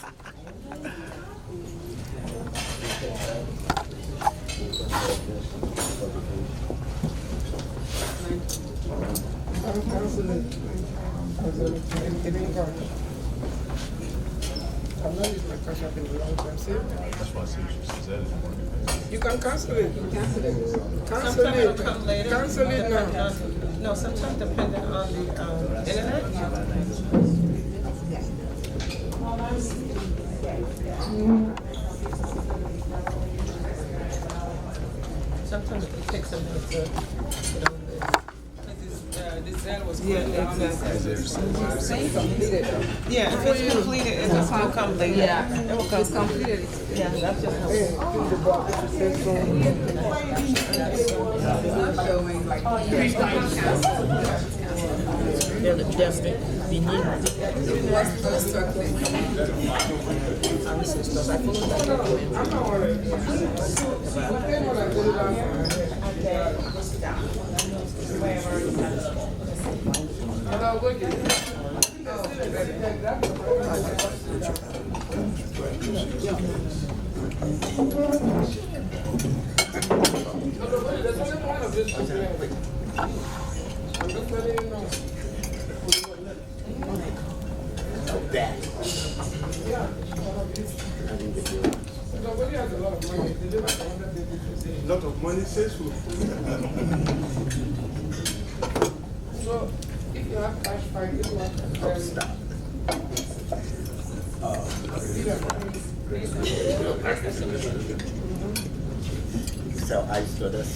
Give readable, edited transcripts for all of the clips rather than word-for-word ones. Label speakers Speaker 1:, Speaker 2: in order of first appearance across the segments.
Speaker 1: I'm not using my cash app in a long time. See?
Speaker 2: That's why I see she said it.
Speaker 1: You can cancel it. Cancel it. Cancel
Speaker 3: Sometimes it'll
Speaker 1: it.
Speaker 3: come later.
Speaker 1: Cancel it now.
Speaker 3: No, sometimes depending on the internet. Sometimes it takes a minute to get on there.
Speaker 4: This Zell was
Speaker 3: Yeah, exactly. Yeah, if it's completed, it will come later. Yeah, it will come. It's completed. Yeah, that's just how
Speaker 1: Hey, fill the box. It says so. I'm not worried. We paid more than $30. Hello, look at it. There's only one of this. I'm just letting you know. Nobody has a lot of money. They live at 150.
Speaker 2: Lot of money says who?
Speaker 1: So, if you have cash, fine. If you have stop.
Speaker 5: Sell ice for this.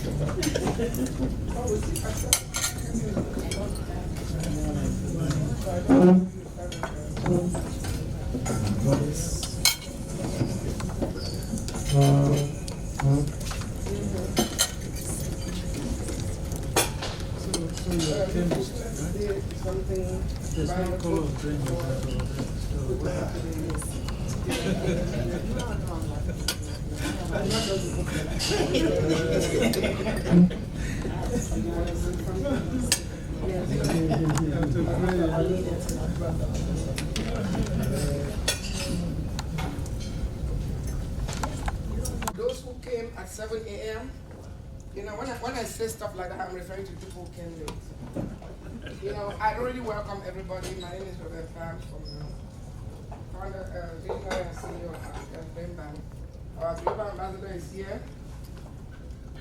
Speaker 1: There's no color drink. Those who came at 7 a.m., you know, when I say stuff like that, I'm referring to people who came late. You know, I already welcome everybody. My name is Robert Pham from Regional and CEO of African Brain Bank. Our global ambassador is here.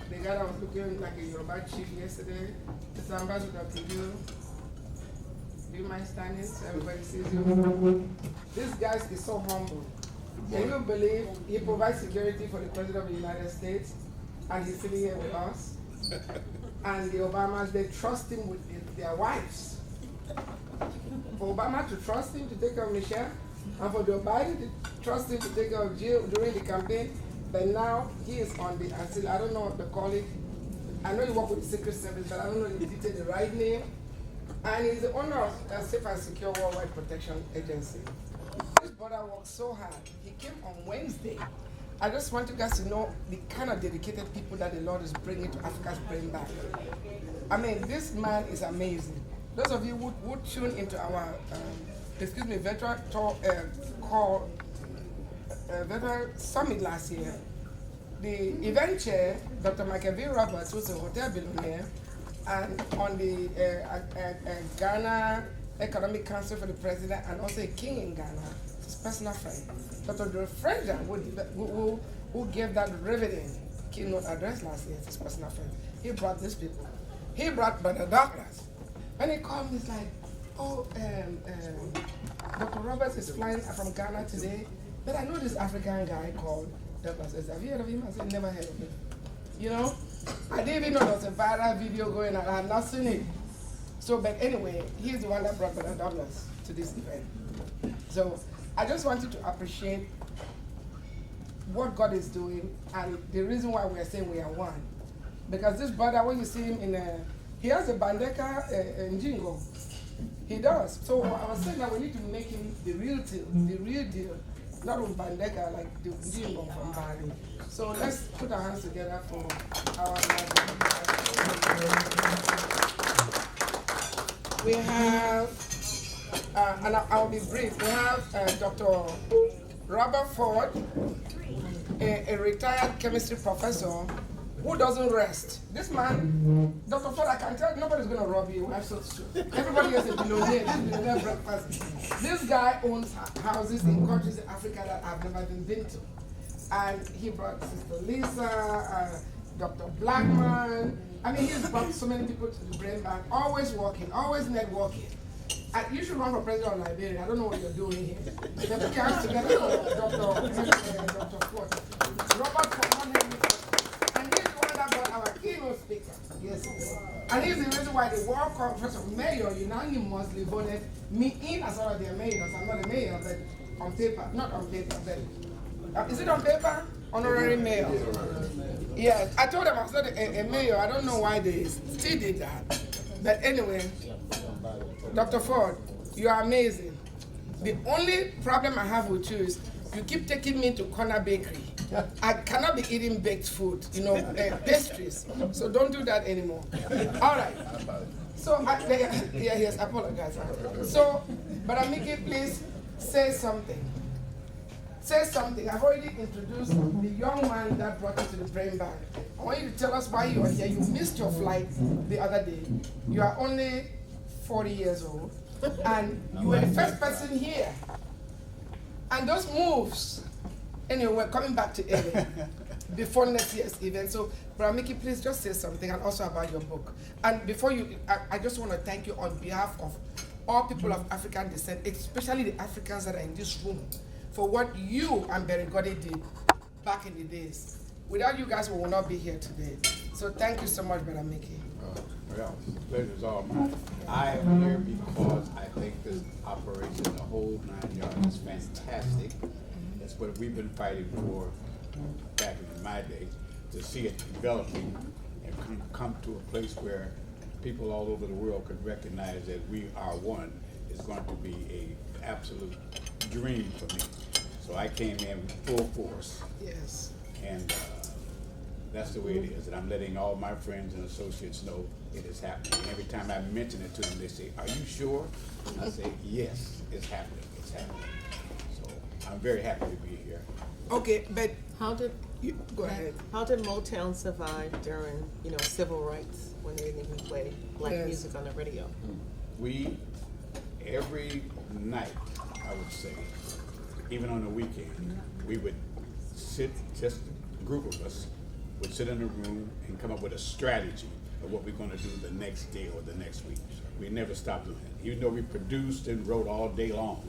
Speaker 1: The guy that was looking like a Yoruba chief yesterday, Mr. Ambassador, do you mind standing so everybody sees you? This guy is so humble. Can you believe he provides security for the President of the United States and he's sitting here with us? And the Obamas, they trust him with their wives. For Obama to trust him to take care of Michelle, and for Joe Biden to trust him to take care of Jill during the campaign, but now he is on the asylum. I don't know what to call it. I know you work with the Secret Service, but I don't know the detail, the right name. And he's the owner of a Safe and Secure Worldwide Protection Agency. This brother worked so hard. He came on Wednesday. I just want you guys to know the kind of dedicated people that the Lord is bringing to Africa's Brain Bank. I mean, this man is amazing. Those of you who tune into our, virtual tour, virtual summit last year, the event chair, Dr. Michael V. Roberts, who's a hotel billionaire, and on the Ghana Economic Council for the President, and also a king in Ghana, his personal friend. Dr. Drew Fraser, who gave that riveting keynote address last year, his personal friend. He brought these people. He brought Brother Douglas. When he called me, he's like, oh, Dr. Roberts is flying from Ghana today, but I know this African guy called Douglas. Have you heard of him? I said, never heard of him. You know, I didn't even know there was a viral video going on. I had not seen it. So, but anyway, he's the one that brought Brother Douglas to this event. So, I just wanted to appreciate what God is doing and the reason why we are saying we are one. Because this brother, when you see him he has a Bandeka Njingo. He does. So I was saying that we need to make him the real deal. Not with Bandeka, like the Njingo from Bali. So let's put our hands together for our We have, and I'll be brief, we have Dr. Robert Ford, a retired chemistry professor who doesn't rest. This man, Dr. Ford, I can tell nobody's going to rob you. I'm so sure. Everybody is a billionaire. This billionaire breakfast. This guy owns houses in countries in Africa that I've never even been to. And he brought Sister Lisa, Dr. Blackman. I mean, he's brought so many people to the Brain Bank, always working, always networking. And you should run for president of Liberia. I don't know what you're doing here. They put your hands together for Dr. Ford. Robert Ford, and he's the one that brought our keynote speaker. Yes. And he's the reason why the World Conference of Mayors unanimously voted me in as one of their mayors. I'm not a mayor, but on paper, not on paper, but is it on paper? Honorary mayor. Yes, I told them I was not a mayor. I don't know why they still did that. But anyway, Dr. Ford, you are amazing. The only problem I have with you is you keep taking me to Corner Bakery. I cannot be eating baked food, pastries. So don't do that anymore. All right. So, yes, I apologize. So, but Amiki, please say something. Say something. I've already introduced the young man that brought you to the Brain Bank. I want you to tell us why you are here. You missed your flight the other day. You are only 40 years old, and you were the first person here. And those moves, anyway, we're coming back to LA before next year's event. So, Bramiki, please just say something, and also about your book. And before you, I just want to thank you on behalf of all people of African descent, especially the Africans that are in this room, for what you and Berigodi did back in the days. Without you guys, we will not be here today. So thank you so much, Bramiki.
Speaker 6: Well, the pleasure's all mine. I am here because I think this operation, the whole 9 yards, is fantastic. That's what we've been fighting for back in my day, to see it developing and come to a place where people all over the world could recognize that we are one. Is going to be an absolute dream for me. So I came in full force.
Speaker 1: Yes.
Speaker 6: And that's the way it is. And I'm letting all my friends and associates know it is happening. And every time I mention it to them, they say, "Are you sure?" I say, "Yes, it's happening. It's happening." So I'm very happy to be here.
Speaker 1: Okay, but
Speaker 3: How did
Speaker 1: go ahead.
Speaker 3: How did Motown survive during, civil rights when they didn't even play black
Speaker 1: Yes.
Speaker 3: music on the radio?
Speaker 6: We, every night, I would say, even on the weekend, we would sit, just a group of us, would sit in a room and come up with a strategy of what we're going to do the next day or the next week. We never stopped doing it. Even though we produced and wrote all day long,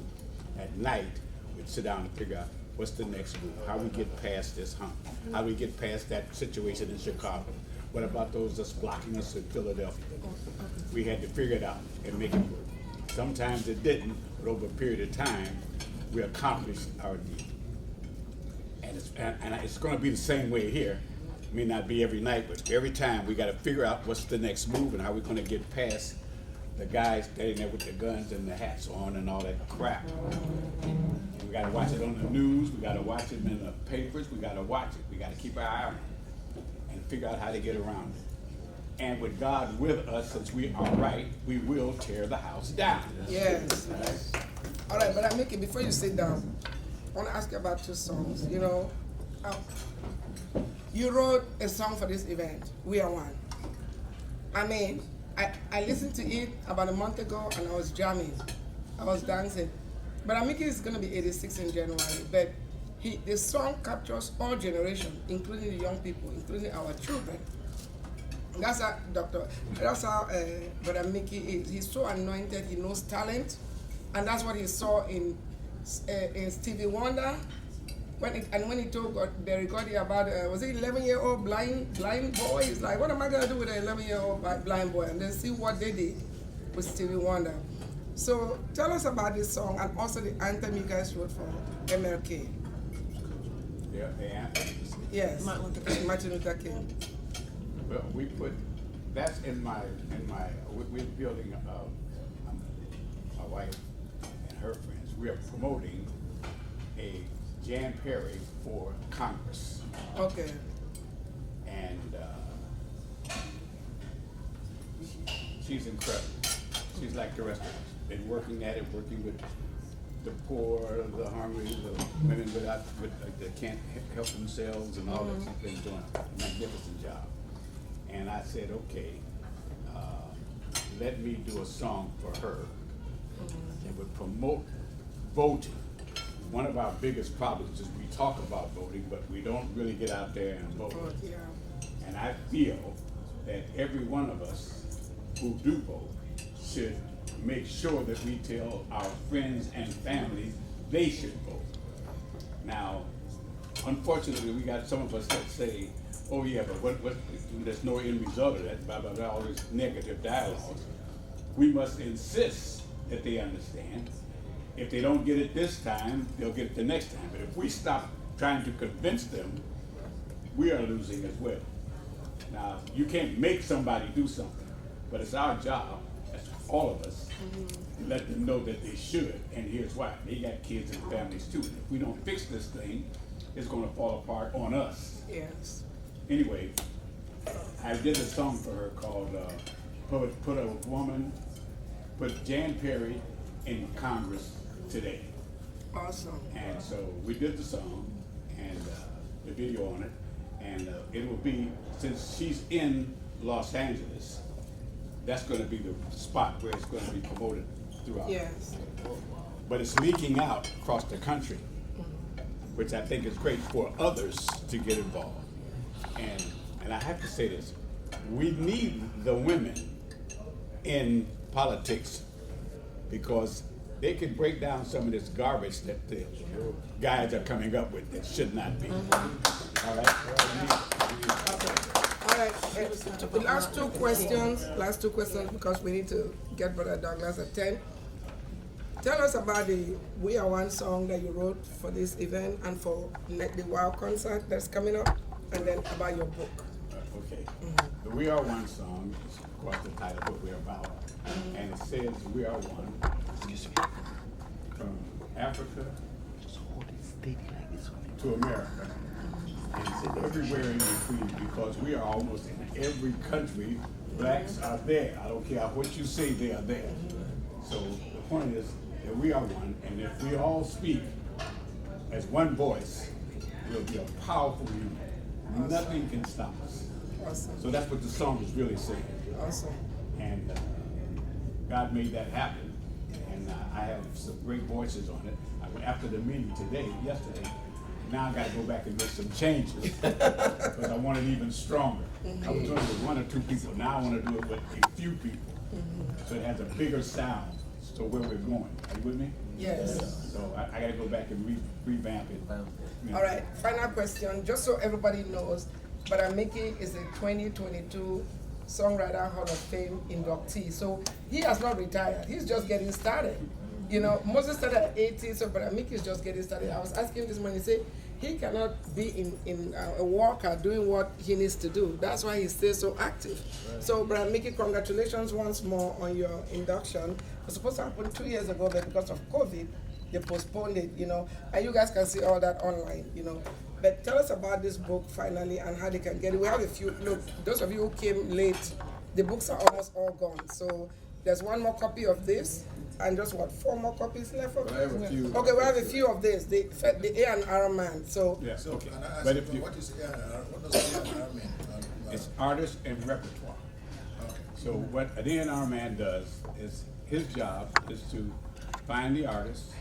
Speaker 6: at night, we'd sit down and figure out what's the next move, how we get past this hump, how we get past that situation in Chicago. What about those that's blocking us in Philadelphia? We had to figure it out and make it work. Sometimes it didn't, but over a period of time, we accomplished our deed. And it's going to be the same way here. It may not be every night, but every time we got to figure out what's the next move and how we're going to get past the guys standing there with the guns and the hats on and all that crap. And we got to watch it on the news. We got to watch it in the papers. We got to watch it. We got to keep our eye on it and figure out how to get around it. And with God with us, since we are right, we will tear the house down.
Speaker 1: Yes. All right, but Amiki, before you sit down, I want to ask you about two songs. You wrote a song for this event, We Are One. I mean, I listened to it about a month ago and I was jamming. I was dancing. But Amiki is going to be 86 in January, but the song captures all generations, including the young people, including our children. And that's how Brother Mickey is. He's so anointed, he knows talent, and that's what he saw in Stevie Wonder. When he told Berigodi about, was it 11-year-old blind boy? He's like, what am I going to do with an 11-year-old blind boy? And then see what they did with Stevie Wonder. So tell us about this song and also the anthem you guys wrote for MLK.
Speaker 6: Yeah, the anthem.
Speaker 1: Yes, Martin Luther King.
Speaker 6: Well, we put, that's we're building, my wife and her friends, we are promoting a Jan Perry for Congress.
Speaker 1: Okay.
Speaker 6: And she's incredible. She's like the rest of us. Been working at it, working with the poor, the hungry, the women that can't help themselves and all that. She's been doing a magnificent job. And I said, okay, let me do a song for her that would promote voting. One of our biggest problems is we talk about voting, but we don't really get out there and vote.
Speaker 1: Yeah.
Speaker 6: And I feel that every one of us who do vote should make sure that we tell our friends and families they should vote. Now, unfortunately, we got some of us that say, oh yeah, but there's no end result of that, blah, blah, blah, all this negative dialogue. We must insist that they understand. If they don't get it this time, they'll get it the next time. But if we stop trying to convince them, we are losing as well. Now, you can't make somebody do something, but it's our job, as all of us, to let them know that they should, and here's why. They got kids and families too. If we don't fix this thing, it's gonna fall apart on us.
Speaker 1: Yes.
Speaker 6: Anyway, I did a song for her called Put Jan Perry in Congress Today.
Speaker 1: Awesome.
Speaker 6: And so we did the song and the video on it, and it will be, since she's in Los Angeles, that's going to be the spot where it's going to be promoted throughout.
Speaker 1: Yes.
Speaker 6: But it's leaking out across the country, which I think is great for others to get involved. And I have to say this, we need the women in politics because they can break down some of this garbage that the guys are coming up with that should not be. All right?
Speaker 1: All right. The last two questions, because we need to get Brother Douglas at 10. Tell us about the We Are One song that you wrote for this event and for the WOW concert that's coming up, and then about your book.
Speaker 6: Okay. The We Are One song is, of course, the title of what we're about. And it says we are one from Africa to America and everywhere in between, because we are almost in every country. Blacks are there. I don't care what you say, they are there. So the point is that we are one, and if we all speak as one voice, we'll be a powerful unit. Nothing can stop us.
Speaker 1: Awesome.
Speaker 6: So that's what the song is really saying.
Speaker 1: Awesome.
Speaker 6: And God made that happen. And I have some great voices on it. After the meeting yesterday, now I got to go back and make some changes because I want it even stronger. I was doing it with one or two people. Now I want to do it with a few people, so it has a bigger sound. So where we're going, are you with me?
Speaker 1: Yes.
Speaker 6: So I got to go back and revamp it. Yeah.
Speaker 1: All right. Final question, just so everybody knows, Brother Mickey is a 2022 Songwriter Hall of Fame inductee. So he has not retired. He's just getting started. You know, Moses started at 80, so Brother Mickey is just getting started. I was asking him this morning, he said he cannot be in a worker doing what he needs to do. That's why he stays so active. Right. So Brother Mickey, congratulations once more on your induction. It was supposed to happen 2 years ago, but because of COVID, they postponed it, you know. And you guys can see all that online, you know. But tell us about this book finally and how they can get it. We have a few, look, those of you who came late, the books are almost all gone. So there's one more copy of this and just 4 more copies left of
Speaker 6: I have a few.
Speaker 1: Okay, we have a few of this, the A&R man. So
Speaker 6: Yeah,
Speaker 7: So,
Speaker 6: okay.
Speaker 7: and I asked
Speaker 6: But
Speaker 7: you,
Speaker 6: if you,
Speaker 7: what is A&R? What does A&R mean?
Speaker 6: it's artist and repertoire.
Speaker 7: Okay.
Speaker 6: So what an A&R man does is, his job is to find the artists,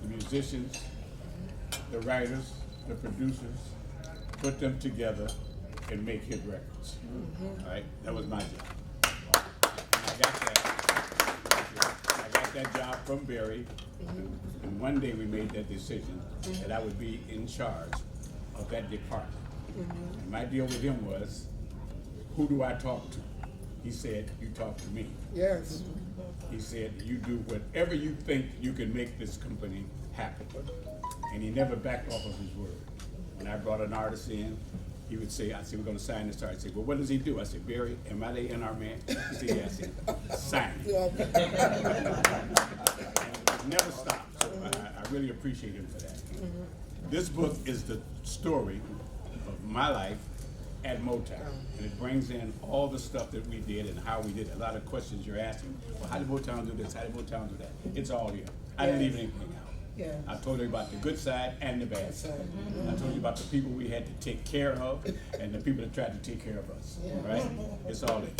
Speaker 6: the musicians, the writers, the producers, put them together and make hit records. All right, that was my job. And I got that job from Barry. And one day we made that decision that I would be in charge of that department. And my deal with him was, who do I talk to? He said, you talk to me.
Speaker 1: yes,
Speaker 6: He said, you do whatever you think you can make this company happen. And he never backed off of his word. When I brought an artist in, he would say, I said, we're gonna sign this artist. I'd say, well, what does he do? I said, Barry, am I the A&R man? He said, yeah. I said, sign it. And it never stopped. So I really appreciate him for that. This book is the story of my life at Motown. And it brings in all the stuff that we did and how we did it. A lot of questions you're asking. Well, how did Motown do this? How did Motown do that? It's all here. I didn't leave anything out.
Speaker 1: Yeah.
Speaker 6: I told you about the good side and the bad side. I told you about the people we had to take care of and the people that tried to take care of us. Right? It's all in.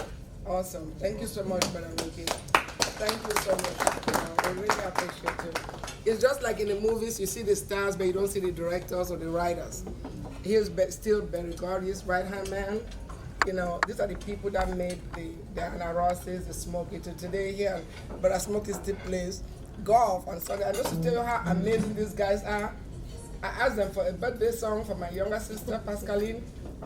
Speaker 1: Awesome. Thank you so much, Madam Mickey. Thank you so much. You know, we really appreciate it. It's just like in the movies, you see the stars, but you don't see the directors or the writers. Here's still Barry Gordy's right-hand man. You know, these are the people that made the Anna Rosses, the Smokey, to today here. But Smokey still plays golf on Sunday. And just to tell you how amazing these guys are, I asked them for a birthday song for my younger sister, Pascaline,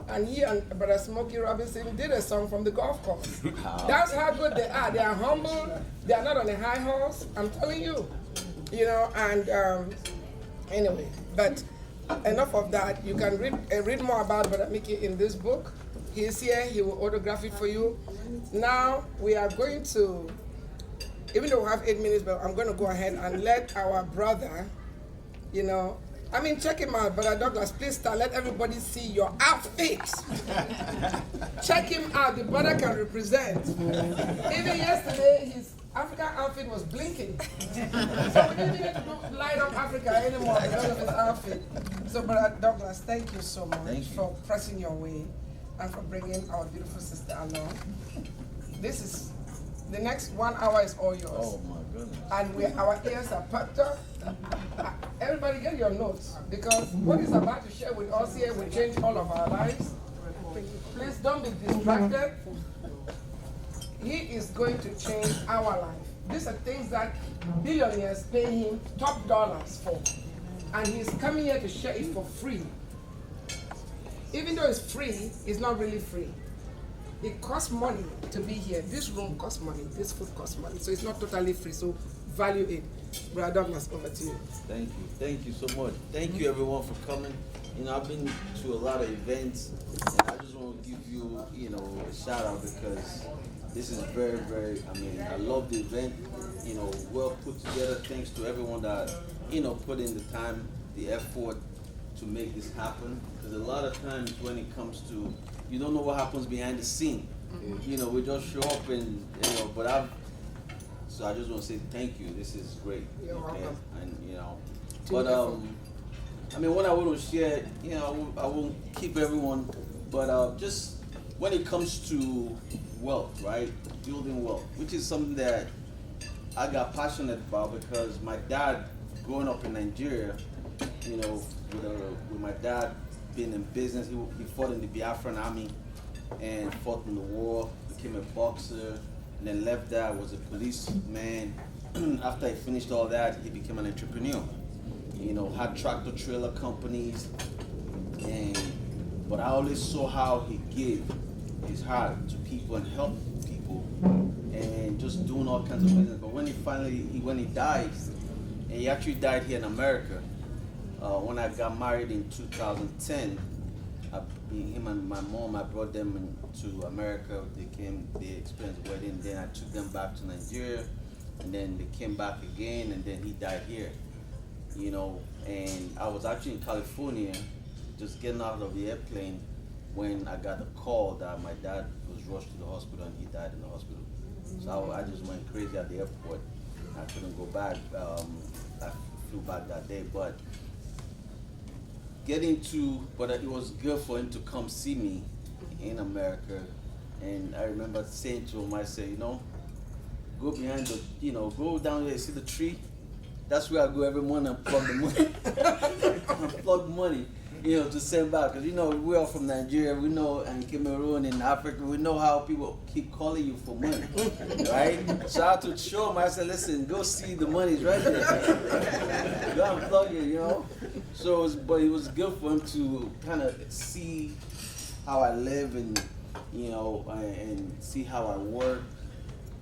Speaker 1: and he and Brother Smokey Robinson did a song from the golf course. That's how good they are. They are humble. They are not on a high horse. I'm telling you. You know, and anyway, but enough of that. You can read more about Brother Mickey in this book. He is here. He will autograph it for you. Now we are going to, even though we have 8 minutes, but I'm going to go ahead and let our brother, you know, I mean, check him out, Brother Douglas. Please start. Let everybody see your outfit. Check him out. The brother can represent. Even yesterday, his African outfit was blinking. So we didn't need to light up Africa anymore because of his outfit. So, Brother Douglas, thank you so much for pressing your way and for bringing our beautiful sister along. This is, the next 1 hour is all yours.
Speaker 5: Oh my goodness.
Speaker 1: And our ears are perked up. Everybody get your notes, because what he's about to share with us here will change all of our lives. Please don't be distracted. He is going to change our life. These are things that billionaires pay him top dollars for. And he's coming here to share it for free. Even though it's free, it's not really free. It costs money to be here. This room costs money. This food costs money. So it's not totally free. So value it. Brother Douglas, over to you.
Speaker 8: Thank you. Thank you so much. Thank you everyone for coming. You know, I've been to a lot of events, and I just want to give you, you know, a shout out because this is very, very, I mean, I love the event, you know, well put together. Thanks to everyone that, you know, put in the time, the effort to make this happen. Because a lot of times when it comes to, you don't know what happens behind the scene. You know, we just show up and, you know, but so I just want to say thank you. This is great.
Speaker 1: You're welcome.
Speaker 8: And, you know,
Speaker 1: Beautiful.
Speaker 8: but, I mean, what I want to share, you know, I won't keep everyone, but just when it comes to wealth, right? Building wealth, which is something that I got passionate about because my dad, growing up in Nigeria, you know, with my dad being in business, he fought in the Biafran army and fought in the war, became a boxer, and then left that, was a policeman. After he finished all that, he became an entrepreneur. You know, had tractor trailer companies, but I always saw how he gave his heart to people and helped people, and just doing all kinds of business. But when he died, and he actually died here in America. When I got married in 2010, him and my mom, I brought them to America. They experienced a wedding. Then I took them back to Nigeria, and then they came back again, and then he died here. You know, and I was actually in California, just getting out of the airplane when I got the call that my dad was rushed to the hospital and he died in the hospital. So I just went crazy at the airport. I couldn't go back. I flew back that day, but it was good for him to come see me in America. And I remember saying to him, I said, you know, go behind go down there, see the tree. That's where I go every morning and plug the money. Plug money, you know, to send back. Because, you know, we're all from Nigeria, we know, and Cameroon and Africa, we know how people keep calling you for money, right? So I had to show him, I said, listen, go see the money's right there. Go and plug it, you know? So, but it was good for him to kind of see how I live and, you know, and see how I work.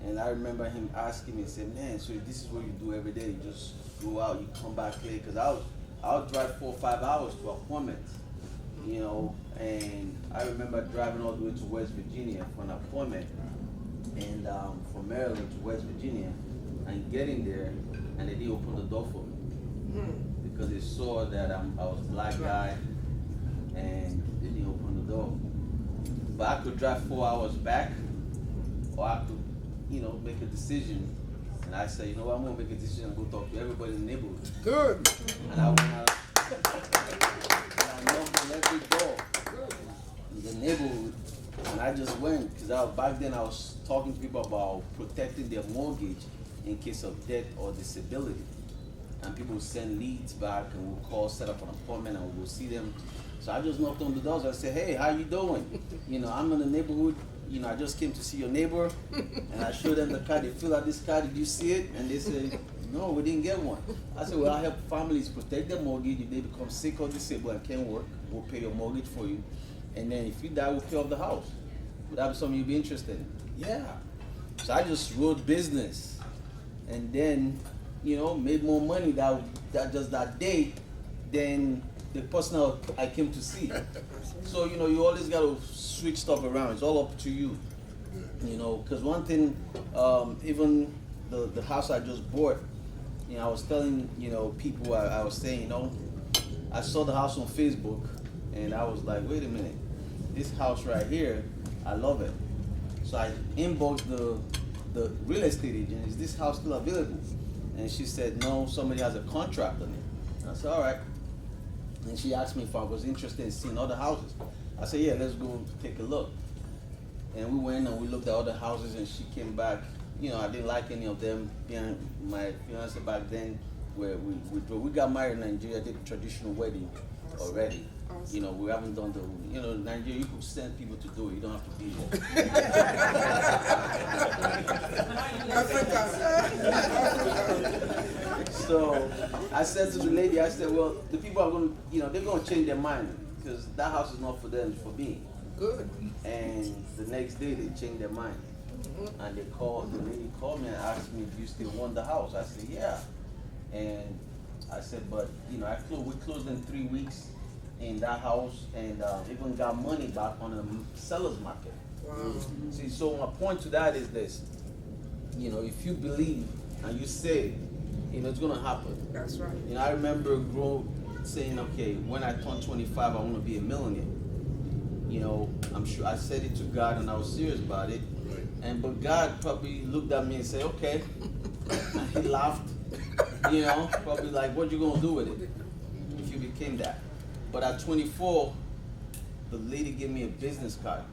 Speaker 8: And I remember him asking me, he said, man, so this is what you do every day? You just go out, you come back late? Because I'll drive 4 or 5 hours to appointments, you know. And I remember driving all the way to West Virginia for an appointment, and from Maryland to West Virginia, and getting there, and they didn't open the door for me. Because they saw that I was a black guy, and they didn't open the door. But I could drive 4 hours back, or I could, you know, make a decision And I said, you know what, I'm gonna make a decision and go talk to everybody in the neighborhood.
Speaker 1: Good.
Speaker 8: And I went out and I knocked on every door in the neighborhood. And I just went, because back then I was talking to people about protecting their mortgage in case of death or disability. And people would send leads back and we'll call, set up an appointment, and we'll see them. So I just knocked on the doors. I said, hey, how you doing? You know, I'm in the neighborhood. You know, I just came to see your neighbor. And I showed them the card. They filled out this card. Did you see it? And they said, no, we didn't get one. I said, well, I help families protect their mortgage. If they become sick or disabled and can't work, we'll pay your mortgage for you. And then if you die, we'll pay off the house. Would that be something you'd be interested in? Yeah. So I just wrote business. And then, you know, made more money that day than the person I came to see. So, you know, you always got to switch stuff around. It's all up to you. You know, because one thing, even the house I just bought, you know, I was telling, you know, people, I was saying, you know, I saw the house on Facebook and I was like, wait a minute, this house right here, I love it. So I inboxed the real estate agent, is this house still available? And she said, no, somebody has a contract on it. And I said, all right. And she asked me if I was interested in seeing other houses. I said, yeah, let's go take a look. And we went and we looked at other houses and she came back. You know, I didn't like any of them. My fiance back then, where we got married in Nigeria, did a traditional wedding already. You know, we haven't done the, you know, Nigeria, you could send people to do it, you don't have to be there. So I said to the lady, I said, well, the people are going to, you know, they're going to change their mind because that house is not for them, it's for me.
Speaker 1: Good.
Speaker 8: And the next day they changed their mind. And the lady called me and asked me, do you still want the house? I said, yeah. And I said, but, you know, we closed in 3 weeks in that house and even got money back on the seller's market.
Speaker 1: Wow.
Speaker 8: See, so my point to that is this, you know, if you believe and you say, you know, it's gonna happen.
Speaker 1: That's right.
Speaker 8: You know, I remember saying, okay, when I turn 25, I wanna be a millionaire. You know, I'm sure I said it to God and I was serious about it. But God probably looked at me and said, okay. And he laughed, you know, probably like, what you gonna do with it if you became that? But at 24, the lady gave me a business card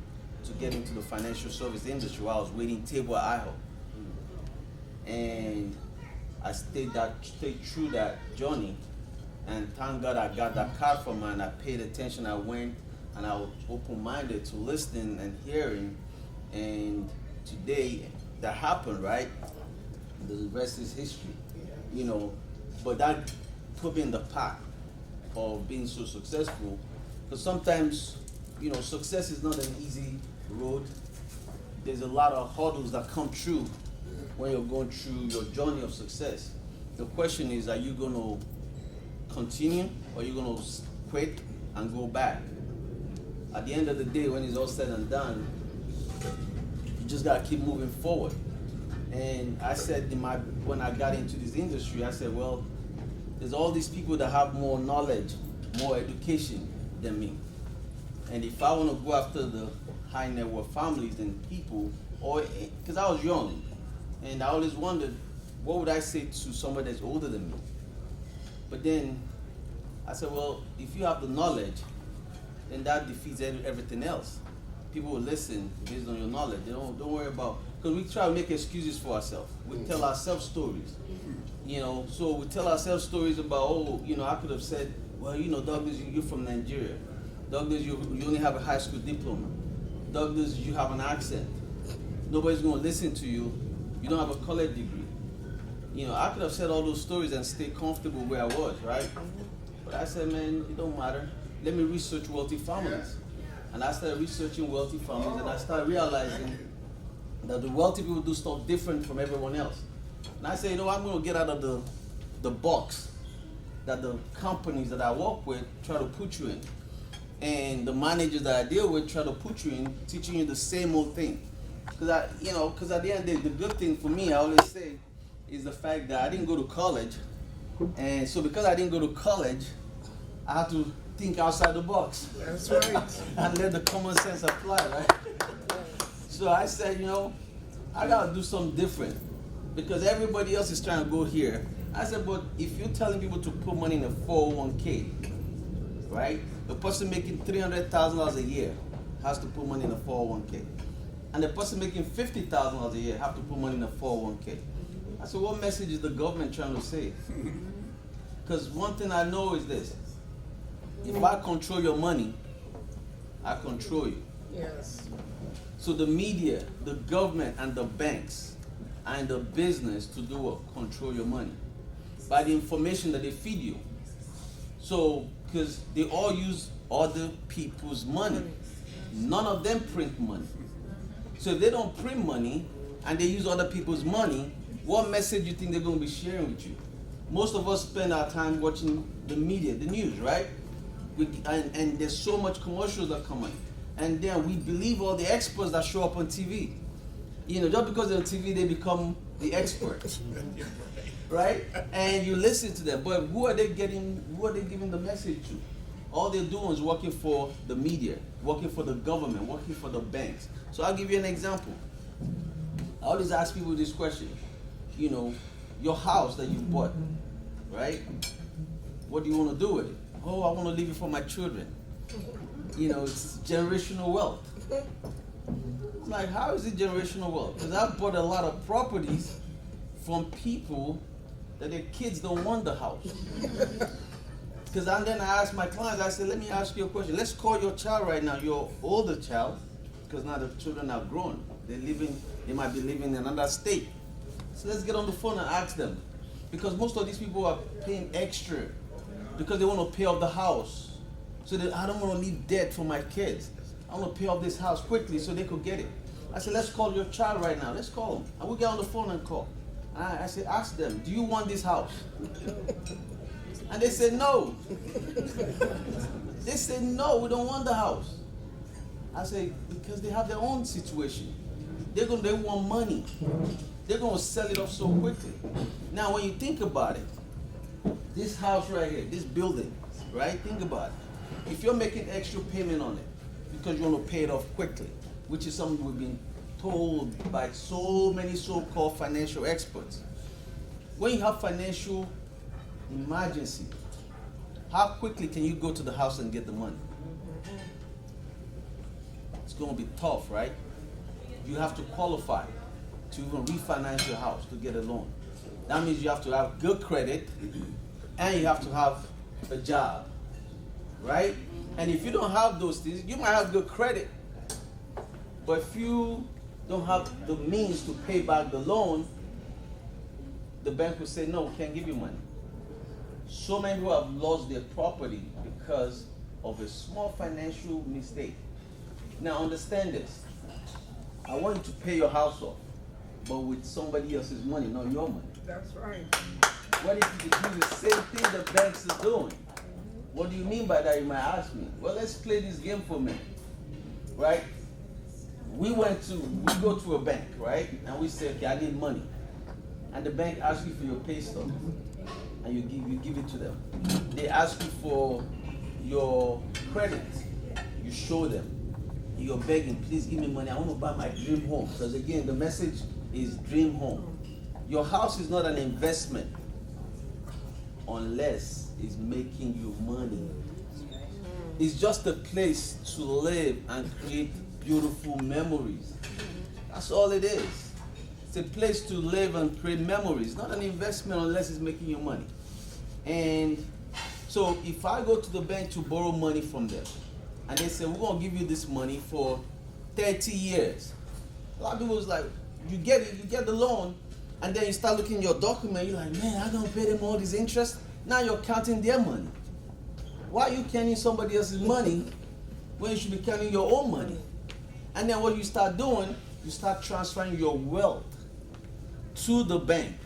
Speaker 8: to get into the financial service industry while I was waiting table at IHOP. And I stayed through that journey, and thank God I got that card from her and I paid attention. I went and I was open-minded to listening and hearing, and today that happened, right? The rest is history, you know. But that put me in the path of being so successful, because sometimes, you know, success is not an easy road. There's a lot of hurdles that come through when you're going through your journey of success. The question is, are you going to continue or are you going to quit and go back? At the end of the day, when it's all said and done, you just got to keep moving forward. And I said when I got into this industry, I said, well, there's all these people that have more knowledge, more education than me. And if I want to go after the high net worth families and people, or because I was young, and I always wondered, what would I say to somebody that's older than me? But then I said, well, if you have the knowledge, then that defeats everything else. People will listen based on your knowledge. They don't worry about, because we try to make excuses for ourselves. We tell ourselves stories. You know, so we tell ourselves stories about, oh, you know, I could have said, well, you know, Douglas, you're from Nigeria. Douglas, you only have a high school diploma. Douglas, you have an accent. Nobody's going to listen to you. You don't have a college degree. You know, I could have said all those stories and stay comfortable where I was, right? But I said, man, it don't matter. Let me research wealthy families. And I started researching wealthy families, and I started realizing that the wealthy people do stuff different from everyone else. And I said, you know, I'm going to get out of the box that the companies that I work with try to put you in. And the managers that I deal with try to put you in, teaching you the same old thing. Because at the end of the day, the good thing for me, I always say, is the fact that I didn't go to college. And so because I didn't go to college, I had to think outside the box.
Speaker 1: That's right.
Speaker 8: And let the common sense apply, right? So I said, you know, I got to do something different. because everybody else is trying to go here. I said, but if you're telling people to put money in a 401k, right? The person making $300,000 a year has to put money in a 401k. And the person making $50,000 a year have to put money in a 401k. I said, what message is the government trying to say? Because one thing I know is this. If I control your money, I control you.
Speaker 1: Yes.
Speaker 8: So the media, the government, and the banks are in the business to do what? Control your money. By the information that they feed you. So, because they all use other people's money. None of them print money. So if they don't print money and they use other people's money, what message do you think they're going to be sharing with you? Most of us spend our time watching the media, the news, right? And there's so much commercials that come on. And then we believe all the experts that show up on TV. You know, just because they're on TV, they become the experts. Right? And you listen to them. But who are they giving the message to? All they're doing is working for the media, working for the government, working for the banks. So I'll give you an example. I always ask people this question. You know, your house that you bought, right? What do you want to do with it? Oh, I want to leave it for my children. You know, it's generational wealth. It's like, how is it generational wealth? Because I've bought a lot of properties from people that their kids don't want the house. Because then I ask my clients, I said, let me ask you a question. Let's call your child right now, your older child, because now the children are grown. They might be living in another state. So let's get on the phone and ask them. Because most of these people are paying extra because they want to pay off the house. So I don't want to leave debt for my kids. I want to pay off this house quickly so they could get it. I said, let's call your child right now. Let's call them. And we get on the phone and call. And I said, ask them, do you want this house? And they said, no. They said, no, we don't want the house. I said, because they have their own situation. They want money. They're going to sell it off so quickly. Now, when you think about it, this house right here, this building, right? Think about it. If you're making extra payment on it because you want to pay it off quickly, which is something we've been told by so many so-called financial experts. When you have financial emergency, how quickly can you go to the house and get the money? It's going to be tough, right? You have to qualify to even refinance your house to get a loan. That means you have to have good credit and you have to have a job, right? And if you don't have those things, you might have good credit, but if you don't have the means to pay back the loan, the bank will say, no, we can't give you money. So many people have lost their property because of a small financial mistake. Now understand this. I want you to pay your house off, but with somebody else's money, not your money.
Speaker 1: That's right.
Speaker 8: What if you do the same thing the banks are doing? What do you mean by that, you might ask me? Well, let's play this game for a minute, right? We go to a bank, right? And we say, okay, I need money. And the bank asks you for your pay stub, and you give it to them. They ask you for your credit. You show them. You're begging, please give me money. I want to buy my dream home. Because again, the message is dream home. Your house is not an investment unless it's making you money. It's just a place to live and create beautiful memories. That's all it is. It's a place to live and create memories, not an investment unless it's making you money. And so if I go to the bank to borrow money from them, and they say, we're going to give you this money for 30 years. A lot of people is like, you get it, you get the loan, and then you start looking at your document, you're like, man, I don't pay them all this interest. Now you're counting their money. Why are you counting somebody else's money when you should be counting your own money? And then what you start doing, you start transferring your wealth to the bank.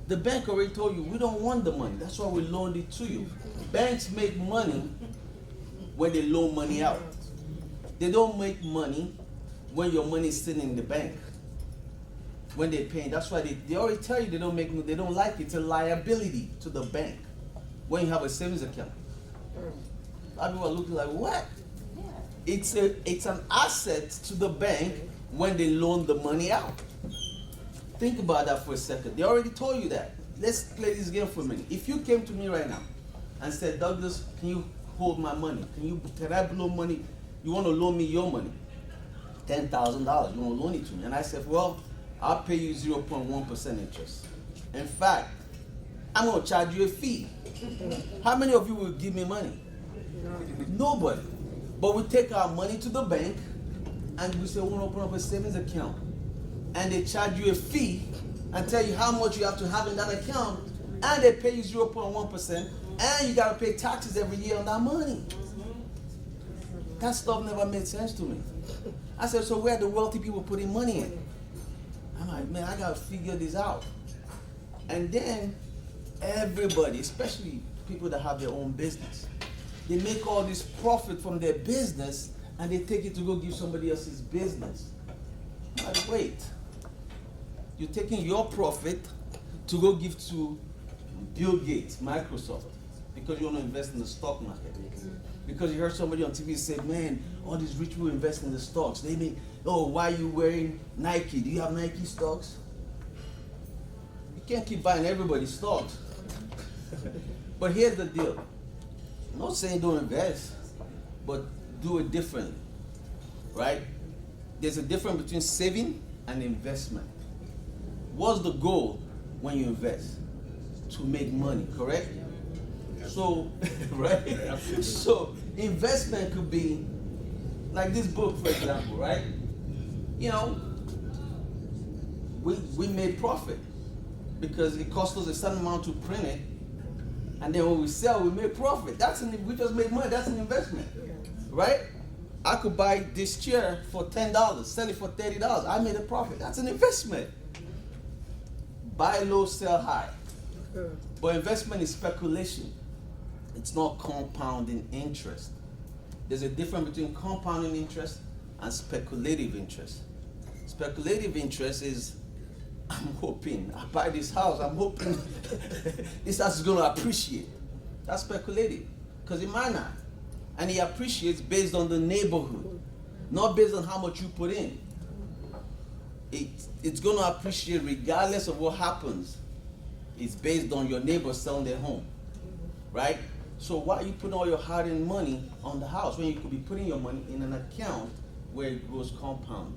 Speaker 8: The bank already told you, we don't want the money. That's why we loaned it to you. Banks make money when they loan money out. They don't make money when your money is sitting in the bank. When they're paying, that's why they already tell you they don't like it. It's a liability to the bank when you have a savings account. A lot of people are looking like, what? It's an asset to the bank when they loan the money out. Think about that for a second. They already told you that. Let's play this game for a minute. If you came to me right now and said, Douglas, can you hold my money? Can I blow money? You want to loan me your money? $10,000. You want to loan it to me? And I said, well, I'll pay you 0.1% interest. In fact, I'm going to charge you a fee. How many of you will give me money? Nobody. But we take our money to the bank and we say, we want to open up a savings account. And they charge you a fee and tell you how much you have to have in that account, and they pay you 0.1%, and you got to pay taxes every year on that money. That stuff never made sense to me. I said, so where are the wealthy people putting money in? I'm like, man, I got to figure this out. And then everybody, especially people that have their own business, they make all this profit from their business and they take it to go give somebody else's business. I'm like, wait. You're taking your profit to go give to Bill Gates, Microsoft, because you want to invest in the stock market. Because you heard somebody on TV say, man, all these rich people invest in the stocks. They mean, oh, why are you wearing Nike? Do you have Nike stocks? You can't keep buying everybody's stocks. But here's the deal. I'm not saying don't invest, but do it differently, right? There's a difference between saving and investment. What's the goal when you invest? To make money, correct? So, right? So, investment could be like this book, for example, right? You know, we made profit because it cost us a certain amount to print it, and then when we sell, we make profit. We just made money. That's an investment, right? I could buy this chair for $10, sell it for $30. I made a profit. That's an investment. Buy low, sell high. But investment is speculation. It's not compounding interest. There's a difference between compounding interest and speculative interest. Speculative interest is, I'm hoping, I buy this house, I'm hoping this house is going to appreciate. That's speculative, because it might not. And it appreciates based on the neighborhood, not based on how much you put in. It's going to appreciate regardless of what happens. It's based on your neighbors selling their home, right? So why are you putting all your hard-earned money on the house when you could be putting your money in an account where it grows compound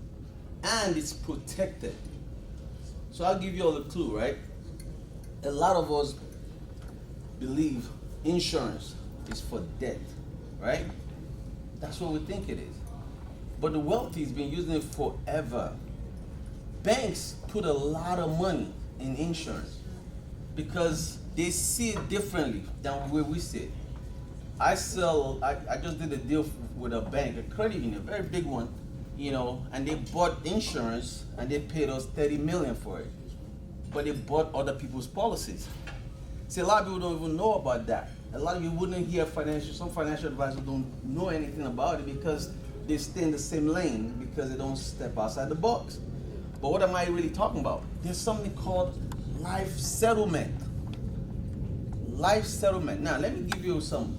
Speaker 8: and it's protected? So I'll give you all a clue, right? A lot of us believe insurance is for death, right? That's what we think it is. But the wealthy has been using it forever. Banks put a lot of money in insurance because they see it differently than the way we see it. I just did a deal with a bank, a credit union, a very big one, you know, and they bought insurance and they paid us $30 million for it. But they bought other people's policies. See, a lot of people don't even know about that. A lot of you wouldn't hear some financial advisors don't know anything about it because they stay in the same lane because they don't step outside the box. But what am I really talking about? There's something called life settlement. Life settlement. Now, let me give you some.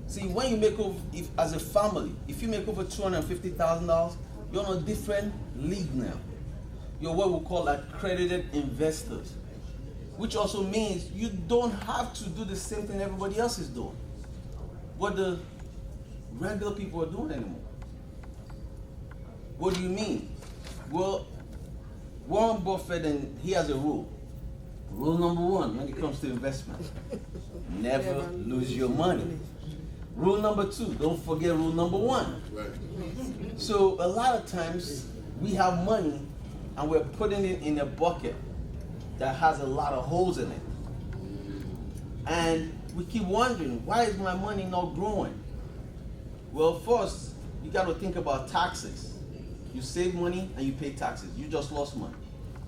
Speaker 8: See, when you make over, as a family, if you make over $250,000, you're on a different league now. You're what we call accredited investors, which also means you don't have to do the same thing everybody else is doing. What the regular people are doing anymore. What do you mean? Well, Warren Buffett, and he has a rule. Rule number one when it comes to investment, never lose your money. Rule number two, don't forget rule number one.
Speaker 7: Right.
Speaker 8: So a lot of times we have money and we're putting it in a bucket that has a lot of holes in it. And we keep wondering, why is my money not growing? Well, first, you got to think about taxes. You save money and you pay taxes. You just lost money.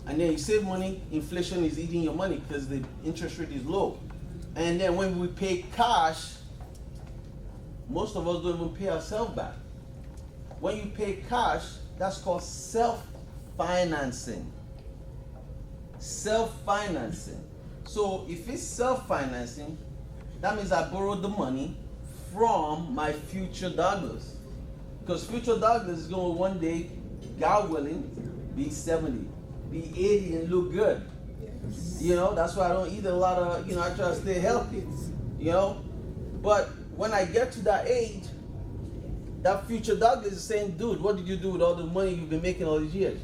Speaker 8: And then you save money, inflation is eating your money because the interest rate is low. And then when we pay cash, most of us don't even pay ourselves back. When you pay cash, that's called self-financing. Self-financing. So if it's self-financing, that means I borrowed the money from my future Douglas. Because future Douglas is going to one day, God willing, be 70, be 80 and look good. You know, that's why I don't eat a lot of, I try to stay healthy, But when I get to that age, that future doctor is saying, dude, what did you do with all the money you've been making all these years?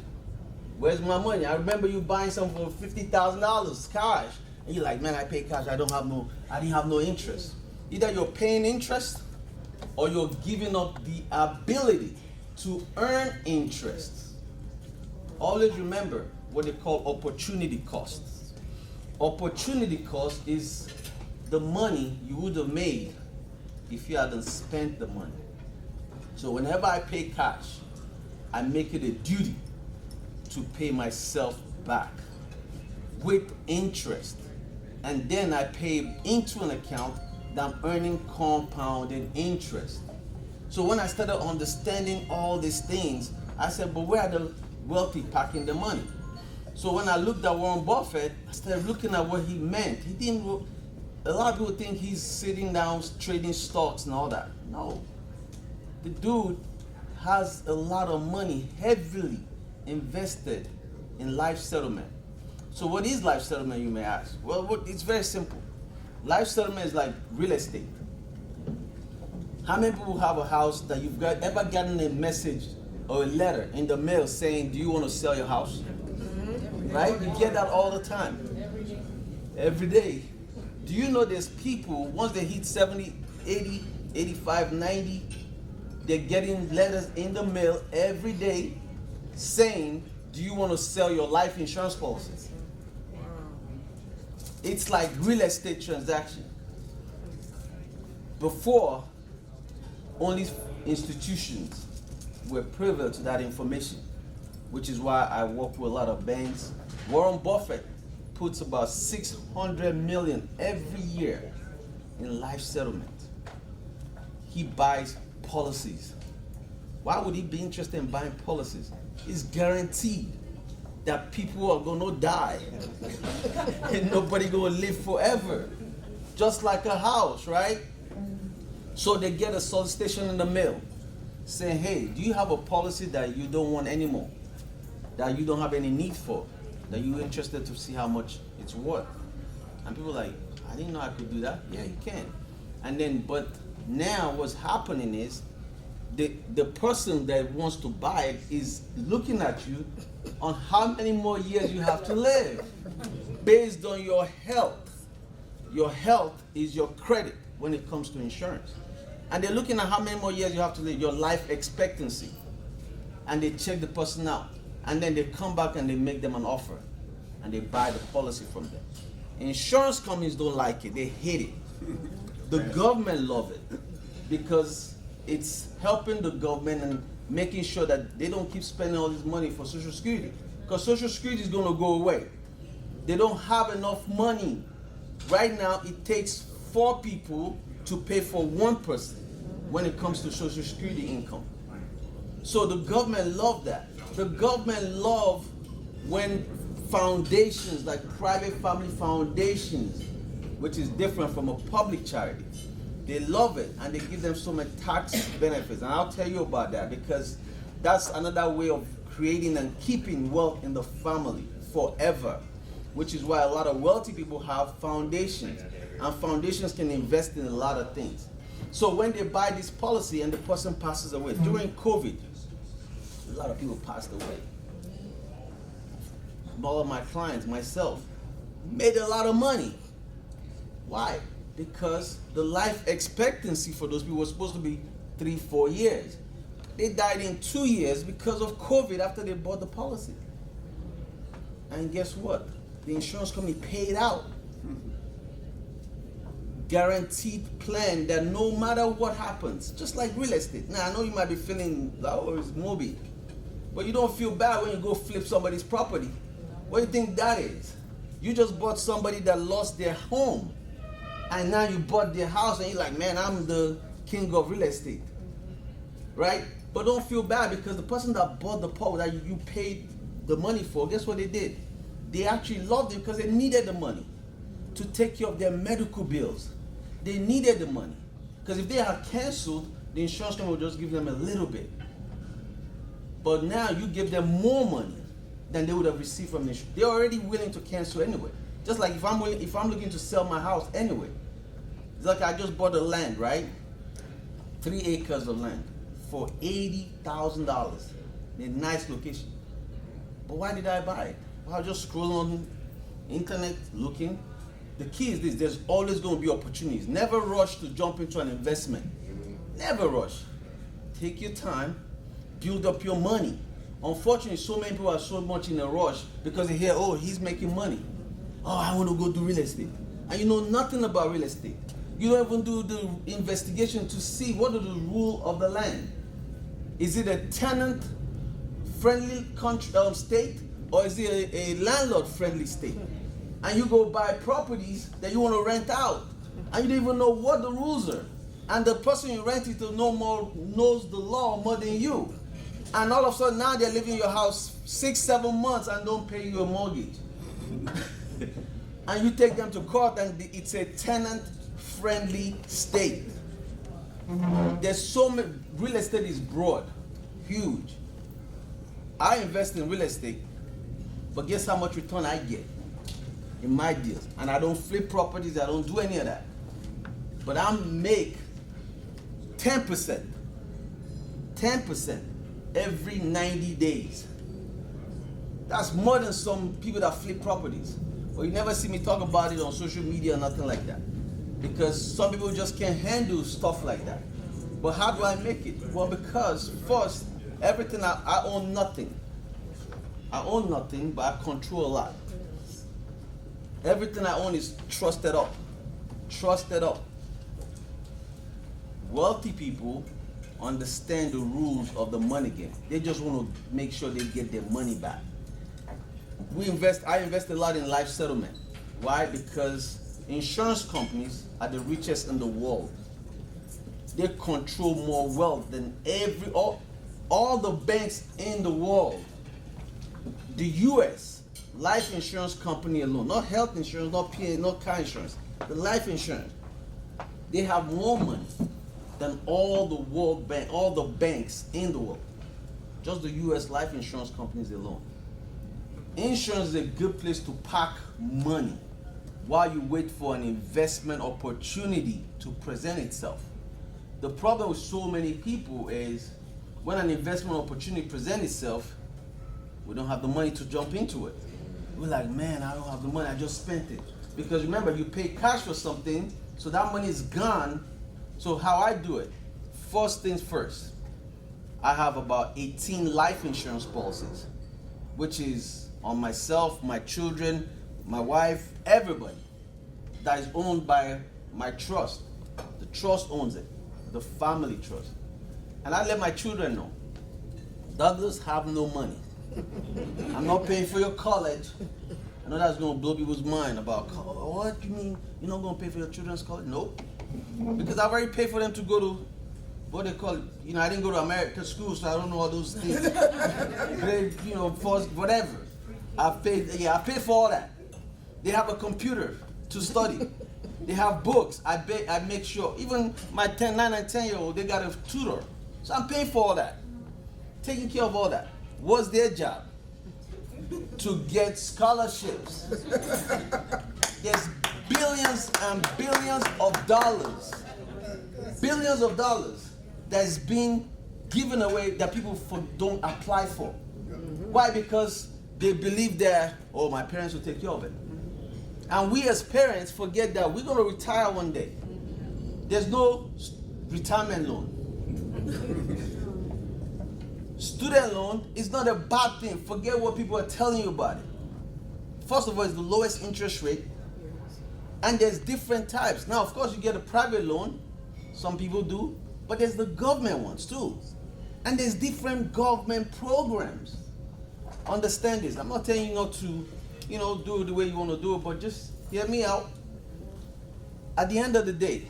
Speaker 8: Where's my money? I remember you buying something for $50,000 cash. And you're like, man, I pay cash, I didn't have no interest. Either you're paying interest or you're giving up the ability to earn interest. Always remember what they call opportunity cost. Opportunity cost is the money you would have made if you hadn't spent the money. So whenever I pay cash, I make it a duty to pay myself back with interest. And then I pay into an account that I'm earning compounded interest. So when I started understanding all these things, I said, but where are the wealthy packing the money? So when I looked at Warren Buffett, I started looking at what he meant. A lot of people think he's sitting down trading stocks and all that. No. The dude has a lot of money heavily invested in life settlement. So what is life settlement, you may ask? Well, it's very simple. Life settlement is like real estate. How many people have a house that you've ever gotten a message or a letter in the mail saying, do you want to sell your house? Right? You get that all the time. Every day. Do you know there's people, once they hit 70, 80, 85, 90, they're getting letters in the mail every day saying, do you want to sell your life insurance policies? It's like real estate transaction. Before, only institutions were privy to that information, which is why I work with a lot of banks. Warren Buffett puts about $600 million every year in life settlement. He buys policies. Why would he be interested in buying policies? It's guaranteed that people are gonna die and nobody gonna live forever. Just like a house, right? So they get a solicitation in the mail saying, hey, do you have a policy that you don't want anymore? That you don't have any need for? That you're interested to see how much it's worth? And people are like, I didn't know I could do that. Yeah, you can. And then, but now what's happening is the person that wants to buy it is looking at you on how many more years you have to live based on your health. Your health is your credit when it comes to insurance. And they're looking at how many more years you have to live, your life expectancy. And they check the person out. And then they come back and they make them an offer. And they buy the policy from them. Insurance companies don't like it. They hate it. The government love it because it's helping the government and making sure that they don't keep spending all this money for Social Security. Because Social Security is going to go away. They don't have enough money. Right now, it takes 4 people to pay for 1 person when it comes to Social Security income. So the government love that. The government love when foundations like private family foundations, which is different from a public charity, they love it and they give them so many tax benefits. And I'll tell you about that because that's another way of creating and keeping wealth in the family forever, which is why a lot of wealthy people have foundations, and foundations can invest in a lot of things. So when they buy this policy and the person passes away, during COVID, a lot of people passed away. All of my clients, myself, made a lot of money. Why? Because the life expectancy for those people was supposed to be 3-4 years. They died in 2 years because of COVID after they bought the policy. And guess what? The insurance company paid out. Guaranteed plan that no matter what happens, just like real estate. Now I know you might be feeling, oh, it's morbid, but you don't feel bad when you go flip somebody's property. What do you think that is? You just bought somebody that lost their home, and now you bought their house, and you're like, man, I'm the king of real estate, right? But don't feel bad because the person that bought the property that you paid the money for, guess what they did? They actually loved it because they needed the money to take care of their medical bills. They needed the money because if they had canceled, the insurance company would just give them a little bit. But now you give them more money than they would have received from the insurance. They're already willing to cancel anyway. Just like if I'm looking to sell my house anyway. It's like I just bought a land, right? 3 acres of land for $80,000 in a nice location. But why did I buy it? Well, I was just scrolling on the internet looking. The key is this: there's always going to be opportunities. Never rush to jump into an investment. Never rush. Take your time, build up your money. Unfortunately, so many people are so much in a rush because they hear, oh, he's making money. Oh, I want to go do real estate. And you know nothing about real estate. You don't even do the investigation to see what are the rules of the land. Is it a tenant-friendly state, or is it a landlord-friendly state? And you go buy properties that you want to rent out, and you don't even know what the rules are. And the person you rent it to knows the law more than you. And all of a sudden now they're living in your house 6-7 months and don't pay you a mortgage. And you take them to court and it's a tenant-friendly state. There's so many, real estate is broad, huge. I invest in real estate, but guess how much return I get in my deals? And I don't flip properties, I don't do any of that. But I make 10% every 90 days. That's more than some people that flip properties. But you never see me talk about it on social media or nothing like that. Because some people just can't handle stuff like that. But how do I make it? Well, because first, everything I own nothing. I own nothing, but I control a lot. Everything I own is trusted up. Trusted up. Wealthy people understand the rules of the money game. They just want to make sure they get their money back. I invest a lot in life settlement. Why? Because insurance companies are the richest in the world. They control more wealth than all the banks in the world. The US life insurance company alone, not health insurance, not PA, not car insurance, the life insurance, they have more money than all the banks in the world. Just the US life insurance companies alone. Insurance is a good place to park money while you wait for an investment opportunity to present itself. The problem with so many people is when an investment opportunity presents itself, we don't have the money to jump into it. We're like, man, I don't have the money, I just spent it. Because remember, you pay cash for something, so that money is gone. So how I do it, first things first, I have about 18 life insurance policies, which is on myself, my children, my wife, everybody, that is owned by my trust. The trust owns it, the family trust. And I let my children know, Douglas have no money. I'm not paying for your college. I know that's going to blow people's mind about, what do you mean you're not going to pay for your children's college? Nope. Because I've already paid for them to go to, what they call it, I didn't go to American school, so I don't know all those things. For whatever. I paid for all that. They have a computer to study. They have books. I make sure. Even my 9 and 10-year-old, they got a tutor. So I'm paying for all that. Taking care of all that. What's their job? To get scholarships. There's billions and billions of dollars. Billions of dollars that's being given away that people don't apply for. Why? Because they believe that, oh, my parents will take care of it. And we as parents forget that we're going to retire one day. There's no retirement loan. Student loan is not a bad thing. Forget what people are telling you about it. First of all, it's the lowest interest rate. And there's different types. Now, of course, you get a private loan. Some people do. But there's the government ones too. And there's different government programs. Understand this. I'm not telling you not to, do it the way you want to do it, but just hear me out. At the end of the day,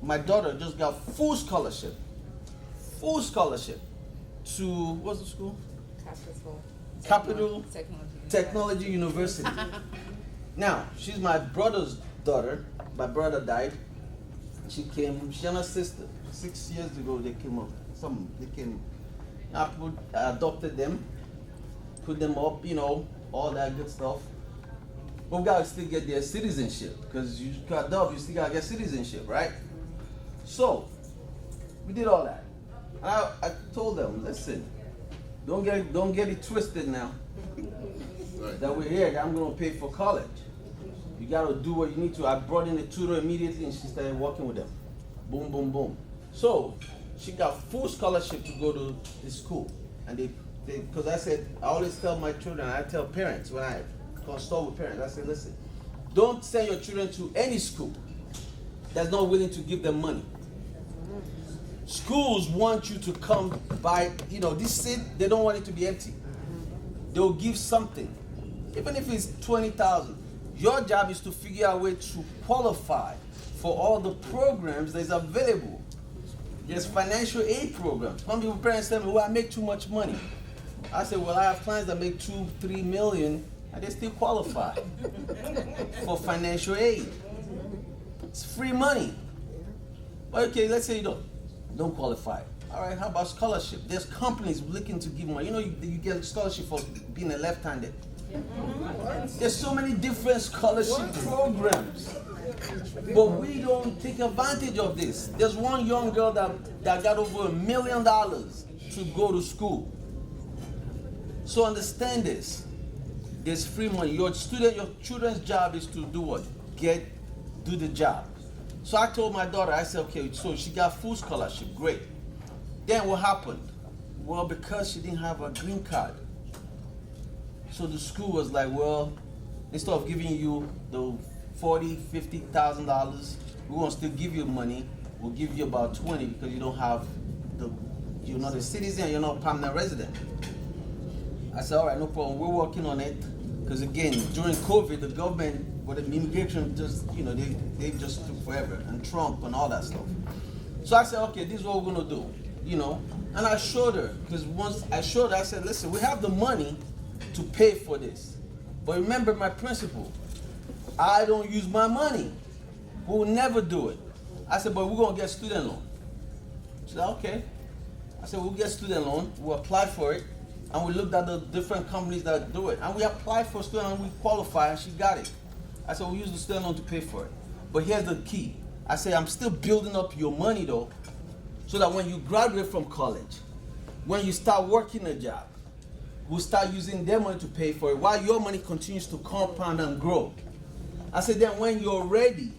Speaker 8: my daughter just got full scholarship to, what's the school? Capital Technology University. Now, she's my brother's daughter. My brother died. She and her sister. 6 years ago, they came up. I adopted them, put them up, you know, all that good stuff. But we gotta still get their citizenship, because you got dub, you still gotta get citizenship, right? So, we did all that. And I told them, listen, don't get it twisted now. That we're here, that I'm gonna pay for college. You gotta do what you need to. I brought in a tutor immediately and she started working with them. Boom, boom, boom. So, she got full scholarship to go to this school. And because I said, I always tell my children, I tell parents when I consult with parents, I say, listen, don't send your children to any school that's not willing to give them money. Schools want you to come by, you know, this seat, they don't want it to be empty. They'll give something, even if it's 20,000. Your job is to figure out a way to qualify for all the programs that's available. There's financial aid programs. Some people, parents tell me, well, I make too much money. I say, well, I have clients that make 2-3 million and they still qualify for financial aid. It's free money. But okay, let's say you don't qualify. All right, how about scholarship? There's companies looking to give money. You know, you get a scholarship for being a left-handed. There's so many different scholarship programs, but we don't take advantage of this. There's one young girl that got over $1 million to go to school. So understand this. There's free money. Your children's job is to do what? Do the job. So I told my daughter, I said, okay, so she got full scholarship, great. Then what happened? Well, because she didn't have a green card. So the school was like, well, instead of giving you the $40,000-$50,000, we won't still give you money. We'll give you about 20 because you don't have you're not a citizen, you're not a permanent resident. I said, all right, no problem. We're working on it. Because again, during COVID, the government, with the immigration, just, you know, they just took forever, and Trump and all that stuff. So I said, okay, this is what we're gonna do, you know. And I showed her, because once I showed her, I said, listen, we have the money to pay for this. But remember my principle. I don't use my money. We will never do it. I said, but we're gonna get student loan. She said, okay. I said, we'll get student loan, we'll apply for it, and we looked at the different companies that do it. And we applied for student loan, we qualified, and she got it. I said, we'll use the student loan to pay for it. But here's the key. I said, I'm still building up your money though, so that when you graduate from college, when you start working a job, we'll start using their money to pay for it while your money continues to compound and grow. I said, then when you're ready,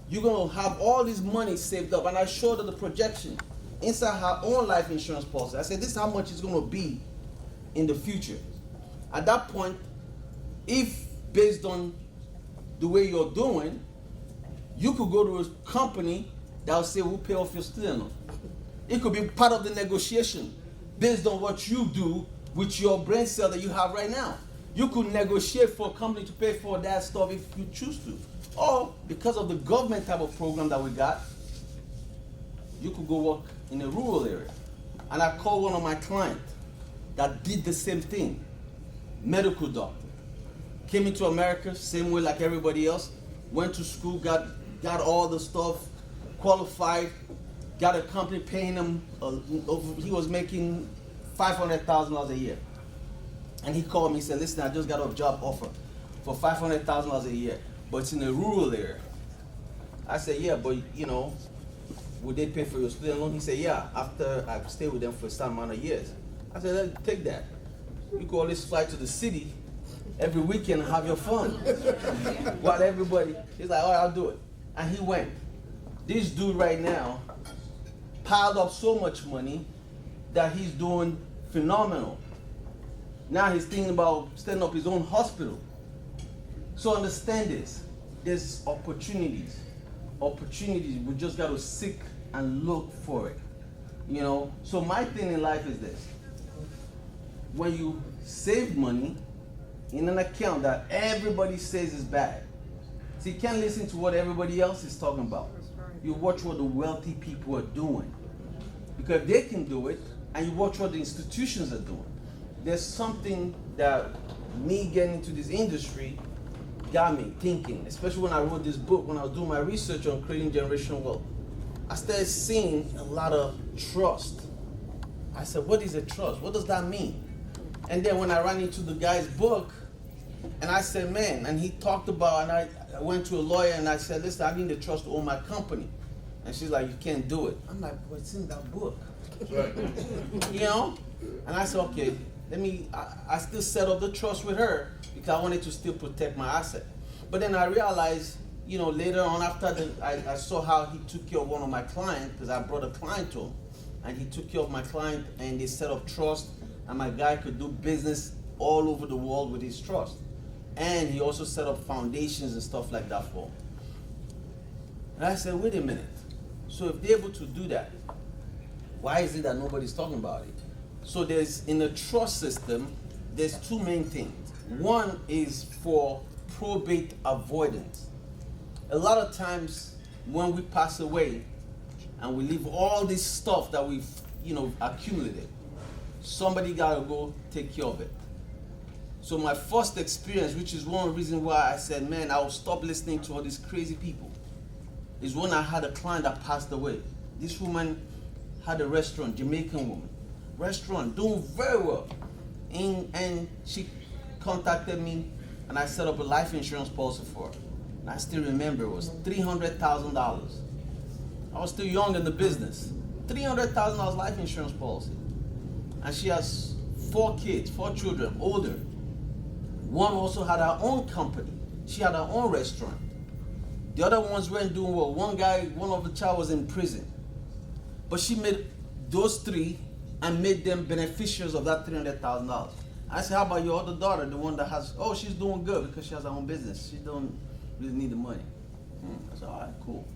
Speaker 8: you're gonna have all this money saved up. And I showed her the projection inside her own life insurance policy. I said, this is how much it's gonna be in the future. At that point, if based on the way you're doing, you could go to a company that will say, we'll pay off your student loan. It could be part of the negotiation based on what you do with your brain cell that you have right now. You could negotiate for a company to pay for that stuff if you choose to. Or because of the government type of program that we got, you could go work in a rural area. And I called one of my clients that did the same thing, medical doctor. Came into America, same way like everybody else, went to school, got all the stuff, qualified, got a company paying him, he was making $500,000 a year. And he called me, he said, listen, I just got a job offer for $500,000 a year, but it's in a rural area. I said, yeah, but you know, would they pay for your student loan? He said, yeah, after I've stayed with them for a certain amount of years. I said, take that. You could always fly to the city every weekend and have your fun. While everybody, he's like, all right, I'll do it. And he went. This dude right now piled up so much money that he's doing phenomenal. Now he's thinking about setting up his own hospital. So understand this. There's opportunities. Opportunities, we just got to seek and look for it. You know, so my thing in life is this. When you save money in an account that everybody says is bad, so you can't listen to what everybody else is talking about. You watch what the wealthy people are doing. Because if they can do it, and you watch what the institutions are doing, there's something that me getting into this industry got me thinking, especially when I wrote this book, when I was doing my research on creating generational wealth. I started seeing a lot of trust. I said, what is a trust? What does that mean? And then when I ran into the guy's book, and I said, man, and he talked about, and I went to a lawyer and I said, listen, I need the trust to own my company. And she's like, you can't do it. I'm like, what's in that book? You know? And I said, okay, I still set up the trust with her because I wanted to still protect my asset. But then I realized, you know, later on after I saw how he took care of one of my clients, because I brought a client to him, and he took care of my client, and they set up trust, and my guy could do business all over the world with his trust. And he also set up foundations and stuff like that for him. And I said, wait a minute. So if they're able to do that, why is it that nobody's talking about it? So in the trust system, there's two main things. One is for probate avoidance. A lot of times when we pass away and we leave all this stuff that we've, you know, accumulated, somebody gotta go take care of it. So my first experience, which is one reason why I said, man, I'll stop listening to all these crazy people, is when I had a client that passed away. This woman had a restaurant, Jamaican woman, restaurant, doing very well. And she contacted me, and I set up a life insurance policy for her. And I still remember it was $300,000. I was still young in the business. $300,000 life insurance policy. And she has 4 kids, 4 children, older. One also had her own company. She had her own restaurant. The other ones weren't doing well. One of the child was in prison. But she made those 3 and made them beneficiaries of that $300,000. I said, how about your other daughter, the one that has, oh, she's doing good because she has her own business. She don't really need the money. I said, all right, cool.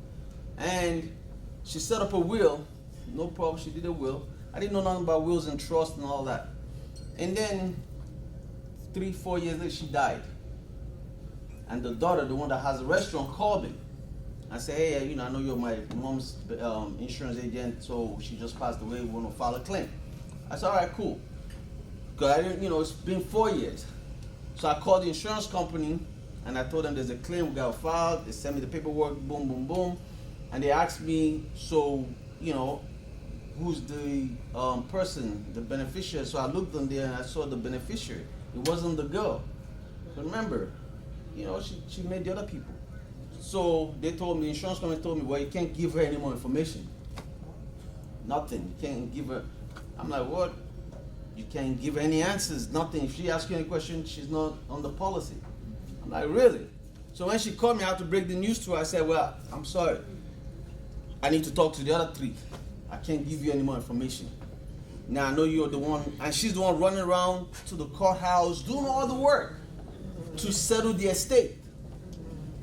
Speaker 8: And she set up a will. No problem, she did a will. I didn't know nothing about wills and trust and all that. And then 3-4 years later, she died. And the daughter, the one that has a restaurant, called me. I said, hey, you know, I know you're my mom's insurance agent, so she just passed away, we want to file a claim. I said, all right, cool. Because I didn't, you know, it's been 4 years. So I called the insurance company, and I told them there's a claim we got filed. They sent me the paperwork, boom, boom, boom. And they asked me, so, you know, who's the person, the beneficiary? So I looked on there and I saw the beneficiary. It wasn't the girl. So remember, you know, she made the other people. So they told me, the insurance company told me, well, you can't give her any more information. Nothing. You can't give her. I'm like, what? You can't give her any answers, nothing. If she asks you any question, she's not on the policy. I'm like, really? So when she called me, I had to break the news to her. I said, well, I'm sorry. I need to talk to the other 3. I can't give you any more information. Now I know you're the one, and she's the one running around to the courthouse, doing all the work to settle the estate.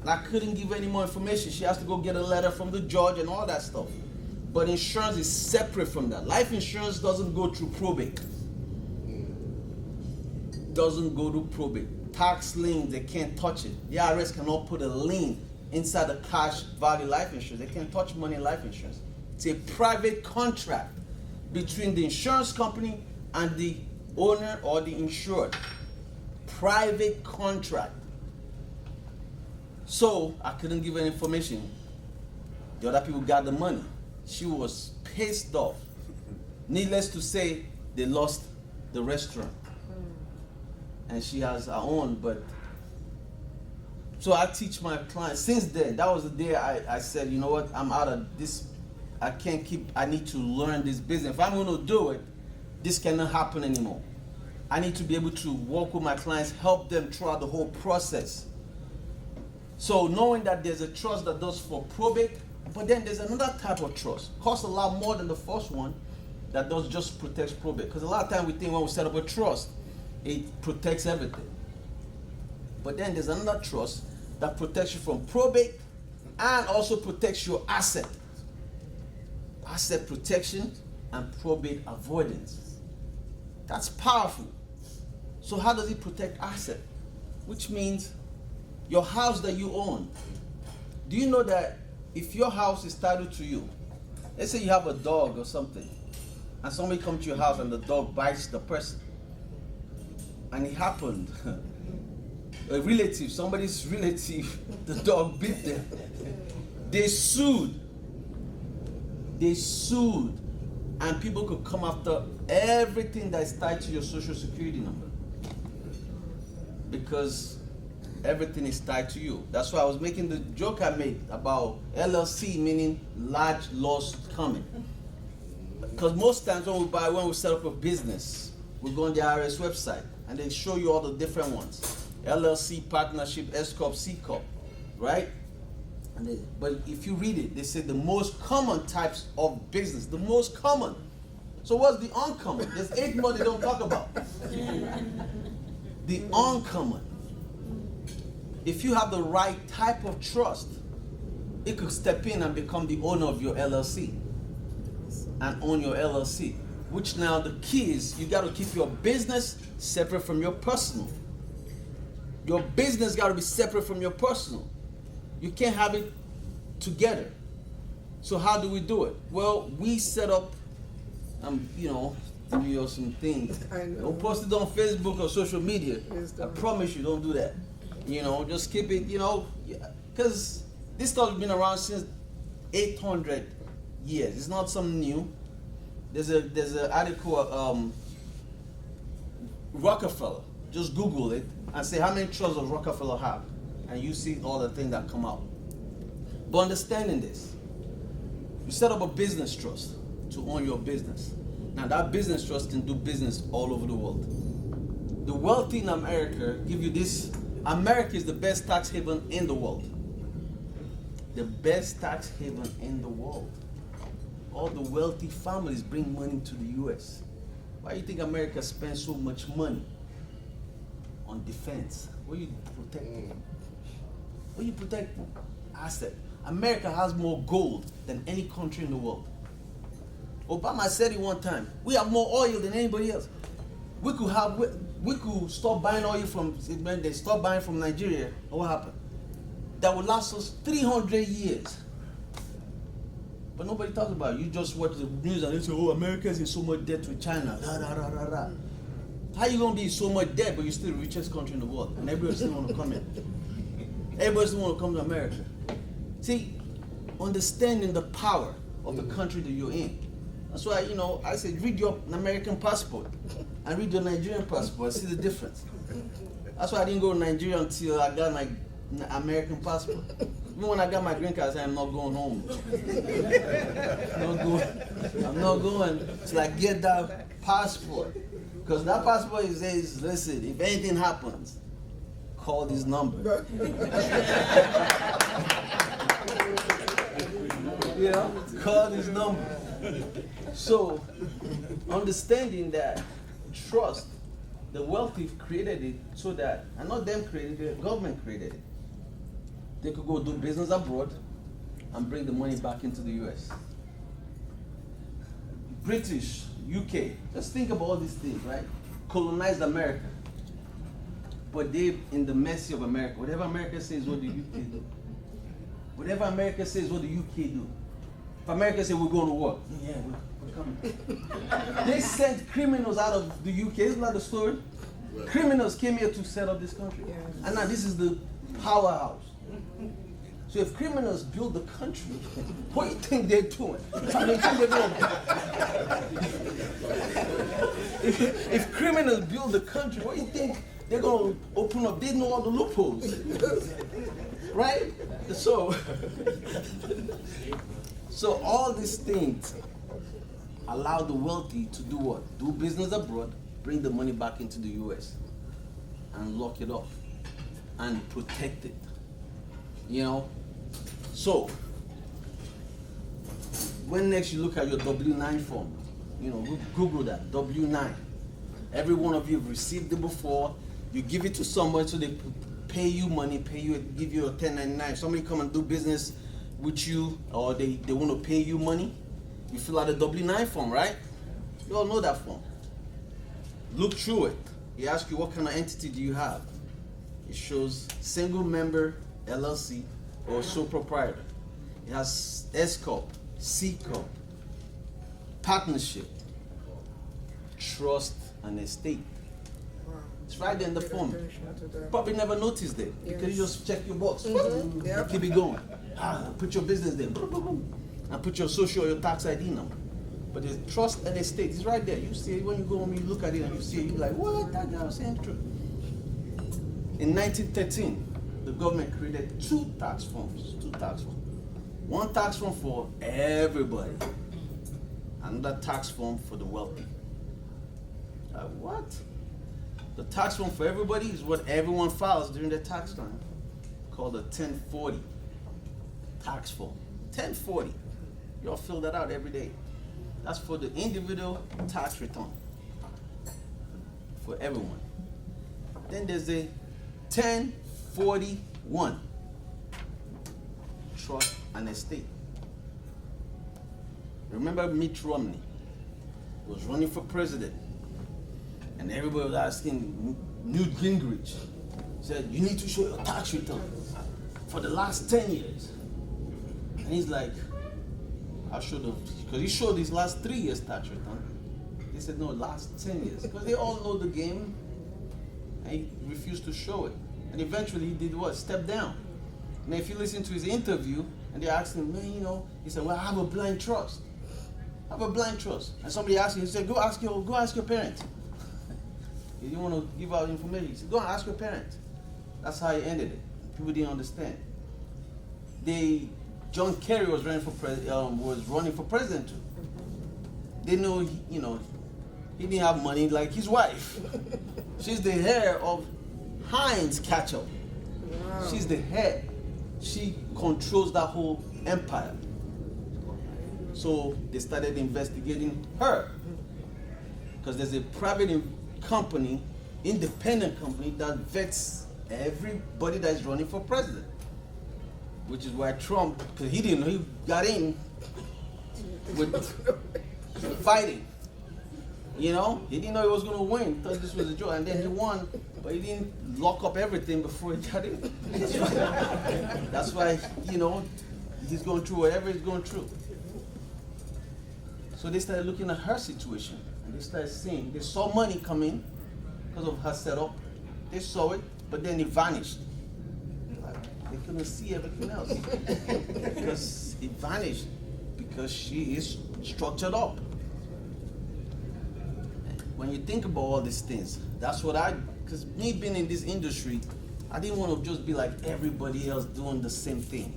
Speaker 8: And I couldn't give her any more information. She has to go get a letter from the judge and all that stuff. But insurance is separate from that. Life insurance doesn't go through probate. Doesn't go to probate. Tax liens, they can't touch it. The IRS cannot put a lien inside the cash value life insurance. They can't touch money in life insurance. It's a private contract between the insurance company and the owner or the insured. Private contract. So I couldn't give her information. The other people got the money. She was pissed off. Needless to say, they lost the restaurant. And she has her own, but so I teach my clients. Since then, that was the day I said, you know what, I'm out of this. I need to learn this business. If I'm going to do it, this cannot happen anymore. I need to be able to work with my clients, help them throughout the whole process. So knowing that there's a trust that does for probate, but then there's another type of trust. Costs a lot more than the first one that does just protects probate. Because a lot of times we think when we set up a trust, it protects everything. But then there's another trust that protects you from probate and also protects your asset. Asset protection and probate avoidance. That's powerful. So how does it protect asset? Which means your house that you own. Do you know that if your house is titled to you, let's say you have a dog or something, and somebody comes to your house and the dog bites the person, and it happened, a relative, somebody's relative, the dog bit them. They sued, and people could come after everything that is tied to your social security number. Because everything is tied to you. That's why I was making the joke I made about LLC, meaning large loss coming. Because most times when we set up a business, we go on the IRS website and they show you all the different ones. LLC, partnership, S Corp, C Corp, right? But if you read it, they say the most common types of business, the most common. So what's the uncommon? There's 8 more they don't talk about. The uncommon. If you have the right type of trust, it could step in and become the owner of your LLC and own your LLC. Which now the key is you got to keep your business separate from your personal. Your business got to be separate from your personal. You can't have it together. So how do we do it? Well, we set up, give you some things.
Speaker 1: I know.
Speaker 8: Don't post it on Facebook or social media.
Speaker 1: Yes,
Speaker 8: I
Speaker 1: don't.
Speaker 8: promise you, don't do that. Just keep it, because this stuff has been around since 800 years. It's not something new. There's an article, Rockefeller. Just Google it and say how many trusts does Rockefeller have, and you see all the things that come out. But understanding this, you set up a business trust to own your business. Now that business trust can do business all over the world. The wealthy in America give you this. America is the best tax haven in the world. The best tax haven in the world. All the wealthy families bring money to the US. Why do you think America spends so much money on defense? What you protect? What you protect? Asset. America has more gold than any country in the world. Obama said it one time. We have more oil than anybody else. We could stop buying oil from, when they stopped buying from Nigeria, what happened? That would last us 300 years. But nobody talks about it. You just watch the news and they say, oh, America is in so much debt with China. How you gonna be in so much debt, but you're still the richest country in the world? And everybody still wanna come in. Everybody still wanna come to America. See, understanding the power of the country that you're in. That's why, I say read your American passport and read your Nigerian passport, see the difference. That's why I didn't go to Nigeria until I got my American passport. Even when I got my green card, I said I'm not going home. I'm not going till I get that passport. Because that passport says, listen, if anything happens, call this number. Call this number. So, understanding that trust, the wealthy created it so that, and not them created it, the government created it. They could go do business abroad and bring the money back into the US. British, UK, just think about all these things, right? Colonized America. But they, in the mercy of America, whatever America says, what the UK do? Whatever America says, what the UK do? If America says we're going to war, yeah, we're coming. They sent criminals out of the UK. Isn't that the story? Criminals came here to set up this country.
Speaker 1: Yes.
Speaker 8: And now this is the powerhouse. So if criminals build the country, what do you think they're doing? If criminals build the country, what do you think they're going to open up? They know all the loopholes. Right? So all these things allow the wealthy to do what? Do business abroad, bring the money back into the US, and lock it up, and protect it. So, when next you look at your W-9 form, Google that, W-9. Every one of you have received it before. You give it to someone so they pay you money, give you a 1099. Somebody come and do business with you, or they want to pay you money. You fill out a W-9 form, right? You all know that form. Look through it. He asks you what kind of entity do you have. It shows single member LLC or sole proprietor. It has S Corp, C Corp, partnership, trust, and estate.
Speaker 1: Wow.
Speaker 8: It's right there in the
Speaker 1: Good
Speaker 8: form.
Speaker 1: attention to that.
Speaker 8: Probably never noticed it because you just check your box.
Speaker 1: Yep.
Speaker 8: Keep it going. Put your business there. And put your social or your tax ID number. But the trust and estate is right there. You see it when you go home, you look at it and you see it, you're like, what? That guy was saying true. In 1913, the government created two tax forms. One tax form for everybody, another tax form for the wealthy. What? The tax form for everybody is what everyone files during their tax time, called the 1040 tax form. 1040. You all fill that out every day. That's for the individual tax return for everyone. Then there's a 1041 trust and estate. Remember Mitt Romney was running for president, and everybody was asking Newt Gingrich, said, you need to show your tax return for the last 10 years. And he's like, I should have, because he showed his last 3 years tax return. They said, no, last 10 years. Because they all know the game, and he refused to show it. And eventually he did what? Step down. And if you listen to his interview, and they asked him, man, you know, he said, well, I have a blind trust. I have a blind trust. And somebody asked him, he said, go ask your parents. He didn't want to give out information. He said, go and ask your parents. That's how he ended it. People didn't understand. John Kerry was running for president too. They know, he didn't have money like his wife. She's the heir of Heinz Ketchup. Wow. She's the head. She controls that whole empire. So they started investigating her, because there's a private company, independent company, that vets everybody that is running for president. Which is why Trump, because he didn't know, he got in with fighting. You know, he didn't know he was going to win. He thought this was a joke, and then he won, but he didn't lock up everything before he got in. That's why, he's going through whatever he's going through. So they started looking at her situation, and they started seeing, they saw money come in because of her setup. They saw it, but then it vanished. They couldn't see everything else because it vanished, because she is structured up. When you think about all these things, that's what because me being in this industry, I didn't want to just be like everybody else doing the same thing.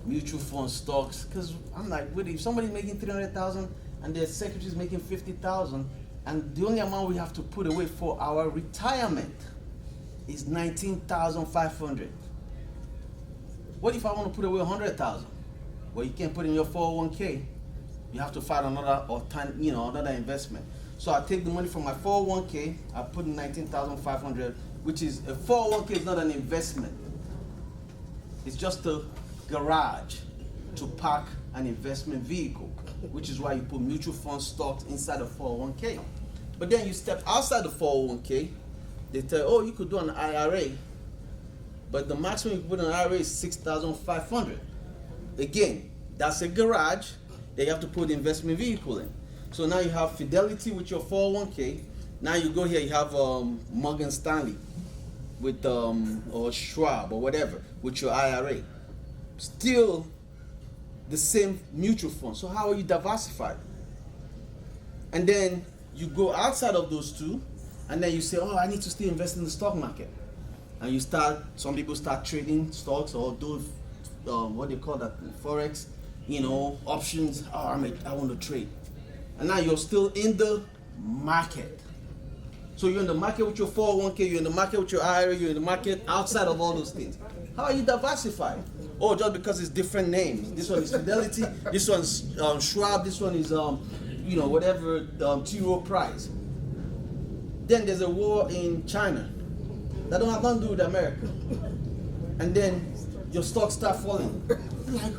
Speaker 8: Mutual fund stocks, because I'm like, wait, if somebody's making 300,000 and their secretary's making 50,000, and the only amount we have to put away for our retirement is 19,500. What if I want to put away 100,000? Well, you can't put in your 401k. You have to find another investment. So I take the money from my 401k, I put in 19,500, which is a 401k is not an investment. It's just a garage to park an investment vehicle, which is why you put mutual fund stocks inside a 401k. But then you step outside the 401k, they tell you, oh, you could do an IRA. But the maximum you can put in an IRA is 6,500. Again, that's a garage that you have to put the investment vehicle in. So now you have Fidelity with your 401k. Now you go here, you have Morgan Stanley with or Schwab or whatever with your IRA. Still the same mutual fund. So how are you diversified? And then you go outside of those two, and then you say, oh, I need to still invest in the stock market. And some people start trading stocks or do, what do you call that, Forex, options. Oh, I want to trade. And now you're still in the market. So you're in the market with your 401k, you're in the market with your IRA, you're in the market outside of all those things. How are you diversified? Oh, just because it's different names. This one is Fidelity, this one's Schwab, this one is, whatever, T. Rowe Price. Then there's a war in China. That don't have nothing to do with America. And then your stocks start falling. You're like,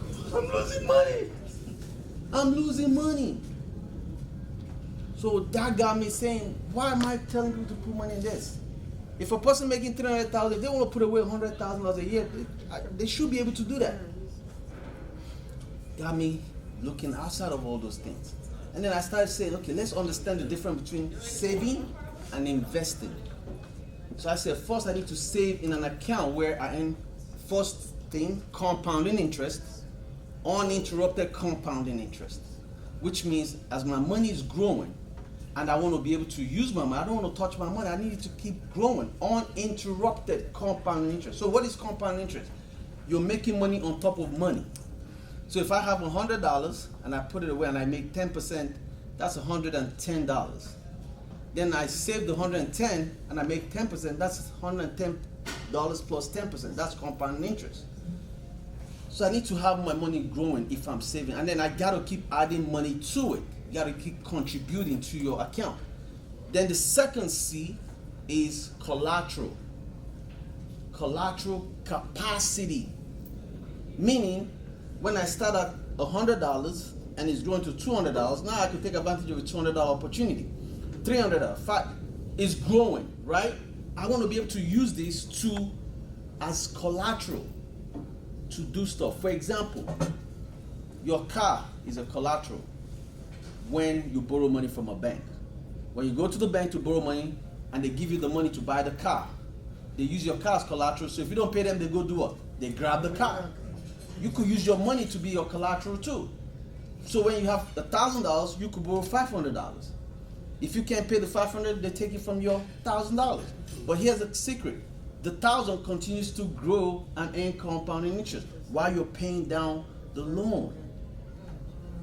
Speaker 8: I'm losing money. So that got me saying, why am I telling people to put money in this? If a person making 300,000, if they want to put away $100,000 a year, they should be able to do that. Got me looking outside of all those things. And then I started saying, okay, let's understand the difference between saving and investing. So I said, first I need to save in an account where I am, first thing, compounding interest, uninterrupted compounding interest. which means as my money is growing, and I want to be able to use my money, I don't want to touch my money. I need it to keep growing, uninterrupted compound interest. So what is compound interest? You're making money on top of money. So if I have $100 and I put it away and I make 10%, that's $110. Then I save the 110 and I make 10%, that's $110 plus 10%. That's compound interest. So I need to have my money growing if I'm saving. And then I gotta keep adding money to it. You gotta keep contributing to your account. Then the second C is collateral. Collateral capacity. Meaning, when I start at $100 and it's growing to $200, now I can take advantage of a $200 opportunity. $300, $500 is growing, right? I want to be able to use this as collateral to do stuff. For example, your car is a collateral when you borrow money from a bank. When you go to the bank to borrow money and they give you the money to buy the car, they use your car as collateral. So if you don't pay them, they go do what? They grab the car. You could use your money to be your collateral too. So when you have $1,000, you could borrow $500. If you can't pay the $500, they take it from your $1,000. But here's a secret: the 1,000 continues to grow and earn compounding interest while you're paying down the loan.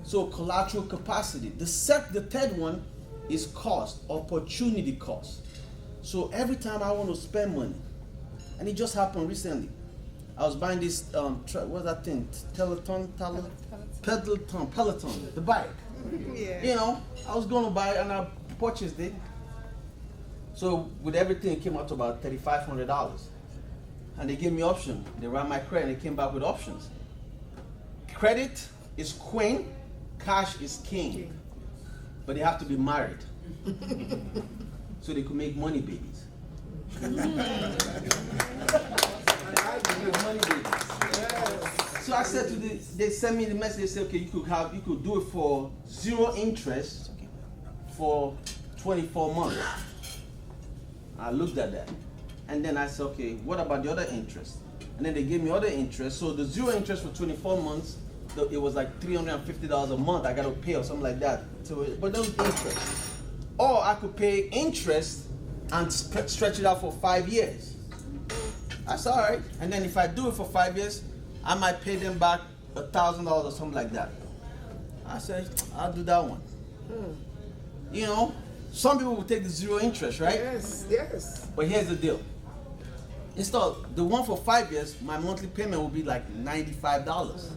Speaker 8: So collateral capacity. The third one is cost, opportunity cost. So every time I want to spend money, and it just happened recently, I was buying this what's that thing? Peloton, the bike.
Speaker 3: Yeah.
Speaker 8: You know, I was going to buy it and I purchased it. So with everything, it came out to about $3,500. And they gave me option. They ran my credit and they came back with options. Credit is queen, cash is king. But they have to be married. So they could make money babies. Money babies. So I said to they sent me the message. They said, okay, you could do it for 0 interest for 24 months. I looked at that, and then I said, okay, what about the other interest? And then they gave me other interest. So the 0 interest for 24 months, it was like $350 a month. I got to pay or something like that. So, but that was interest. Or I could pay interest and stretch it out for 5 years. That's all right. And then if I do it for 5 years, I might pay them back $1,000 or something like that. I said, I'll do that one. You know, some people will take the 0 interest, right?
Speaker 1: Yes, yes.
Speaker 8: But here's the deal. Instead of the one for 5 years, my monthly payment will be like $95.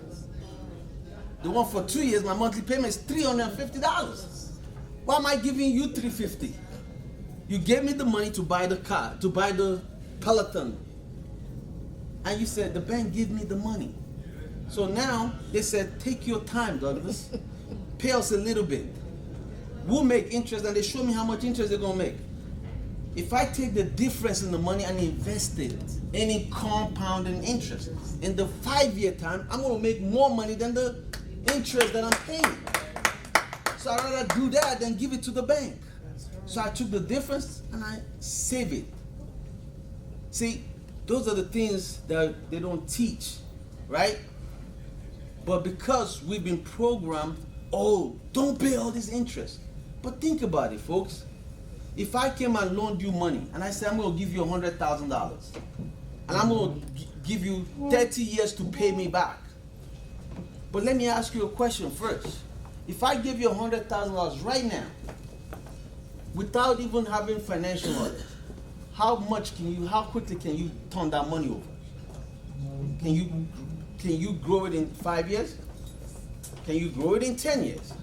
Speaker 8: The one for 2 years, my monthly payment is $350. Why am I giving you $350? You gave me the money to buy the car, to buy the Peloton. And you said, the bank give me the money. So now, they said, take your time, Douglas. Pay us a little bit. We'll make interest, and they show me how much interest they're going to make. If I take the difference in the money and invest it in compounding interest, in the 5-year time, I'm going to make more money than the interest that I'm paying. So I'd rather do that than give it to the bank. So I took the difference and I save it. See, those are the things that they don't teach, right? But because we've been programmed, oh, don't pay all this interest. But think about it, folks. If I came and loaned you money and I said, I'm going to give you $100,000 and I'm going to give you 30 years to pay me back. But let me ask you a question first. If I give you $100,000 right now, without even having financial knowledge, how quickly can you turn that money over? Can you grow it in 5 years? Can you grow it in 10 years?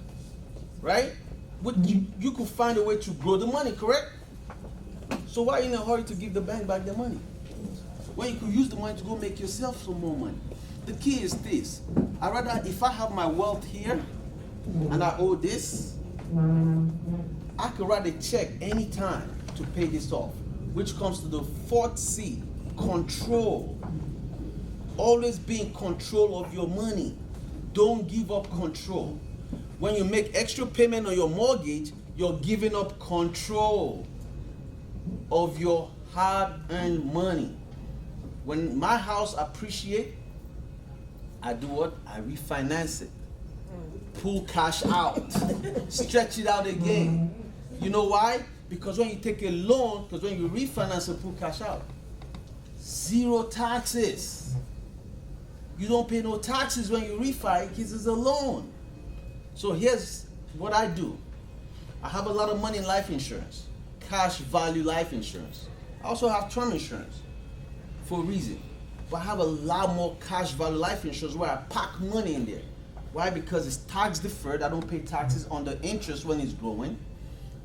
Speaker 8: Right? But you could find a way to grow the money, correct? So why are you in a hurry to give the bank back the money? When you could use the money to go make yourself some more money. The key is this. I rather, if I have my wealth here and I owe this, I could write a check anytime to pay this off, which comes to the 4th C, control. Always be in control of your money. Don't give up control. When you make extra payment on your mortgage, you're giving up control of your hard-earned money. When my house appreciates, I do what? I refinance it. pull cash out, stretch it out again. You know why? Because when you take a loan, because when you refinance and pull cash out, 0 taxes. You don't pay no taxes when you refi because it's a loan. So here's what I do. I have a lot of money in life insurance, cash value life insurance. I also have term insurance for a reason. But I have a lot more cash value life insurance where I pack money in there. Why? Because it's tax deferred. I don't pay taxes on the interest when it's growing.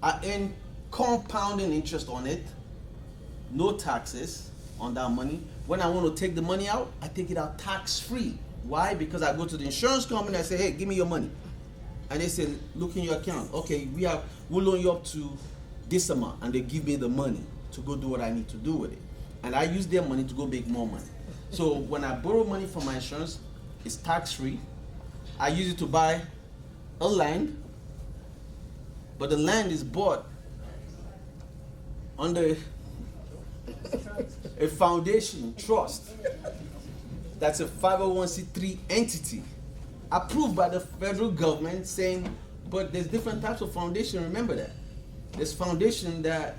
Speaker 8: I earn compounding interest on it. No taxes on that money. When I want to take the money out, I take it out tax free. Why? Because I go to the insurance company, I say, hey, give me your money. And they say, look in your account. Okay, we'll loan you up to this amount. And they give me the money to go do what I need to do with it. And I use their money to go make more money. So when I borrow money from my insurance, it's tax free. I use it to buy a land, but the land is bought under a foundation trust. That's a 501c3 entity approved by the federal government, saying, but there's different types of foundation, remember that. There's foundation that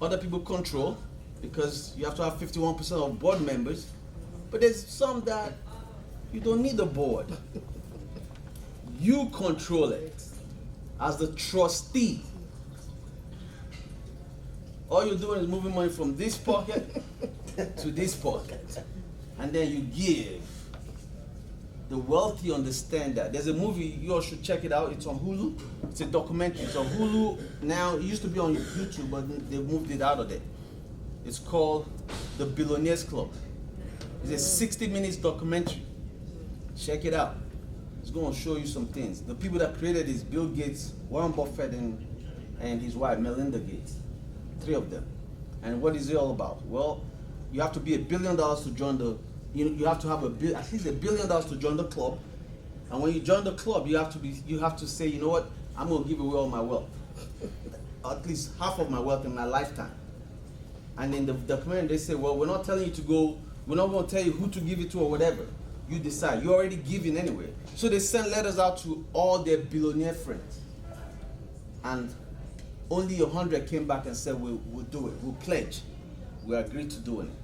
Speaker 8: other people control because you have to have 51% of board members, but there's some that you don't need a board. You control it as the trustee. All you're doing is moving money from this pocket to this pocket. And then you give. The wealthy understand that. There's a movie, you all should check it out. It's on Hulu. It's a documentary. It's on Hulu now. It used to be on YouTube, but they moved it out of there. It's called The Billionaires Club. It's a 60 minutes documentary. Check it out. It's going to show you some things. The people that created this, Bill Gates, Warren Buffett, and his wife, Melinda Gates. 3 of them. And what is it all about? Well, you have to be $1 billion to join the, you have to have at least $1 billion to join the club. And when you join the club, you have to say, you know what, I'm going to give away all my wealth. At least half of my wealth in my lifetime. And in the documentary, they say, well, we're not telling you to go, we're not going to tell you who to give it to or whatever. You decide. You're already giving anyway. So they sent letters out to all their billionaire friends. And only 100 came back and said, we'll do it. We'll pledge. We agreed to doing it.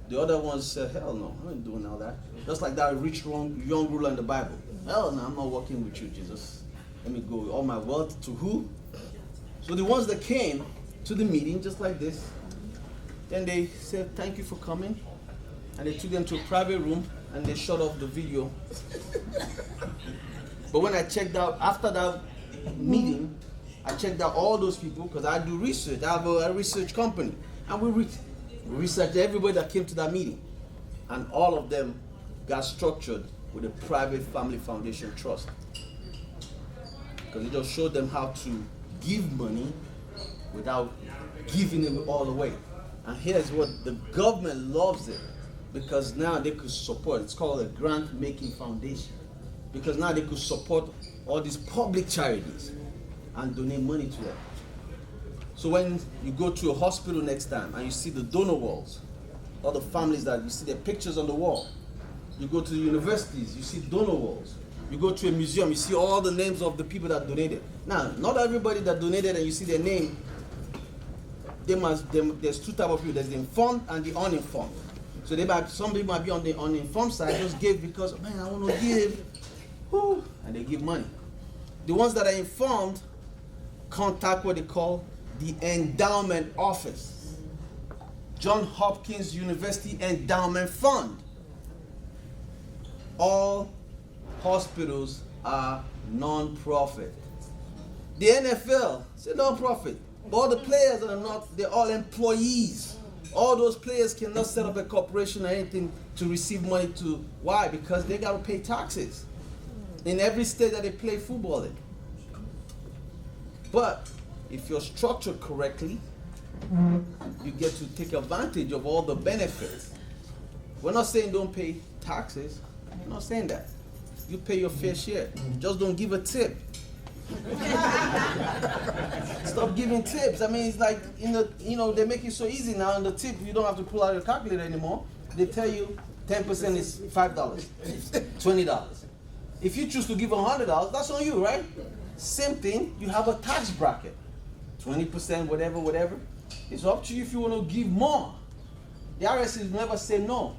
Speaker 8: The other ones said, hell no, I ain't doing all that. Just like that rich young ruler in the Bible. Hell no, I'm not working with you, Jesus. Let me go. All my wealth to who? So the ones that came to the meeting, just like this, then they said, thank you for coming. And they took them to a private room and they shut off the video. But when I checked out, after that meeting, I checked out all those people because I do research. I have a research company. And we researched everybody that came to that meeting. And all of them got structured with a private family foundation trust. Because it just showed them how to give money without giving it all away. And here's what the government loves it. Because now they could support, it's called a grant-making foundation. Because now they could support all these public charities and donate money to them. So when you go to a hospital next time and you see the donor walls, all the families that you see their pictures on the wall. You go to the universities, you see donor walls. You go to a museum, you see all the names of the people that donated. Now, not everybody that donated and you see their name, there's 2 types of people. There's the informed and the uninformed. So some people might be on the uninformed side, just give because, man, I want to give. Woo, and they give money. The ones that are informed contact what they call the endowment office. Johns Hopkins University Endowment Fund. All hospitals are non-profit. The NFL is a non-profit. But all the players are not, they're all employees. All those players cannot set up a corporation or anything to receive money to, why? Because they got to pay taxes in every state that they play football in. But if you're structured correctly, you get to take advantage of all the benefits. We're not saying don't pay taxes. We're not saying that. You pay your fair share. Just don't give a tip. Stop giving tips. I mean, it's like they make it so easy now. In the tip, you don't have to pull out your calculator anymore. They tell you 10% is $5, $20. If you choose to give $100, that's on you, right? Same thing, you have a tax bracket. 20%, whatever. It's up to you if you want to give more. The IRS will never say no.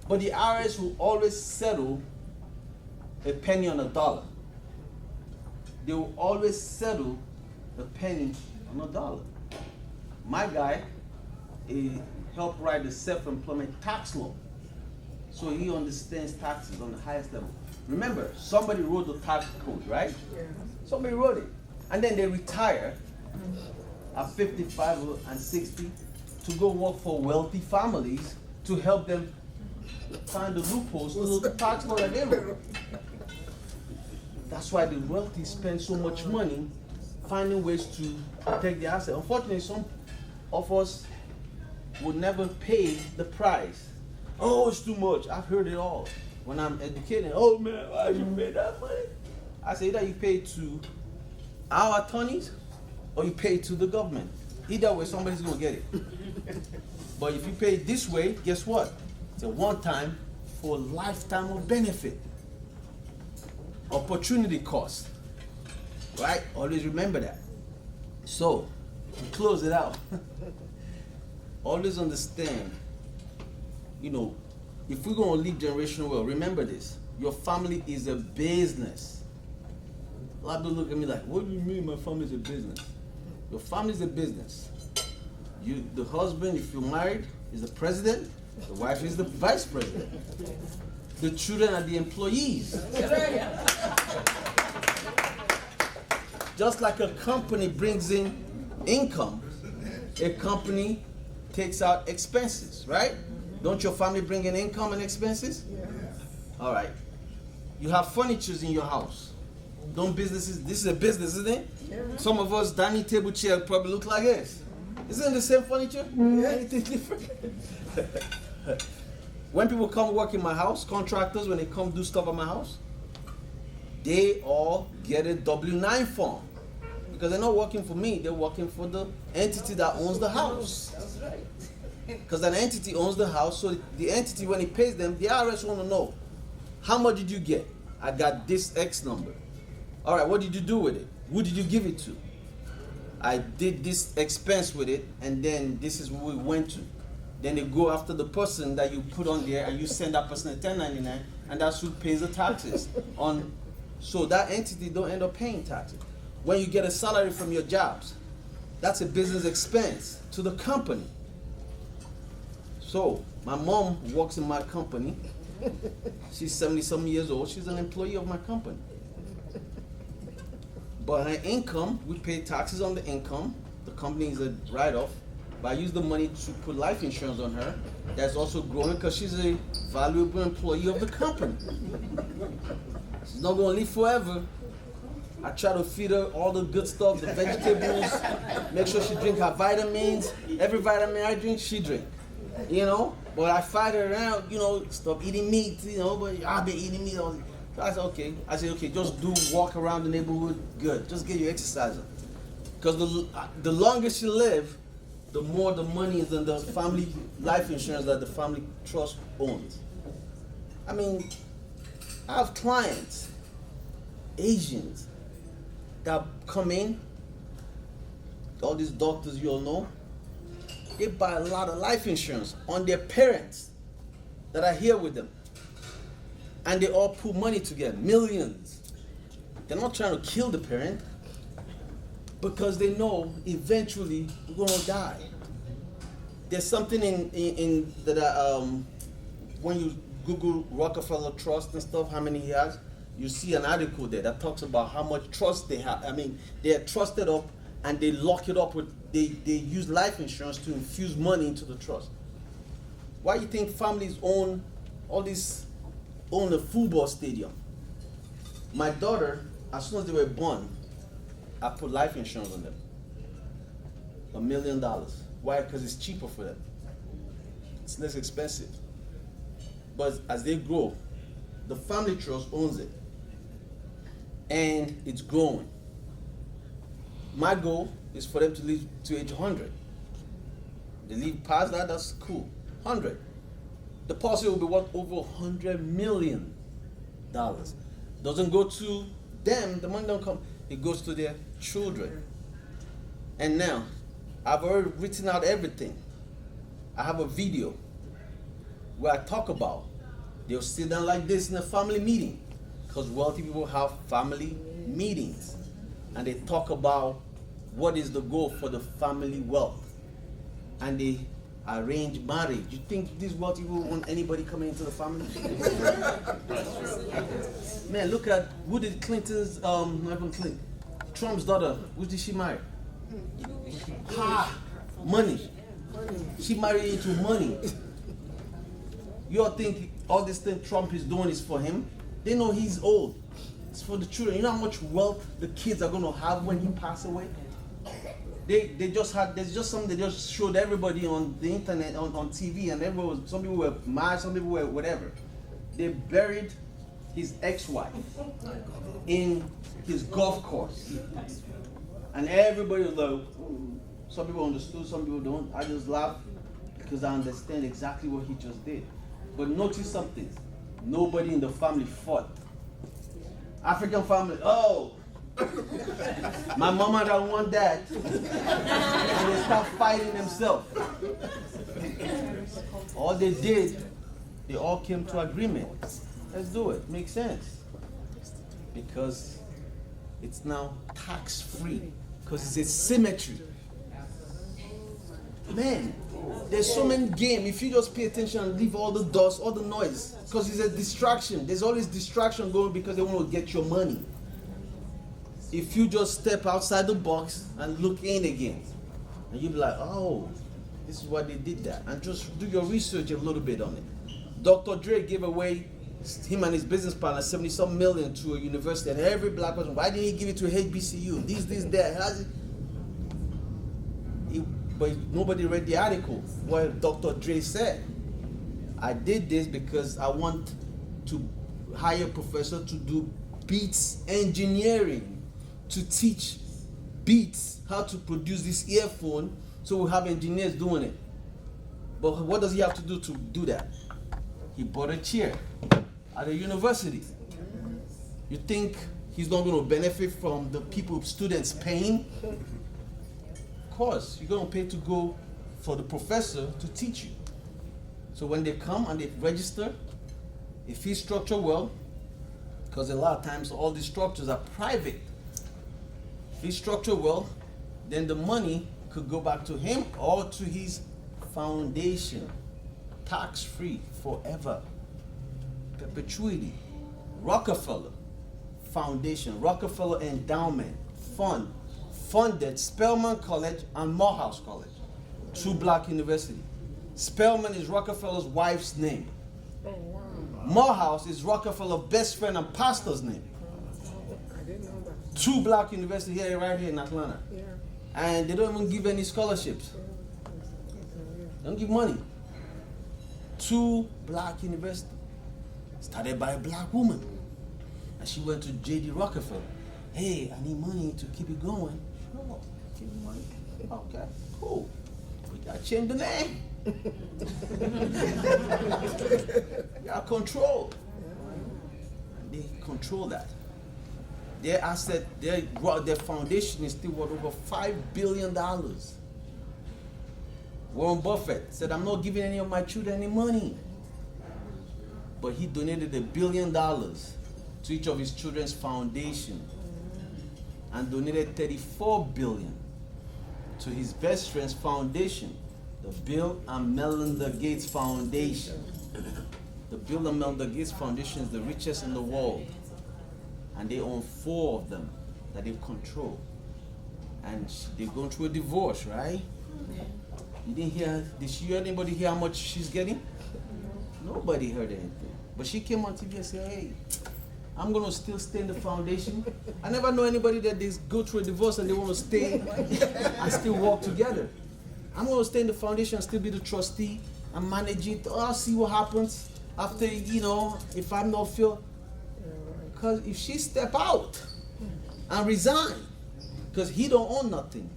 Speaker 8: But the IRS will always settle a penny on a dollar. They will always settle a penny on a dollar. My guy, he helped write the self-employment tax law. So he understands taxes on the highest level. Remember, somebody wrote the tax code, right?
Speaker 1: Yeah.
Speaker 8: Somebody wrote it. And then they retire at 55 and 60 to go work for wealthy families to help them find the loopholes to the tax law that they wrote. That's why the wealthy spend so much money finding ways to protect their asset. Unfortunately, some of us will never pay the price. Oh, it's too much. I've heard it all. When I'm educating, oh man, why you pay that money? I say either you pay to our attorneys or you pay to the government. Either way, somebody's gonna get it. But if you pay it this way, guess what? It's a one-time for a lifetime of benefit. Opportunity cost. Right? Always remember that. So, to close it out, always understand, if we're gonna leave generational wealth, remember this. Your family is a business. A lot of people look at me like, what do you mean my family is a business? Your family is a business. The husband, if you're married, is the president. The wife is the vice president. The children are the employees. Just like a company brings in income, a company takes out expenses, right? Don't your family bring in income and expenses? All right. You have furnitures in your house. Don't businesses, this is a business, isn't it? Some of us dining table chairs probably look like this. Isn't it the same furniture? Anything different? When people come work in my house, contractors, when they come do stuff at my house, they all get a W-9 form. Because they're not working for me, they're working for the entity that owns the house. That's right. Because that entity owns the house, so the entity, when it pays them, the IRS want to know, how much did you get? I got this X number. All right, what did you do with it? Who did you give it to? I did this expense with it, and then this is where we went to. Then they go after the person that you put on there, and you send that person a 1099, and that's who pays the taxes on. So that entity don't end up paying taxes. When you get a salary from your jobs, that's a business expense to the company. So my mom works in my company. She's 70-some years old. She's an employee of my company. But her income, we pay taxes on the income. The company is a write-off. But I use the money to put life insurance on her. That's also growing because she's a valuable employee of the company. She's not going to live forever. I try to feed her all the good stuff, the vegetables, make sure she drink her vitamins. Every vitamin I drink, she drink. But I fight her around, stop eating meat, but I've been eating meat all. So I said, okay, just walk around the neighborhood, good. Just get your exercise up. Because the longer she live, the more the money is in the family life insurance that the family trust owns. I mean, I have clients, Asians, that come in, all these doctors you all know, they buy a lot of life insurance on their parents that are here with them. And they all put money together, millions. They're not trying to kill the parent because they know eventually we're gonna die. There's something in that when you Google Rockefeller Trust and stuff, how many he has, you see an article there that talks about how much trust they have. I mean, they are trusted up and they lock it up with, they use life insurance to infuse money into the trust. Why do you think families own a football stadium? My daughter, as soon as they were born, I put life insurance on them. $1 million. Why? Because it's cheaper for them. It's less expensive. But as they grow, the family trust owns it. And it's growing. My goal is for them to live to age 100. They live past that, that's cool. 100. The policy will be worth over $100 million. Doesn't go to them, the money don't come, it goes to their children. And now, I've already written out everything. I have a video where I talk about, they'll sit down like this in a family meeting, because wealthy people have family meetings, and they talk about what is the goal for the family wealth, and they arrange marriage. You think these wealthy people want anybody coming into the family? Man, look at who did Clinton's not even Clinton, Trump's daughter, who did she marry? Money. She married into money. You all think all this thing Trump is doing is for him? They know he's old. It's for the children. You know how much wealth the kids are going to have when he passes away? They just had, there's just something they just showed everybody on the internet, on TV, and everyone was, some people were mad, some people were whatever. They buried his ex-wife in his golf course. And everybody was like, some people understood, some people don't. I just laugh because I understand exactly what he just did. But notice something. Nobody in the family fought. African family, oh, my mama don't want that. And they start fighting themselves. All they did, they all came to agreement. Let's do it. Makes sense. Because it's now tax-free. Because it's a symmetry. Man, there's so many games. If you just pay attention and leave all the dust, all the noise, because it's a distraction. There's always distraction going because they want to get your money. If you just step outside the box and look in again, and you'll be like, oh, this is why they did that. And just do your research a little bit on it. Dr. Dre gave away, him and his business partner, 70-some million to a university, and every black person, why didn't he give it to HBCU? This, that. But nobody read the article where Dr. Dre said, I did this because I want to hire a professor to do Beats engineering, to teach Beats how to produce this earphone, so we have engineers doing it. But what does he have to do that? He bought a chair at a university. You think he's not going to benefit from the students paying? Of course, you're going to pay to go for the professor to teach you. So when they come and they register, if he's structured well, because a lot of times all these structures are private. If he's structured well, then the money could go back to him or to his foundation. Tax-free forever. Perpetuity. Rockefeller Foundation, Rockefeller Endowment Fund, funded Spelman College and Morehouse College, two black universities. Spelman is Rockefeller's wife's name. Morehouse is Rockefeller's best friend and pastor's name.
Speaker 1: I didn't know that.
Speaker 8: Two black universities here, right here in Atlanta.
Speaker 1: Yeah.
Speaker 8: And they don't even give any scholarships. They don't give money. Two black universities. Started by a black woman. And she went to J.D. Rockefeller. Hey, I need money to keep it going. Sure, give me money. Okay, cool. We gotta change the name. Got control. They control that. Their asset, their foundation is still worth over $5 billion. Warren Buffett said, I'm not giving any of my children any money. But he donated $1 billion to each of his children's foundation and donated $34 billion to his best friend's foundation, the Bill and Melinda Gates Foundation. The Bill and Melinda Gates Foundation is the richest in the world, and they own 4 of them that they control. And they're going through a divorce, right? You didn't hear, did anybody hear how much she's getting? Nobody heard anything. But she came on TV and said, hey, I'm going to still stay in the foundation. I never know anybody that they go through a divorce and they want to stay and still work together. I'm going to stay in the foundation and still be the trustee and manage it. I'll see what happens after, if I'm not feel. Because if she step out and resign, because he don't own nothing.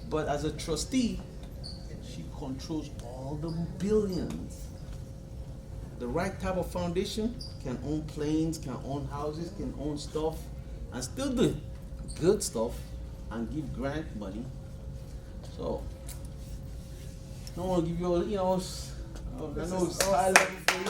Speaker 8: But as a trustee, she controls all the billions. the right type of foundation can own planes, can own houses, can own stuff, and still do good stuff and give grant money. So, I don't want to give you all, I know it's high level for you.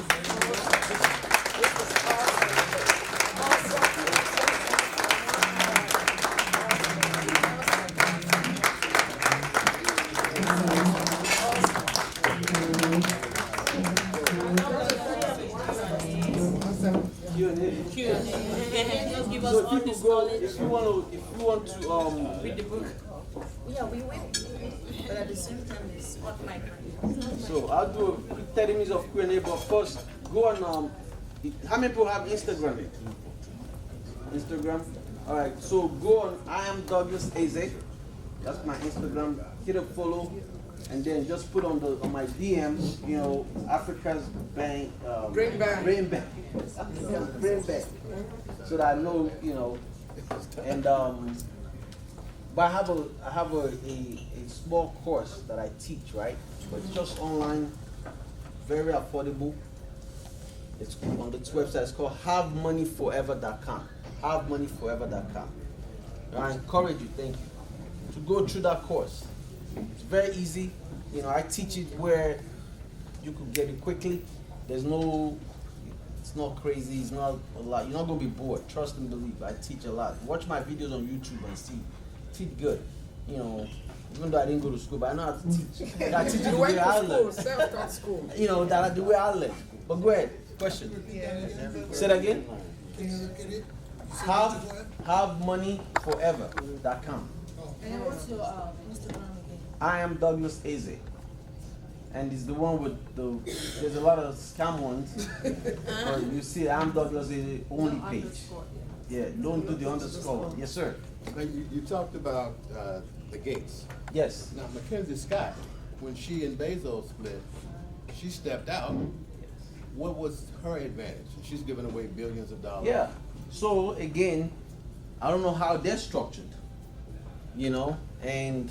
Speaker 9: Give us
Speaker 8: So
Speaker 9: all
Speaker 8: if you
Speaker 9: this
Speaker 8: could go,
Speaker 9: knowledge.
Speaker 8: if you want to
Speaker 9: Read the book. Yeah, we will. But at the same time, it's what my brain.
Speaker 8: So I'll do a quick 30 minutes of Q&A, but first, go on, how many people have Instagram? Instagram? Alright, so go on, I am Douglas Eze. That's my Instagram. Hit a follow, and then just put on my DM, Africa's Brain
Speaker 1: Brain Bank.
Speaker 8: Brain Bank. Brain Bank. So that I know, and but I have a small course that I teach, right? But it's just online, very affordable. It's on this website. It's called HaveMoneyForever.com. HaveMoneyForever.com. I encourage you, thank you, to go through that course. It's very easy. I teach it where you could get it quickly. It's not crazy. It's not a lot. You're not gonna be bored. Trust and believe. I teach a lot. Watch my videos on YouTube and see. Teach good. Even though I didn't go to school, but I know how to teach. I teach it the
Speaker 1: You
Speaker 8: way
Speaker 1: went
Speaker 8: I
Speaker 1: to
Speaker 8: learn.
Speaker 1: school, self-taught school.
Speaker 8: That the way I learn. But go ahead. Question. Say that again.
Speaker 7: Can you look at it?
Speaker 8: HaveMoneyForever.com.
Speaker 9: And what's your Instagram again?
Speaker 8: I am Douglas Eze. And it's the one with there's a lot of scam ones. But you see, I'm Douglas Eze only page. Yeah, don't do the underscore. Yes, sir.
Speaker 10: Now, you talked about the Gates.
Speaker 8: Yes.
Speaker 10: Now, Mackenzie Scott, when she and Bezos split, she stepped out. What was her advantage? She's giving away billions of dollars.
Speaker 8: Yeah. So again, I don't know how they're structured, and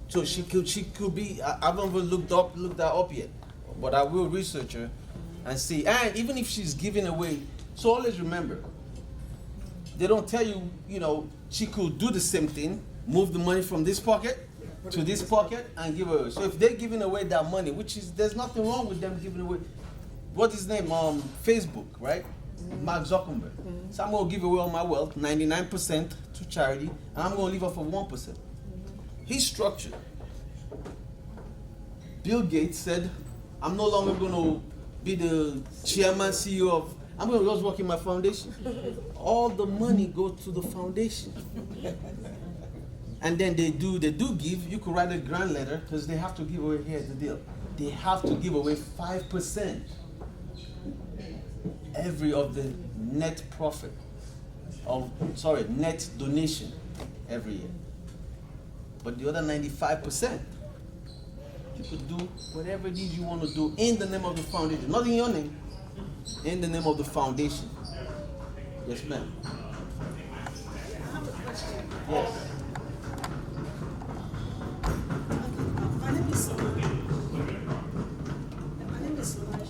Speaker 8: so she could be. I haven't even looked that up yet, but I will research her and see. And even if she's giving away, so always remember, they don't tell you, she could do the same thing, move the money from this pocket to this pocket and give away. So if they're giving away that money, there's nothing wrong with them giving away. What's his name? Facebook, right? Mark Zuckerberg. So I'm gonna give away all my wealth, 99% to charity, and I'm gonna leave off for 1%. He's structured. Bill Gates said, I'm no longer gonna be the chairman, CEO of, I'm gonna just work in my foundation. All the money goes to the foundation. And then they do give, you could write a grant letter, because they have to give away, here's the deal. They have to give away 5% every of the net profit net donation every year. But the other 95%, you could do whatever it is you want to do in the name of the foundation. Not in your name, in the name of the foundation. Yes, ma'am.
Speaker 9: I have a question.
Speaker 8: Yes.
Speaker 9: My name is Solange. My name is Solange.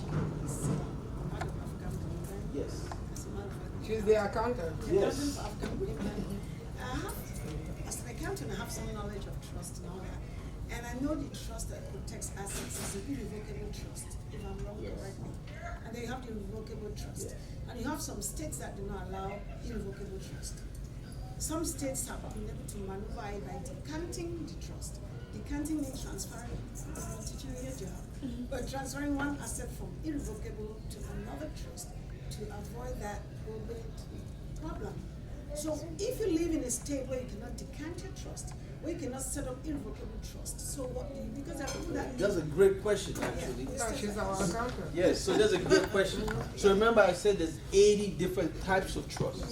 Speaker 8: Yes.
Speaker 1: She's the accountant.
Speaker 8: Yes.
Speaker 9: As an accountant, I have some knowledge of trust and all that. And I know the trust that protects assets is an irrevocable trust, if I'm wrong, correct me. And then you have the revocable trust. And you have some states that do not allow irrevocable trust. Some states have been able to maneuver it by decanting the trust. Decanting means transferring, I'm teaching you your job, but transferring one asset from irrevocable to another trust to avoid that problem. So if you live in a state where you cannot decant your trust, where you cannot set up irrevocable trust, so what do you, because there are people that
Speaker 8: That's a great question, actually.
Speaker 1: No, she's our accountant.
Speaker 8: Yes, so that's a great question. So remember I said there's 80 different types of trust.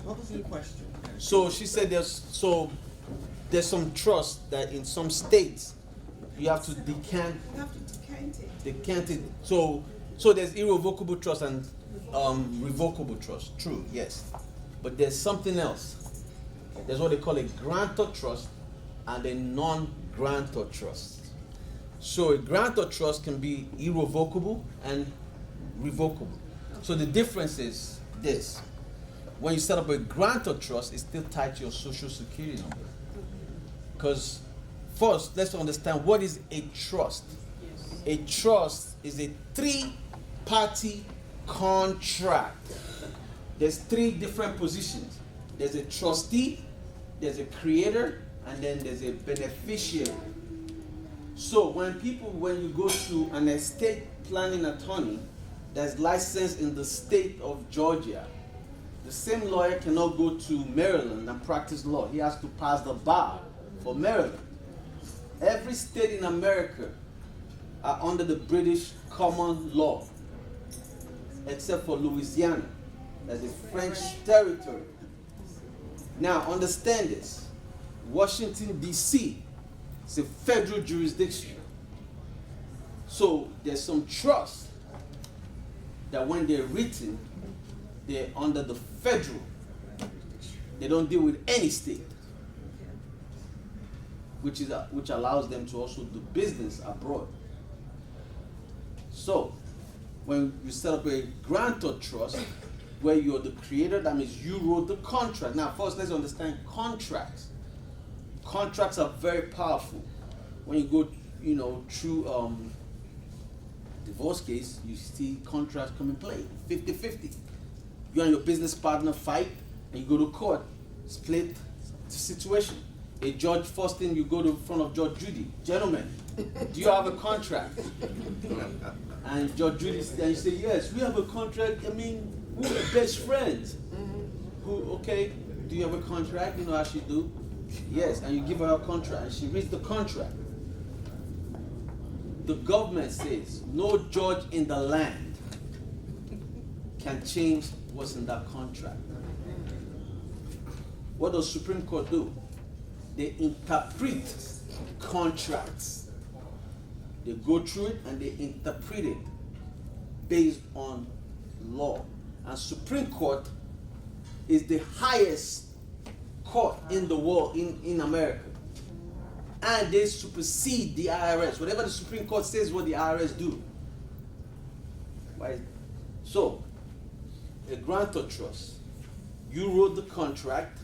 Speaker 3: What was your question?
Speaker 8: So she said there's some trust that in some states you have to decant
Speaker 9: you have to decant it.
Speaker 8: it. So there's irrevocable trust and revocable trust. True, yes. But there's something else. There's what they call a grantor trust and a non-grantor trust. So a grant or trust can be irrevocable and revocable. So the difference is this. When you set up a grant or trust, it's still tied to your social security number. Because first, let's understand what is a trust. A trust is a three-party contract. There's three different positions. There's a trustee, there's a creator, and then there's a beneficiary. So when you go to an estate planning attorney that's licensed in the state of Georgia, the same lawyer cannot go to Maryland and practice law. He has to pass the bar for Maryland. Every state in America are under the British common law, except for Louisiana. That's a French territory. Now, understand this. Washington, D.C. is a federal jurisdiction. So, there's some trust that when they're written, they're under the federal. They don't deal with any state, which allows them to also do business abroad. So, when you set up a grantor trust, where you're the creator, that means you wrote the contract. Now, first, let's understand contracts. Contracts are very powerful. When you go, through divorce case, you see contracts come in play, 50-50. You and your business partner fight, and you go to court, split the situation. A judge, first thing you go to front of Judge Judy, gentlemen, do you have a contract? And Judge Judy, and you say, yes, we have a contract. I mean, we're best friends. Okay, do you have a contract? You know how she do? Yes, and you give her a contract, and she reads the contract. The government says no judge in the land can change what's in that contract. What does Supreme Court do? They interpret contracts. They go through it and they interpret it based on law. And Supreme Court is the highest court in the world, in America. And they supersede the IRS. Whatever the Supreme Court says, what the IRS do. Right? So, a grantor trust. You wrote the contract.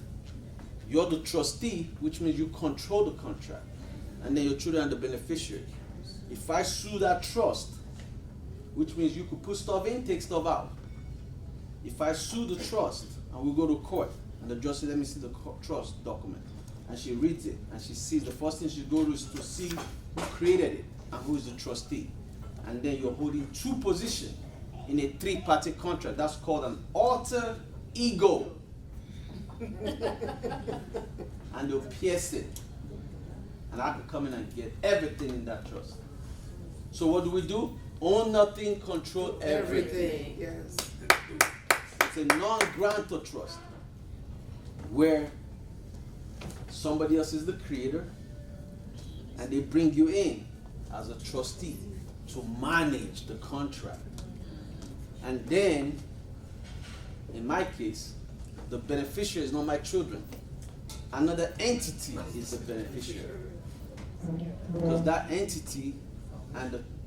Speaker 8: You're the trustee, which means you control the contract. And then your children are the beneficiary. If I sue that trust, which means you could put stuff in, take stuff out. If I sue the trust and we go to court, and the judge says, let me see the trust document, and she reads it, and she sees, the first thing she goes to is to see who created it and who is the trustee. And then you're holding two positions in a three-party contract. That's called an alter ego. And they'll pierce it. And I can come in and get everything in that trust. So what do? Own nothing, control everything.
Speaker 1: Yes.
Speaker 8: It's a non-grantor trust where somebody else is the creator and they bring you in as a trustee to manage the contract. And then, in my case, the beneficiary is not my children. Another entity is the beneficiary. Because that entity,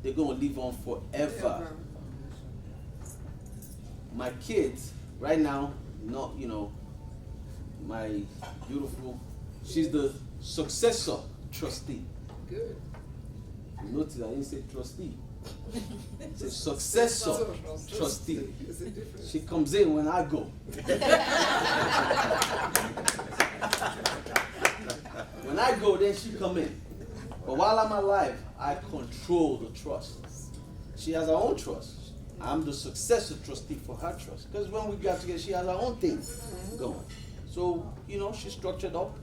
Speaker 8: they're going to live on forever. My kids, right now, my beautiful, she's the successor trustee.
Speaker 1: Good.
Speaker 8: You notice I didn't say trustee. It's a successor trustee. She comes in when I go. When I go, then she come in. But while I'm alive, I control the trust. She has her own trust. I'm the successor trustee for her trust. Because when we got together, she has her own thing going. So, she's structured up,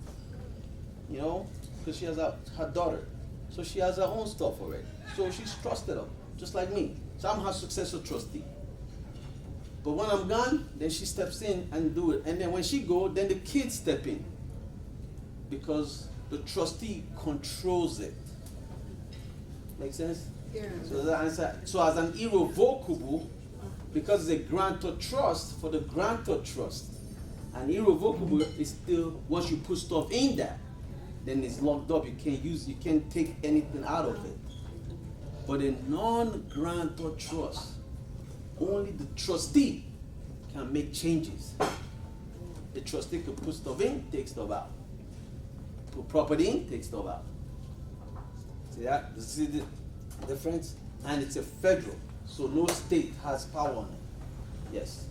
Speaker 8: because she has her daughter. So she has her own stuff already. So she's trusted up, just like me. So I'm her successor trustee. But when I'm gone, then she steps in and do it. And then when she go, then the kids step in. Because the trustee controls it. Make sense?
Speaker 1: Yeah.
Speaker 8: So as an irrevocable, because it's a grantor trust, for the grantor trust, an irrevocable is still, once you put stuff in there, then it's locked up. You can't take anything out of it. But a non-grantor trust, only the trustee can make changes. The trustee can put stuff in, take stuff out. Put property in, take stuff out. See that? You see the difference? And it's a federal, so no state has power on it. Yes.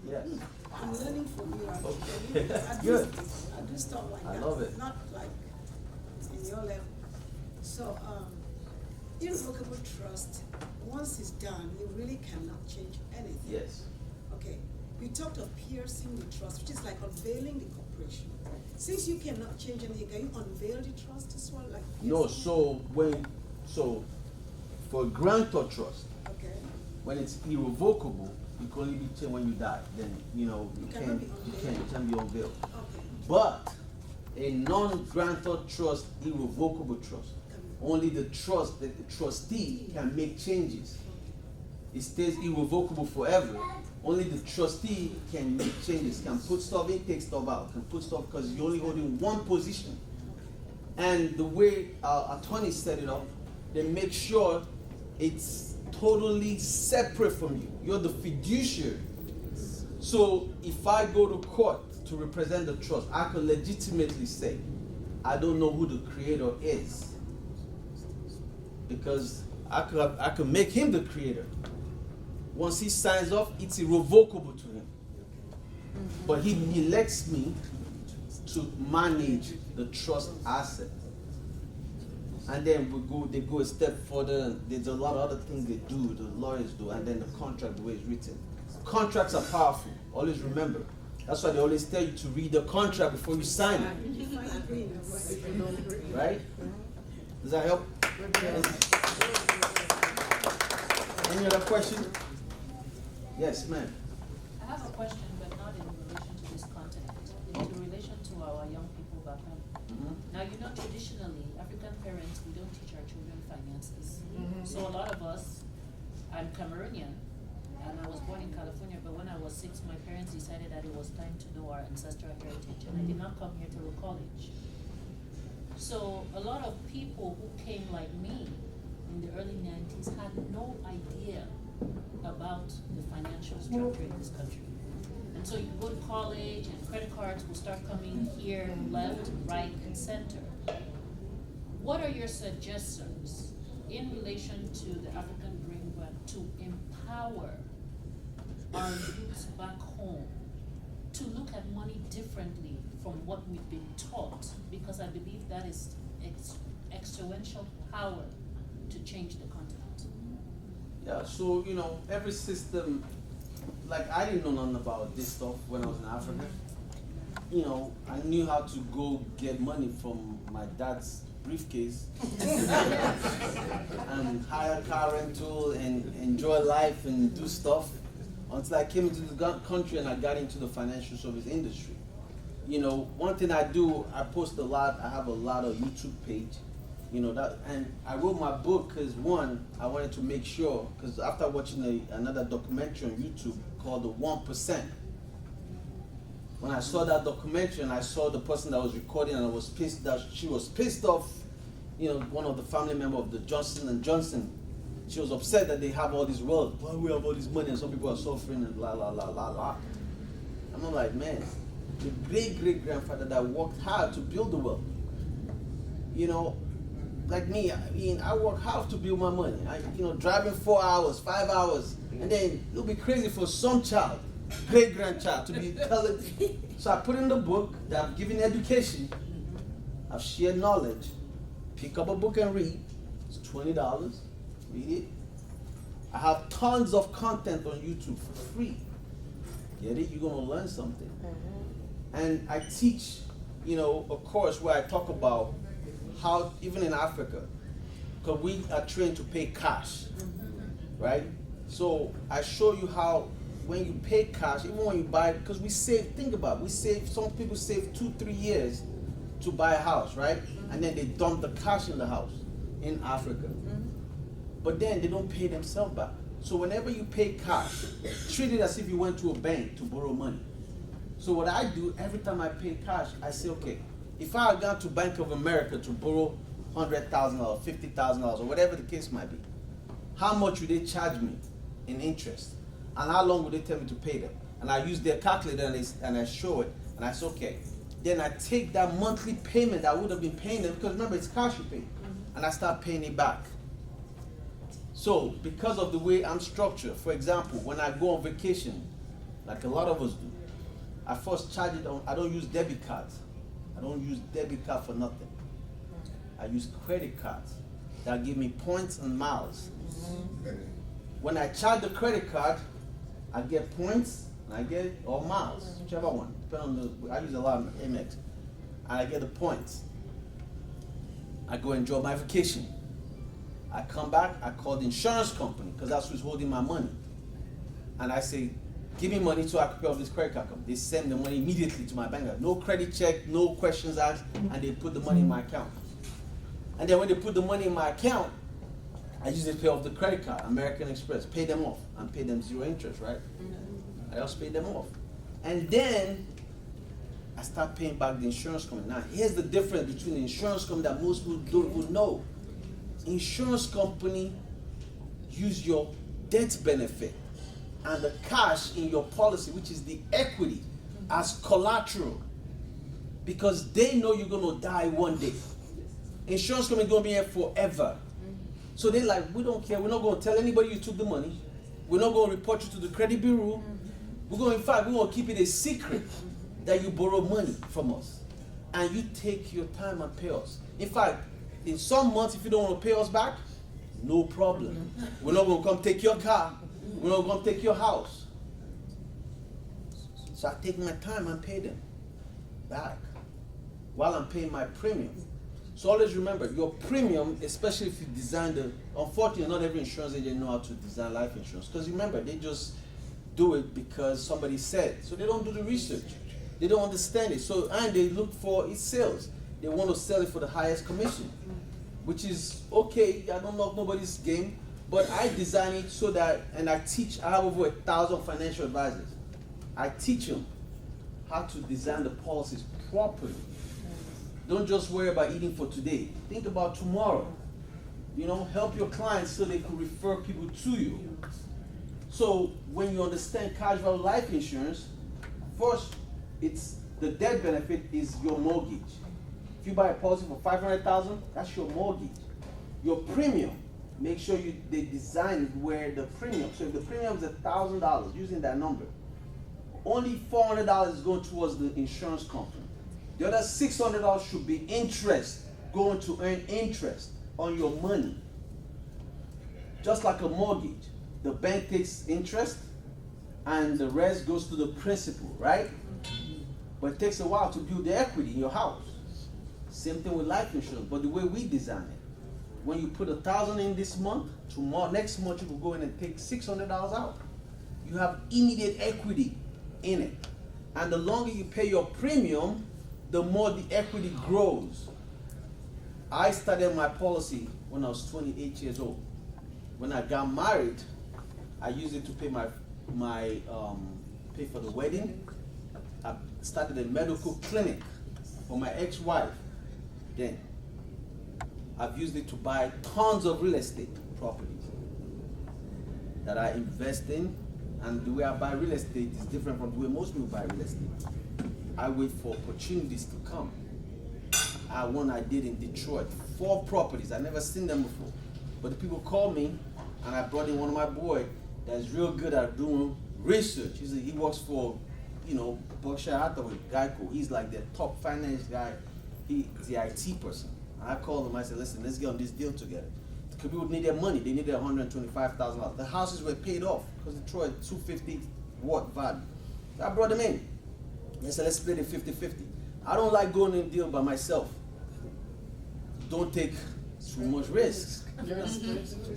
Speaker 8: Yes.
Speaker 9: I'm learning from you.
Speaker 8: Okay.
Speaker 9: I
Speaker 8: Good.
Speaker 9: do stuff like
Speaker 8: I
Speaker 9: that.
Speaker 8: love it.
Speaker 9: Not like in your level. So, irrevocable trust, once it's done, you really cannot change anything.
Speaker 8: Yes.
Speaker 9: Okay. We talked of piercing the trust, which is like unveiling the corporation. Since you cannot change anything, can you unveil the trust as well? Like
Speaker 8: No,
Speaker 9: piercing
Speaker 8: so for a grantor trust,
Speaker 9: it? Okay.
Speaker 8: when it's irrevocable, it can only be changed when you die. Then you
Speaker 9: cannot be
Speaker 8: it can be unveiled.
Speaker 9: Okay.
Speaker 8: But a non-grantor trust, irrevocable trust, only the trustee can make changes. It stays irrevocable forever. Only the trustee can make changes, can put stuff in, take stuff out, can put stuff, because you're only holding one position. And the way our attorney set it up, they make sure it's totally separate from you. You're the fiduciary. So if I go to court to represent the trust, I can legitimately say, I don't know who the creator is. Because I could make him the creator. Once he signs off, it's irrevocable to him. But he elects me to manage the trust asset. And then they go a step further. There's a lot of other things they do, the lawyers do, and then the contract, the way it's written. Contracts are powerful. Always remember. That's why they always tell you to read the contract before you sign it. Right? Does that help? Any other question? Yes, ma'am.
Speaker 11: I have a question, but not in relation to this continent, in relation to our young people back home. Now, traditionally, African parents, we don't teach our children finances. So a lot of us, I'm Cameroonian, and I was born in California, but when I was 6, my parents decided that it was time to know our ancestral heritage, and I did not come here to a college. So a lot of people who came like me in the early 90s had no idea about the financial structure in this country. And so you go to college and credit cards will start coming here, left, right, and center. What are your suggestions in relation to the African Brain Grant to empower our youth back home to look at money differently from what we've been taught? Because I believe that is exponential power to change the continent.
Speaker 8: Yeah, so, every system, like I didn't know nothing about this stuff when I was in Africa. I knew how to go get money from my dad's briefcase and hire car rental and enjoy life and do stuff until I came into the country and I got into the financial service industry. One thing I do, I post a lot, I have a lot of YouTube page. And I wrote my book because one, I wanted to make sure, because after watching another documentary on YouTube called The 1%, when I saw that documentary and I saw the person that was recording and I was pissed that she was pissed off, one of the family member of the Johnson & Johnson, she was upset that they have all this wealth. Why we have all this money and some people are suffering and la la la la la. And I'm like, man, the great-great-grandfather that worked hard to build the wealth. Like me, I work hard to build my money. Driving 4 hours, 5 hours, and then it'll be crazy for some child, great-grandchild, to be telling. So I put in the book that I've given education, I've shared knowledge. Pick up a book and read. It's $20. Read it. I have tons of content on YouTube for free. Get it? You're gonna learn something. And I teach, a course where I talk about how, even in Africa, because we are trained to pay cash, right? So I show you how when you pay cash, even when you buy, because we save, think about it, some people save 2-3 years to buy a house, right? And then they dump the cash in the house in Africa. But then they don't pay themselves back. So whenever you pay cash, treat it as if you went to a bank to borrow money. So what I do, every time I pay cash, I say, okay, if I had gone to Bank of America to borrow $100,000, $50,000, or whatever the case might be, how much would they charge me in interest? And how long would they tell me to pay them? And I use their calculator and I show it, and I say, okay. Then I take that monthly payment that I would have been paying them, because remember, it's cash you pay, and I start paying it back. So, because of the way I'm structured, for example, when I go on vacation, like a lot of us do, I first charge it on, I don't use debit cards. I don't use debit card for nothing. I use credit cards that give me points and miles. When I charge the credit card, I get points and I get or miles, whichever one. Depending on the, I use a lot of Amex, and I get the points. I go enjoy my vacation. I come back, I call the insurance company because that's who's holding my money, and I say, give me money so I can pay off this credit card company. They send the money immediately to my bank account. No credit check, no questions asked, and they put the money in my account. And then when they put the money in my account, I usually pay off the credit card, American Express, pay them off, and pay them 0 interest, right? I just pay them off. And then I start paying back the insurance company. Now, here's the difference between the insurance company that most people don't even know. Insurance company use your death benefit and the cash in your policy, which is the equity, as collateral, because they know you're gonna die one day. Insurance company gonna be here forever. So they're like, we don't care, we're not gonna tell anybody you took the money, we're not gonna report you to the credit bureau, we're gonna, in fact, we're gonna keep it a secret that you borrow money from us. And you take your time and pay us. In fact, in some months, if you don't want to pay us back, no problem. We're not going to come take your car. We're not going to take your house. So I take my time and pay them back while I'm paying my premium. So always remember, your premium, especially if you design the, unfortunately, not every insurance agent know how to design life insurance. Because remember, they just do it because somebody said. So they don't do the research. They don't understand it. So, and they look for its sales. They want to sell it for the highest commission, which is okay. I don't knock nobody's game, but I design it so that, and I teach, I have over 1,000 financial advisors. I teach them how to design the policies properly. Don't just worry about eating for today. Think about tomorrow. You know, help your clients so they can refer people to you. So when you understand cash value life insurance, first, it's the death benefit is your mortgage. If you buy a policy for $500,000, that's your mortgage. Your premium, make sure they design it where the premium. So if the premium is $1,000, using that number, only $400 is going towards the insurance company. The other $600 should be interest, going to earn interest on your money. Just like a mortgage, the bank takes interest, and the rest goes to the principal, right? But it takes a while to build the equity in your house. Same thing with life insurance, but the way we design it, when you put $1,000 in this month, tomorrow, next month you will go in and take $600 out. You have immediate equity in it. And the longer you pay your premium, the more the equity grows. I started my policy when I was 28 years old. When I got married, I used it to pay pay for the wedding. I started a medical clinic for my ex-wife. Then I've used it to buy tons of real estate properties that I invest in, and the way I buy real estate is different from the way most people buy real estate. I wait for opportunities to come. One I did in Detroit, 4 properties. I never seen them before, but the people called me, and I brought in one of my boys that's real good at doing research. He works for, Berkshire Hathaway, Geico. He's like the top finance guy. He's the IT person. And I called him. I said, listen, let's get on this deal together. Because people needed money. They needed $125,000. The houses were paid off because Detroit $250 what value. So I brought them in. I said, let's split it 50-50. I don't like going in a deal by myself. Don't take too much risk.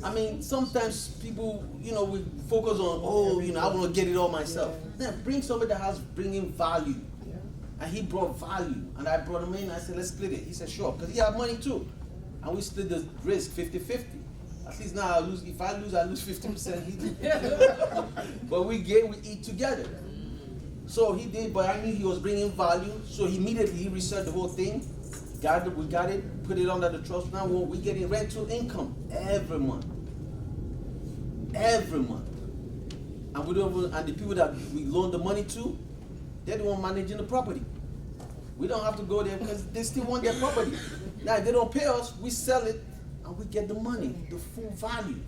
Speaker 8: I mean, sometimes people, we focus on, I want to get it all myself. Then bring somebody that has bringing value. And he brought value. And I brought him in. I said, let's split it. He said, sure, because he had money too. And we split the risk 50-50. At least now if I lose 50%. But we eat together. So he did, but I knew he was bringing value. So immediately he researched the whole thing. We got it, put it under the trust. Now we're getting rental income every month. Every month. And we don't even, and the people that we loan the money to, they're the one managing the property. We don't have to go there because they still want their property. Now if they don't pay us, we sell it and we get the money, the full value.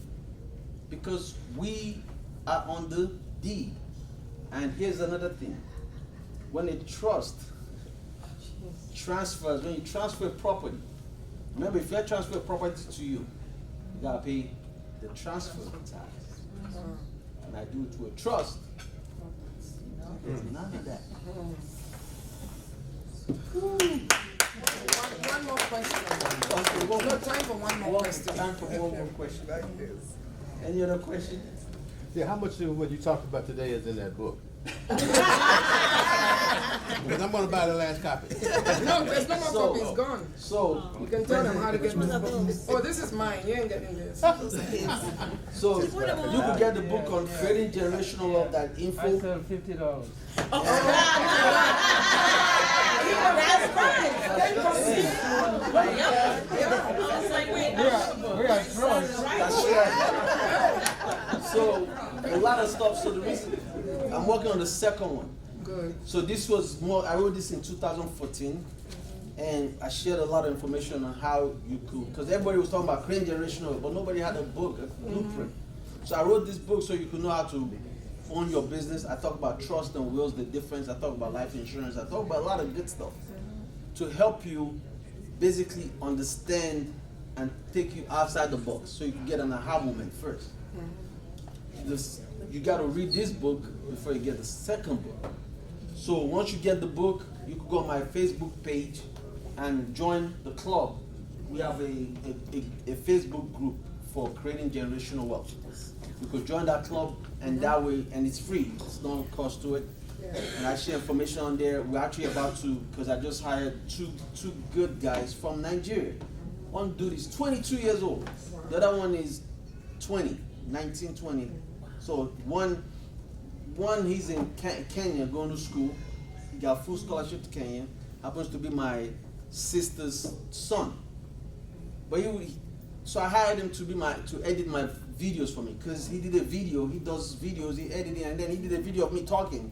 Speaker 8: Because we are on the deed. And here's another thing. When a trust transfers, when you transfer property, remember if you transfer property to you, you gotta pay the transfer tax. And I do it to a trust, there's none of that.
Speaker 1: One more question. No time for one more question.
Speaker 8: Time for one more question. Any other question?
Speaker 10: Yeah, how much of what you talked about today is in that book? Because I'm gonna buy the last copy.
Speaker 1: No, there's no more copy, it's gone.
Speaker 8: So
Speaker 1: You can tell them how to get this book. Oh, this is mine, you ain't getting this.
Speaker 8: So you could get the book on creating generational wealth. That info.
Speaker 3: I sell $50.
Speaker 8: That's right. So a lot of stuff. So the reason I'm working on the second one.
Speaker 1: Good.
Speaker 8: So this was more. I wrote this in 2014, and I shared a lot of information on how you could, because everybody was talking about creating generational, but nobody had a book, a blueprint. So I wrote this book so you could know how to own your business. I talk about trust and wills, the difference. I talk about life insurance. I talk about a lot of good stuff to help you basically understand and take you outside the box so you can get an aha moment first. You got to read this book before you get the second book. So once you get the book, you can go on my Facebook page and join the club. We have a Facebook group for creating generational wealth. You could join that club, and that way, and it's free. It's no cost to it. And I share information on there. We're actually about to, because I just hired two good guys from Nigeria. One dude is 22 years old. The other one is 19, 20. So one he's in Kenya going to school. He got full scholarship to Kenya. Happens to be my sister's son. But so I hired him to edit my videos for me, because he did a video. He does videos. He edited, and then he did a video of me talking.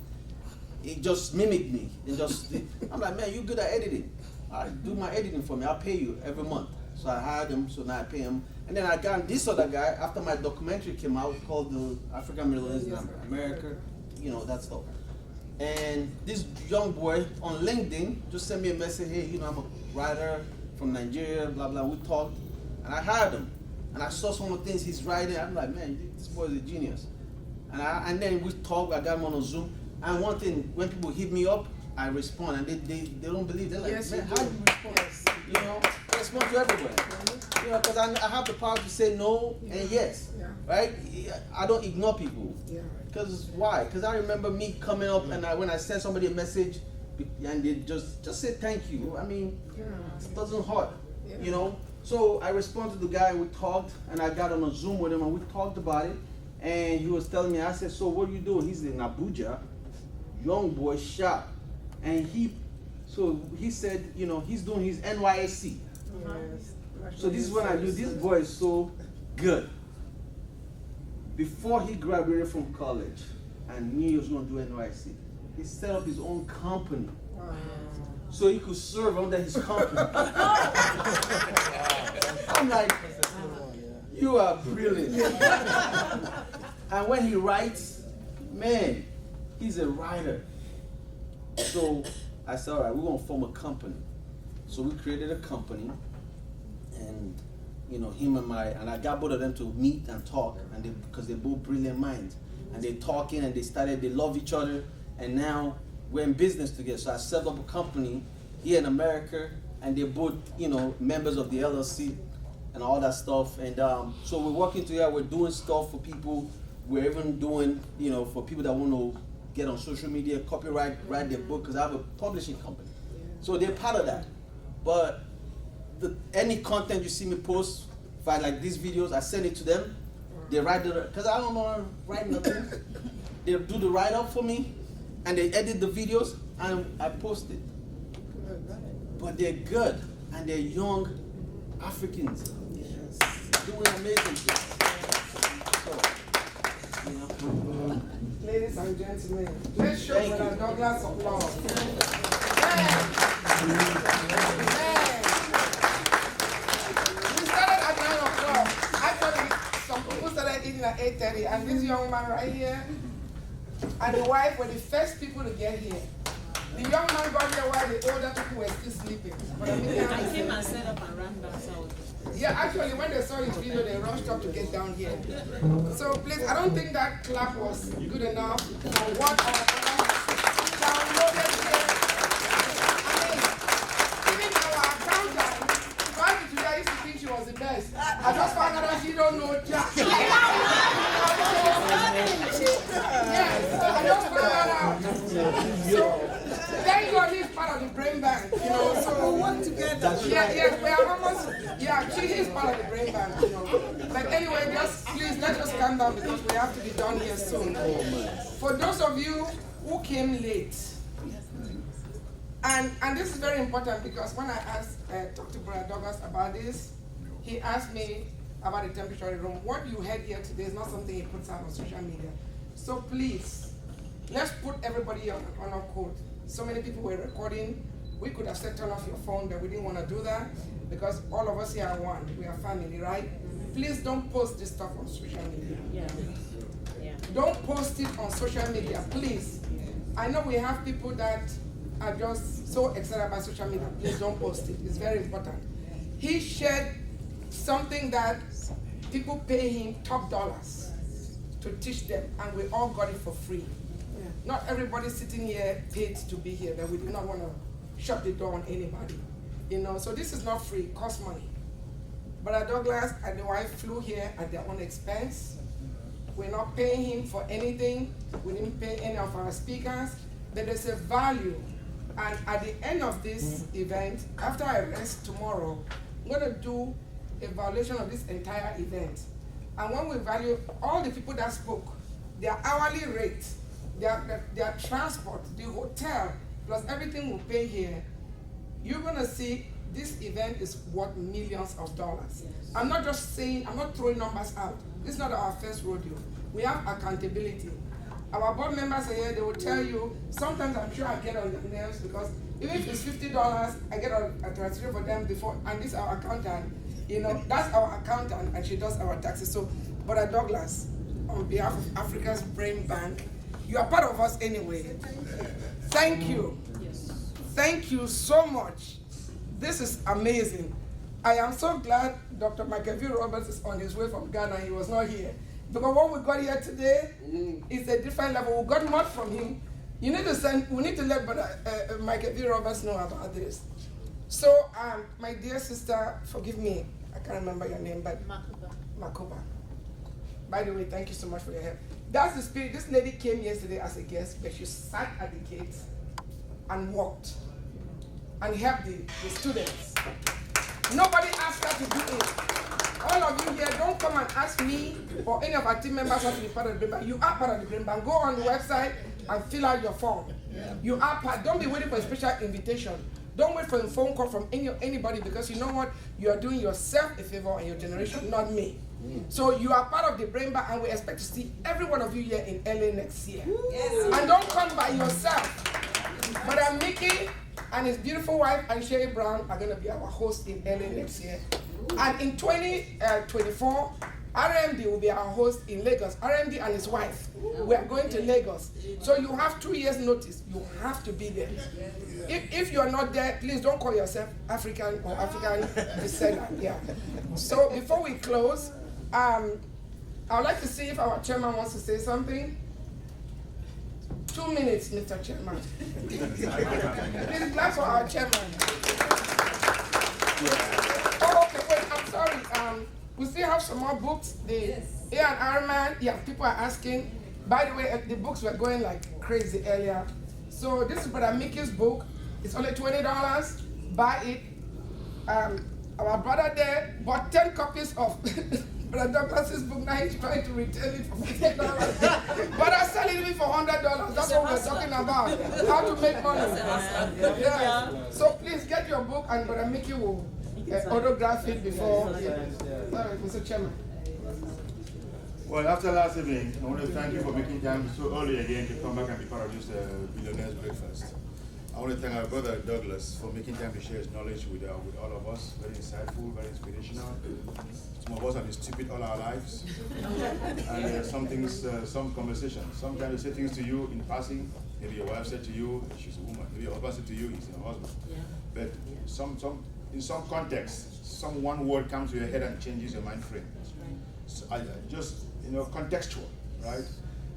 Speaker 8: He just mimicked me and just. I'm like, man, you good at editing? All right, do my editing for me. I'll pay you every month. So I hired him. So now I pay him. And then I got this other guy after my documentary came out called The African Millionaires in America, you know, that stuff. And this young boy on LinkedIn just sent me a message, hey, you know, I'm a writer from Nigeria, blah, blah. We talked, and I hired him. And I saw some of the things he's writing. I'm like, man, this boy is a genius. And then we talked, I got him on a Zoom. And one thing, when people hit me up, I respond, and they don't believe. They're like,
Speaker 1: Yes,
Speaker 8: man,
Speaker 1: you
Speaker 8: how
Speaker 1: do.
Speaker 8: do you respond? You know, I respond to everybody. You know, because I have the power to say no and yes, right? I don't ignore people. Because why? Because I remember me coming up, and when I send somebody a message, and they just say thank you. I mean, it doesn't hurt, you know? So I responded to the guy, we talked, and I got on a Zoom with him, and we talked about it. And he was telling me, I said, so what are you doing? He's in Abuja, young boy shop. And he said, you know, he's doing his NYSC. So this is what I do. This boy is so good. Before he graduated from college and knew he was going to do NYSC, he set up his own company. So he could serve under his company. I'm like, you are brilliant. And when he writes, man, he's a writer. So I said, all right, we're going to form a company. So we created a company, and you know, and I got both of them to meet and talk, and because they're both brilliant minds, and they're talking, and they love each other, and now we're in business together. So I set up a company here in America, and they're both, you know, members of the LLC and all that stuff, and so we're working together. We're doing stuff for people. We're even doing, you know, for people that want to get on social media, copyright, write their book, because I have a publishing company. So they're part of that. But any content you see me post, if I like these videos, I send it to them. They write because I don't know how to write nothing. They do the write-up for me, and they edit the videos, and I post it. But they're good. and they're young Africans doing amazing things. So, you know.
Speaker 1: Ladies and gentlemen, let's show
Speaker 8: Thank
Speaker 1: Brother
Speaker 8: you.
Speaker 1: Douglas applause. We started at 9 o'clock. Actually, some people started eating at 8:30, and this young man right here and the wife were the first people to get here. The young man got here while the older people were still sleeping. But
Speaker 11: I came and set up and ran back out.
Speaker 1: yeah, actually, when they saw his video, they rushed up to get down here. So please, I don't think that clap was good enough for what our brothers downloaded here. I mean, even our accountant, right today, I used to think she was the best. I just found out that she don't know jack. Yes, I just found that out. So, thank God he's part of the brain bank, you know, so
Speaker 9: We work together.
Speaker 1: yeah, we are almost, she is part of the brain bank, you know. But anyway, just please let's just calm down because we have to be done here soon. For those of you who came late, and this is very important because when I asked, talked to Brother Douglas about this, he asked me about the temperature in the room. What you heard here today is not something he puts out on social media. So please, let's put everybody on a code. So many people were recording. We could have said turn off your phone, but we didn't want to do that because all of us here are one. We are family, right? Please don't post this stuff on social media.
Speaker 11: Yeah.
Speaker 1: Don't post it on social media, please. I know we have people that are just so excited about social media. Please don't post it. It's very important. He shared something that people pay him top dollars to teach them, and we all got it for free. Not everybody sitting here paid to be here, but we do not want to shut the door on anybody. You know, so this is not free, it costs money. Brother Douglas and the wife flew here at their own expense. We're not paying him for anything. We didn't pay any of our speakers. But there's a value. And at the end of this event, after I rest tomorrow, I'm going to do a evaluation of this entire event. And when we value all the people that spoke, their hourly rate, their transport, the hotel, plus everything we pay here, you're gonna see this event is worth millions of dollars. I'm not just saying, I'm not throwing numbers out. This is not our first rodeo. We have accountability. Our board members are here, they will tell you, sometimes I'm sure I get on their nerves because even if it's $50, I get a transfer for them before, and this is our accountant. You know, that's our accountant and she does our taxes. So, Brother Douglas, on behalf of Africa's Brain Bank, you are part of us anyway. Thank you. Thank you so much. This is amazing. I am so glad Dr. Michael V. Roberts is on his way from Ghana. He was not here. Because what we got here today is a different level. We got more from him. We need to let Michael V. Roberts know about this. So, my dear sister, forgive me, I can't remember your name, but Makuba. By the way, thank you so much for your help. That's the spirit. This lady came yesterday as a guest, but she sat at the gate and walked and helped the students. Nobody asked her to do it. All of you here, don't come and ask me or any of our team members how to be part of the Brain Bank. You are part of the Brain Bank. Go on the website and fill out your form. You are part. Don't be waiting for a special invitation. Don't wait for a phone call from anybody because you know what? You are doing yourself a favor and your generation, not me. So you are part of the Brain Bank and we expect to see every one of you here in LA next year. Yes. And don't come by yourself. Madam Mickey and his beautiful wife, Anshay Brown, are going to be our hosts in LA next year. And in 2024, RMD will be our host in Lagos. RMD and his wife. We are going to Lagos. So you have 2 years notice. You have to be there. If you are not there, please don't call yourself African or African descendant. Yeah. So before we close, I would like to see if our chairman wants to say something. 2 minutes, Mr. Chairman. Please clap for our chairman. Oh, okay, wait, I'm sorry. We still have some more books. The A&R Man, people are asking. By the way, the books were going like crazy earlier. So this is Brother Mickey's book. It's only $20. Buy it. Our brother there bought 10 copies of Brother Douglas's book, now he's trying to retain it for $50. But I sell it even for $100. That's what we're talking about. How to make money. Yeah. So please get your book, and Brother Mickey will autograph it before. Sorry, Mr. Chairman.
Speaker 7: Well, after last evening, I want to thank you for making time so early again to come back and be part of this Billionaires Breakfast. I want to thank our brother Douglas for making time to share his knowledge with all of us. Very insightful, very inspirational. Some of us have been stupid all our lives. And some things, some conversations. Sometimes they say things to you in passing. Maybe your wife said to you, she's a woman. Maybe your husband said to you, he's a husband. But in some context, some one word comes to your head and changes your mind frame. So just, contextual, right?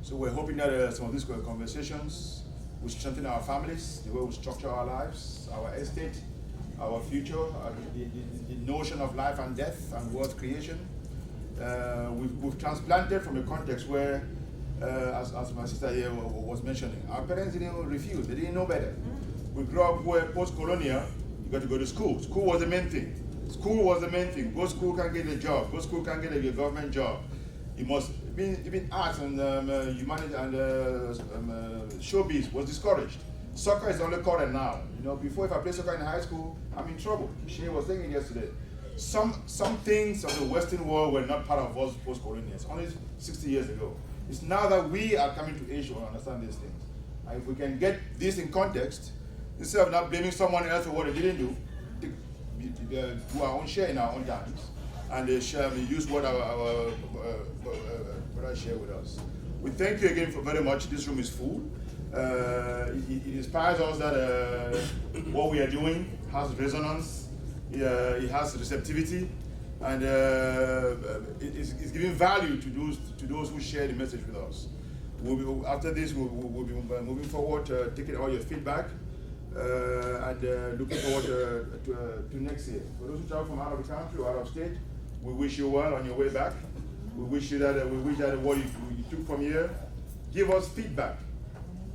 Speaker 7: So we're hoping that some of these conversations will strengthen our families, the way we structure our lives, our estate, our future, the notion of life and death and world creation. We've transplanted from a context where, as my sister here was mentioning, our parents didn't refuse, they didn't know better. We grew up where post-colonial, you got to go to school. School was the main thing. School was the main thing. Go school, can't get a job. Go school, can't get a government job. You must, even arts and humanity and showbiz was discouraged. Soccer is only called now. Before, if I play soccer in high school, I'm in trouble. She was saying it yesterday. Some things of the Western world were not part of us post-colonials, only 60 years ago. It's now that we are coming to age to understand these things. And if we can get this in context, instead of not blaming someone else for what they didn't do, do our own share in our own times, and use what our brother share with us. We thank you again for very much. This room is full. It inspires us that what we are doing has resonance, it has receptivity, and it's giving value to those who share the message with us. After this, we'll be moving forward, taking all your feedback, and looking forward to next year. For those who travel from out of the country or out of state, we wish you well on your way back. We wish that what you took from here, give us feedback.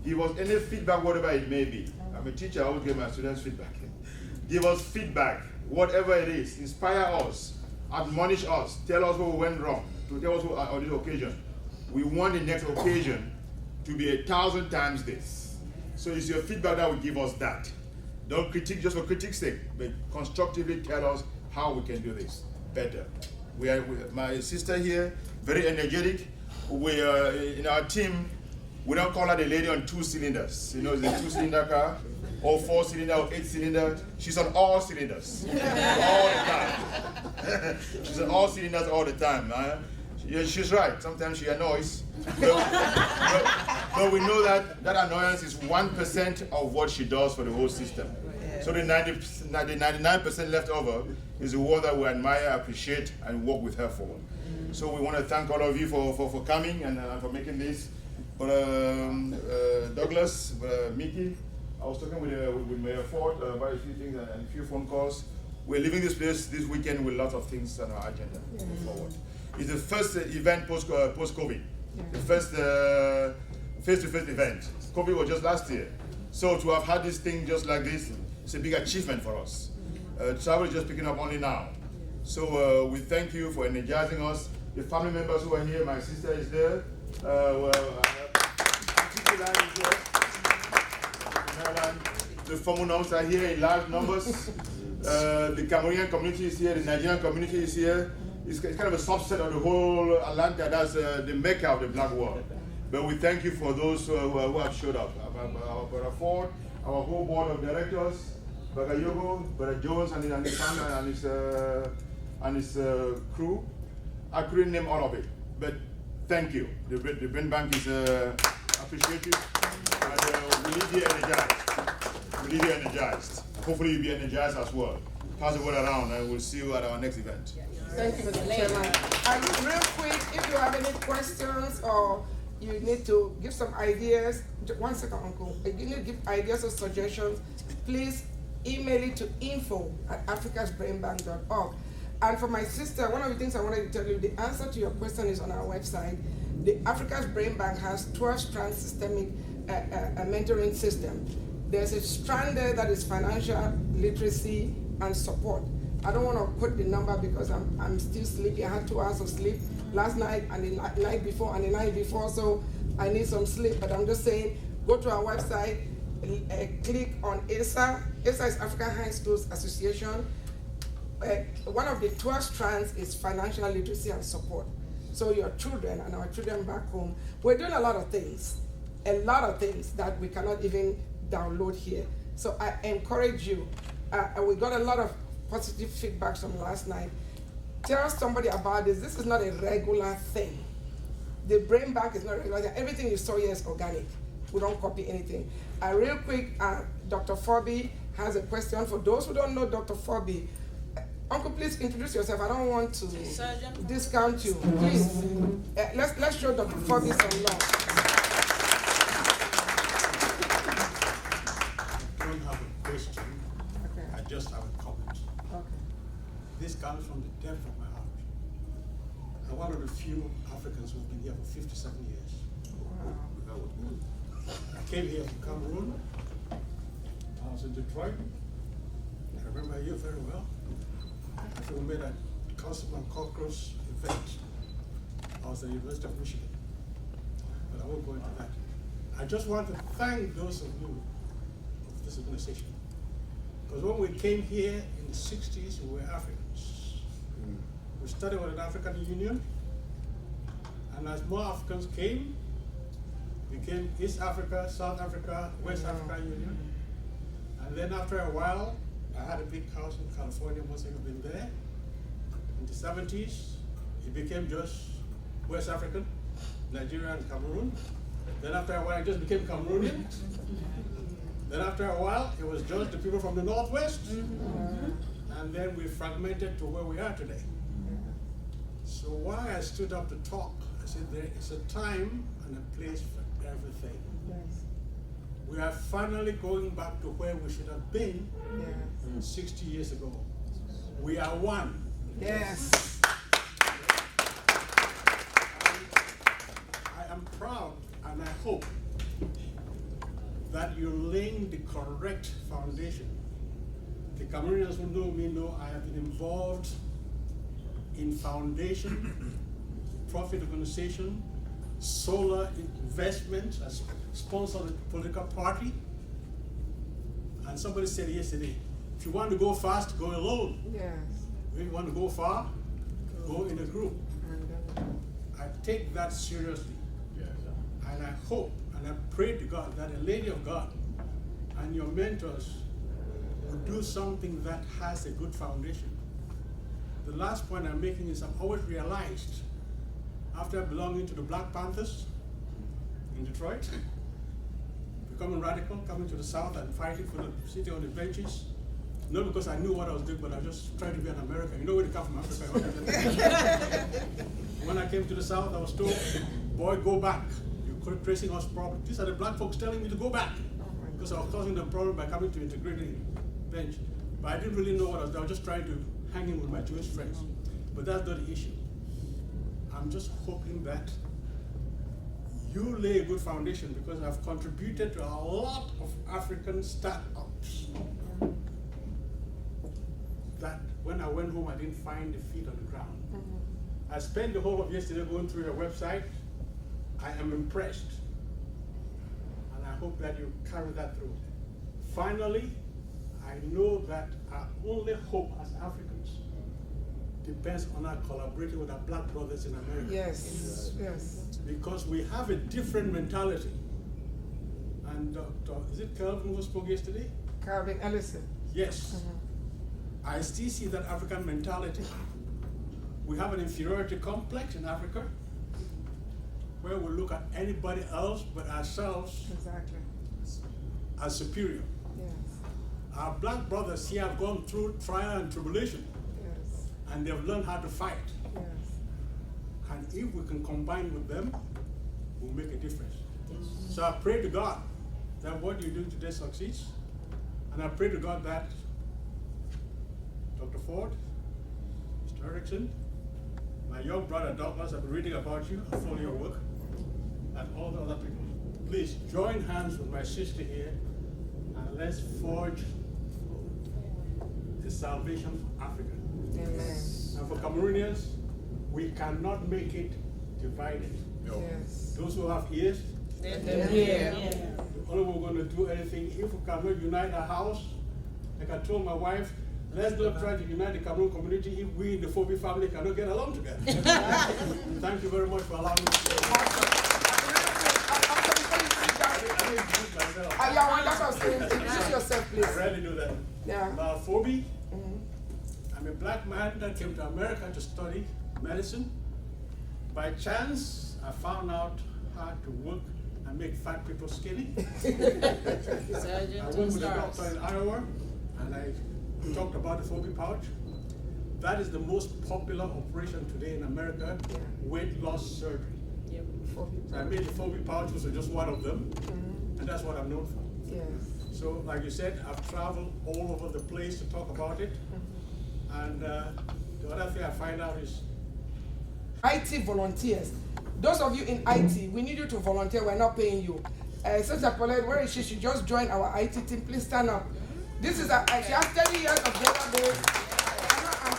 Speaker 7: Give us any feedback, whatever it may be. I'm a teacher, I always give my students feedback. Give us feedback, whatever it is. Inspire us, admonish us, tell us what went wrong, to tell us on this occasion. We want the next occasion to be 1,000 times this. So it's your feedback that will give us that. Don't critique just for critique's sake, but constructively tell us how we can do this better. My sister here, very energetic. We are in our team. We don't call her the lady on 2 cylinders. It's a 2-cylinder car, or 4-cylinder, or 8-cylinder. She's on all cylinders, all the time. She's on all cylinders all the time. She's right. Sometimes she annoys, but we know that annoyance is 1% of what she does for the whole system. So the 99% left over is the one that we admire, appreciate, and work with her for. So we want to thank all of you for coming and for making this. But Douglas, Mickey, I was talking with Mayor Ford about a few things and a few phone calls. We're leaving this place this weekend with lots of things on our agenda moving forward. It's the first event post-COVID, the first face-to-face event. COVID was just last year. So to have had this thing just like this, it's a big achievement for us. Travel is just picking up only now. So we thank you for energizing us. The family members who are here, my sister is there. The Fomunons are here in large numbers. The Cameroonian community is here, the Nigerian community is here. It's kind of a subset of the whole Atlanta, that's the mecca of the black world. But we thank you for those who have showed up. Our Brother Ford, our whole board of directors, Brother Yogo, Brother Jones and his family and his crew. I couldn't name all of it, but thank you. The Brain Bank is appreciative, and we leave you energized. We leave you energized. Hopefully you'll be energized as well. Pass the word around, and we'll see you at our next event.
Speaker 1: Thank you, Mr. Chairman. And real quick, if you have any questions or you need to give some ideas, 1 second, Uncle. If you need to give ideas or suggestions, please email it to info@africasbrainbank.org. And for my sister, one of the things I wanted to tell you, the answer to your question is on our website. The Africa's Brain Bank has 12-strand systemic mentoring system. There's a strand there that is financial literacy and support. I don't want to put the number because I'm still sleepy. I had 2 hours of sleep last night and the night before and the night before, so I need some sleep. But I'm just saying, go to our website, click on ASA. ASA is African High Schools Association. One of the 12 strands is financial literacy and support. So your children and our children back home, we're doing a lot of things that we cannot even download here. So I encourage you, and we got a lot of positive feedback from last night. Tell somebody about this. This is not a regular thing. The brain bank is not regular. Everything you saw here is organic. We don't copy anything. Real quick, Dr. Forby has a question for those who don't know Dr. Forby. Uncle, please introduce yourself. I don't want to discount you. Please, let's show Dr. Forby some love.
Speaker 12: I don't have a question. Okay. I just have a comment. Okay. This comes from the depth of my heart. I'm one of the few Africans who've been here for 57 years. Wow. I came here from Cameroon. I was in Detroit. I remember you very well. We made a Councilman Cockroach event. I was at the University of Michigan, but I won't go into that. I just want to thank those of you of this organization, because when we came here in the 60s, we were Africans. We started with an African Union, and as more Africans came, became East Africa, South Africa, West Africa Union, and then after a while, I had a big house in California, most of you have been there. In the 70s, it became just West African, Nigeria and Cameroon. Then after a while, it just became Cameroonian. Then after a while, it was just the people from the Northwest. And then we fragmented to where we are today. So why I stood up to talk, I said there is a time and a place for everything. We are finally going back to where we should have been 60 years ago. We are one.
Speaker 1: Yes.
Speaker 12: I am proud and I hope that you're laying the correct foundation. The Cameroonians who know me know I have been involved in foundation, profit organization, solar investment, as sponsored a political party. And somebody said yesterday, if you want to go fast, go alone.
Speaker 1: Yes.
Speaker 12: If you want to go far, go in a group. I take that seriously. And I hope and I pray to God that a lady of God and your mentors will do something that has a good foundation. The last point I'm making is I've always realized, after belonging to the Black Panthers in Detroit, becoming radical, coming to the South and fighting for the city on the benches, not because I knew what I was doing, but I was just trying to be an American. You know where they come from, Africa. When I came to the South, I was told, boy, go back. You're tracing us problems. These are the black folks telling me to go back, because I was causing them problem by coming to integrating bench. But I didn't really know what I was doing. I was just trying to hang in with my Jewish friends. But that's not the issue. I'm just hoping that you lay a good foundation, because I've contributed to a lot of African startups that when I went home, I didn't find the feet on the ground. I spent the whole of yesterday going through your website. I am impressed. And I hope that you carry that through. Finally, I know that our only hope as Africans depends on our collaborating with our black brothers in America.
Speaker 1: Yes, yes.
Speaker 12: Because we have a different mentality. And Dr. Is it Calvin who spoke yesterday?
Speaker 1: Calvin Ellison.
Speaker 12: Yes. I still see that African mentality. We have an inferiority complex in Africa, where we look at anybody else but ourselves as superior.
Speaker 1: Yes.
Speaker 12: Our black brothers here have gone through trial and tribulation, and they've learned how to fight.
Speaker 1: Yes.
Speaker 12: And if we can combine with them, we'll make a difference. So I pray to God that what you do today succeeds, and I pray to God that Dr. Ford, Mr. Erickson, my young brother Douglas, I've been reading about you, I follow your work, and all the other people. Please join hands with my sister here, and let's forge the salvation for Africa.
Speaker 1: Amen.
Speaker 12: And for Cameroonians, we cannot make it divided.
Speaker 1: Yes.
Speaker 12: Those who have ears,
Speaker 1: Yeah.
Speaker 12: the only way we're going to do anything, if we cannot unite our house, like I told my wife, let's not try to unite the Cameroon community if we in the Fobi family cannot get along together. Thank you very much for allowing me to say that.
Speaker 1: Yeah, one that's what I'm saying. Introduce yourself, please.
Speaker 12: I rarely do that.
Speaker 1: Yeah.
Speaker 12: Now, Fobi, I'm a black man that came to America to study medicine. By chance, I found out how to work and make fat people skinny. I went with a doctor in Iowa, and I talked about the Fobi pouch. That is the most popular operation today in America, weight loss surgery. So I made the Fobi pouch, which was just one of them, and that's what I'm known for.
Speaker 1: Yes.
Speaker 12: So, like you said, I've traveled all over the place to talk about it, and the other thing I find out is
Speaker 1: IT volunteers. Those of you in IT, we need you to volunteer. We're not paying you. Sister Paulette, where is she? She just joined our IT team. Please stand up. This is she has 30 years of database.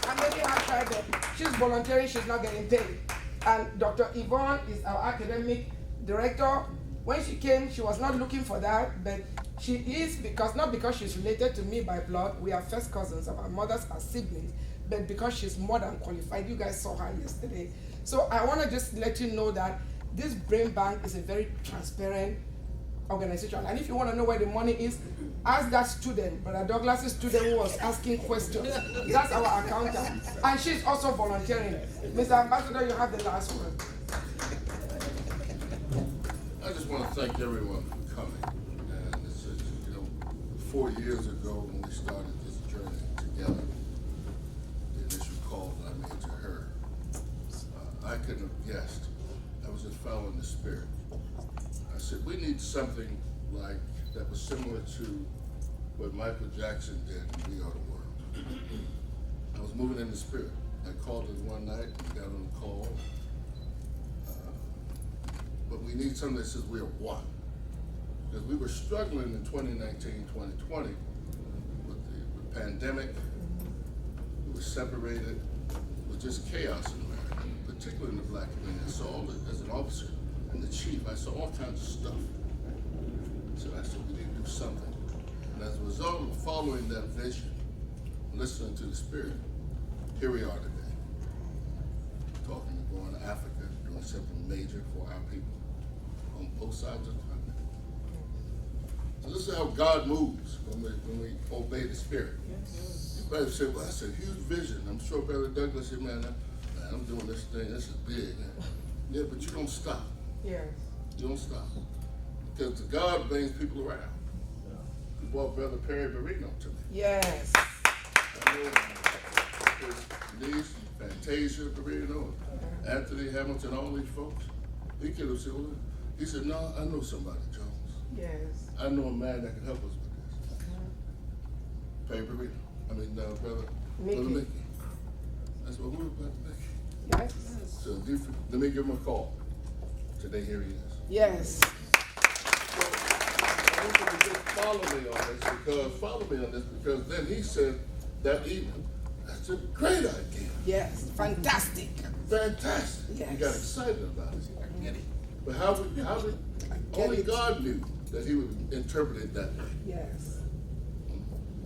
Speaker 1: I'm making her try that. She's volunteering. She's not getting paid. And Dr. Yvonne is our academic director. When she came, she was not looking for that, but she is not because she's related to me by blood. We are first cousins. Our mothers are siblings, but because she's more than qualified. You guys saw her yesterday. So I want to just let you know that this brain bank is a very transparent organization. And if you want to know where the money is, ask that student, Brother Douglas's student who was asking questions. That's our accountant. And she's also volunteering. Mr. Ambassador, you have the last word.
Speaker 13: I just want to thank everyone for coming. And this is, 4 years ago when we started this journey together, the initial call that I made to her, I couldn't have guessed. I was just following the spirit. I said, we need something like that was similar to what Michael Jackson did in We Are the World. I was moving in the spirit. I called it one night and got on the call. But we need something that says we are one. Because we were struggling in 2019, 2020 with the pandemic. We were separated. It was just chaos in America, particularly in the black community. I saw all as an officer and the chief, I saw all kinds of stuff. So I said, we need to do something. And as a result of following that vision, listening to the spirit, here we are today. Talking to going to Africa, doing something major for our people on both sides of the continent. So this is how God moves when we obey the spirit. Yes. You better say, well, that's a huge vision. I'm sure Brother Douglas said, man, I'm doing this thing, this is big. Yeah, but you don't stop.
Speaker 1: Yes. You
Speaker 13: don't stop. Because God brings people around. You brought Brother Perry Barino to me.
Speaker 1: Yes.
Speaker 13: I know his niece, Fantasia Barino, Anthony Hamilton, all these folks. He could have said, well, he said, no, I know somebody, Jones.
Speaker 1: Yes.
Speaker 13: I know a man that can help us with this. Perry Barino. Brother Mickey. That's what we're about to make.
Speaker 1: Yes.
Speaker 13: So let me give him a call. Today, here he is.
Speaker 1: Yes.
Speaker 13: I want you to just follow me on this because then he said that evening, that's a great idea.
Speaker 1: Yes. Fantastic.
Speaker 13: Fantastic.
Speaker 1: Yes.
Speaker 13: He got excited about it. I get it. But how would only God knew that he would interpret it that way.
Speaker 1: Yes.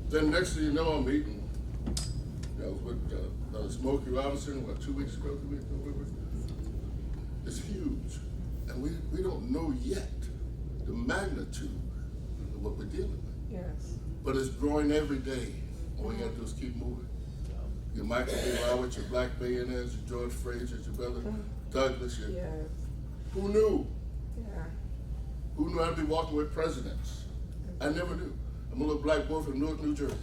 Speaker 13: Then next thing you know, I'm eating. I was with Smokey Robinson, 2 weeks ago? It's huge. And we don't know yet the magnitude of what we're dealing with.
Speaker 1: Yes.
Speaker 13: But it's growing every day. All we gotta do is keep moving. Your Michael B. Roberts, your Black Billionaires, your George Fraser, your brother Douglas. Who knew?
Speaker 1: Yeah.
Speaker 13: Who knew I'd be walking with presidents? I never knew. I'm a little black boy from Newark, New Jersey.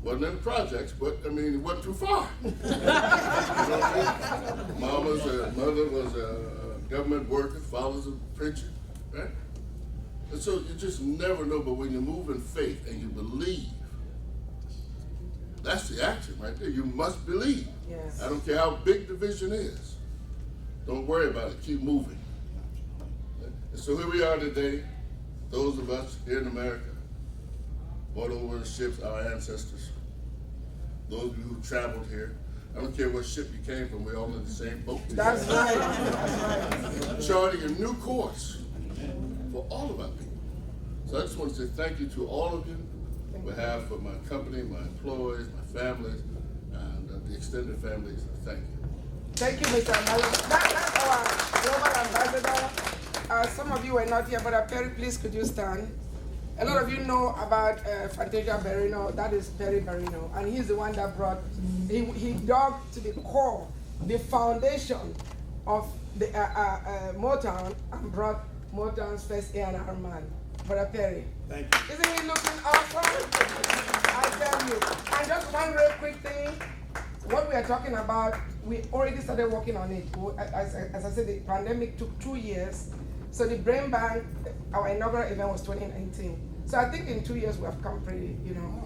Speaker 13: Wasn't in the projects, but it wasn't too far. You know what I mean? Mother was a government worker, father's a preacher, right? And so you just never know, but when you move in faith and you believe, that's the action right there. You must believe.
Speaker 1: Yes.
Speaker 13: I don't care how big the vision is. Don't worry about it, keep moving. And so here we are today, those of us here in America, brought over the ships, our ancestors, those of you who traveled here. I don't care what ship you came from, we're all in the same boat together.
Speaker 1: That's right. That's right.
Speaker 13: Charting a new course for all of our people. So I just want to say thank you to all of you on behalf of my company, my employees, my families, and the extended families. Thank you.
Speaker 1: Thank you, Mr. Amalo. That's our global ambassador. Some of you were not here, but Perry, please could you stand? A lot of you know about Fantasia Barrino. That is Perry Barrino, and he's the one that brought, he dug to the core, the foundation of the Motown, and brought Motown's first A&R man, Brother Perry.
Speaker 12: Thank you.
Speaker 1: Isn't he looking awesome? I tell you. And just one real quick thing, what we are talking about, we already started working on it. As I said, the pandemic took 2 years. So the Brain Bank, our inaugural event was 2019. So I think in 2 years we have come pretty, you know.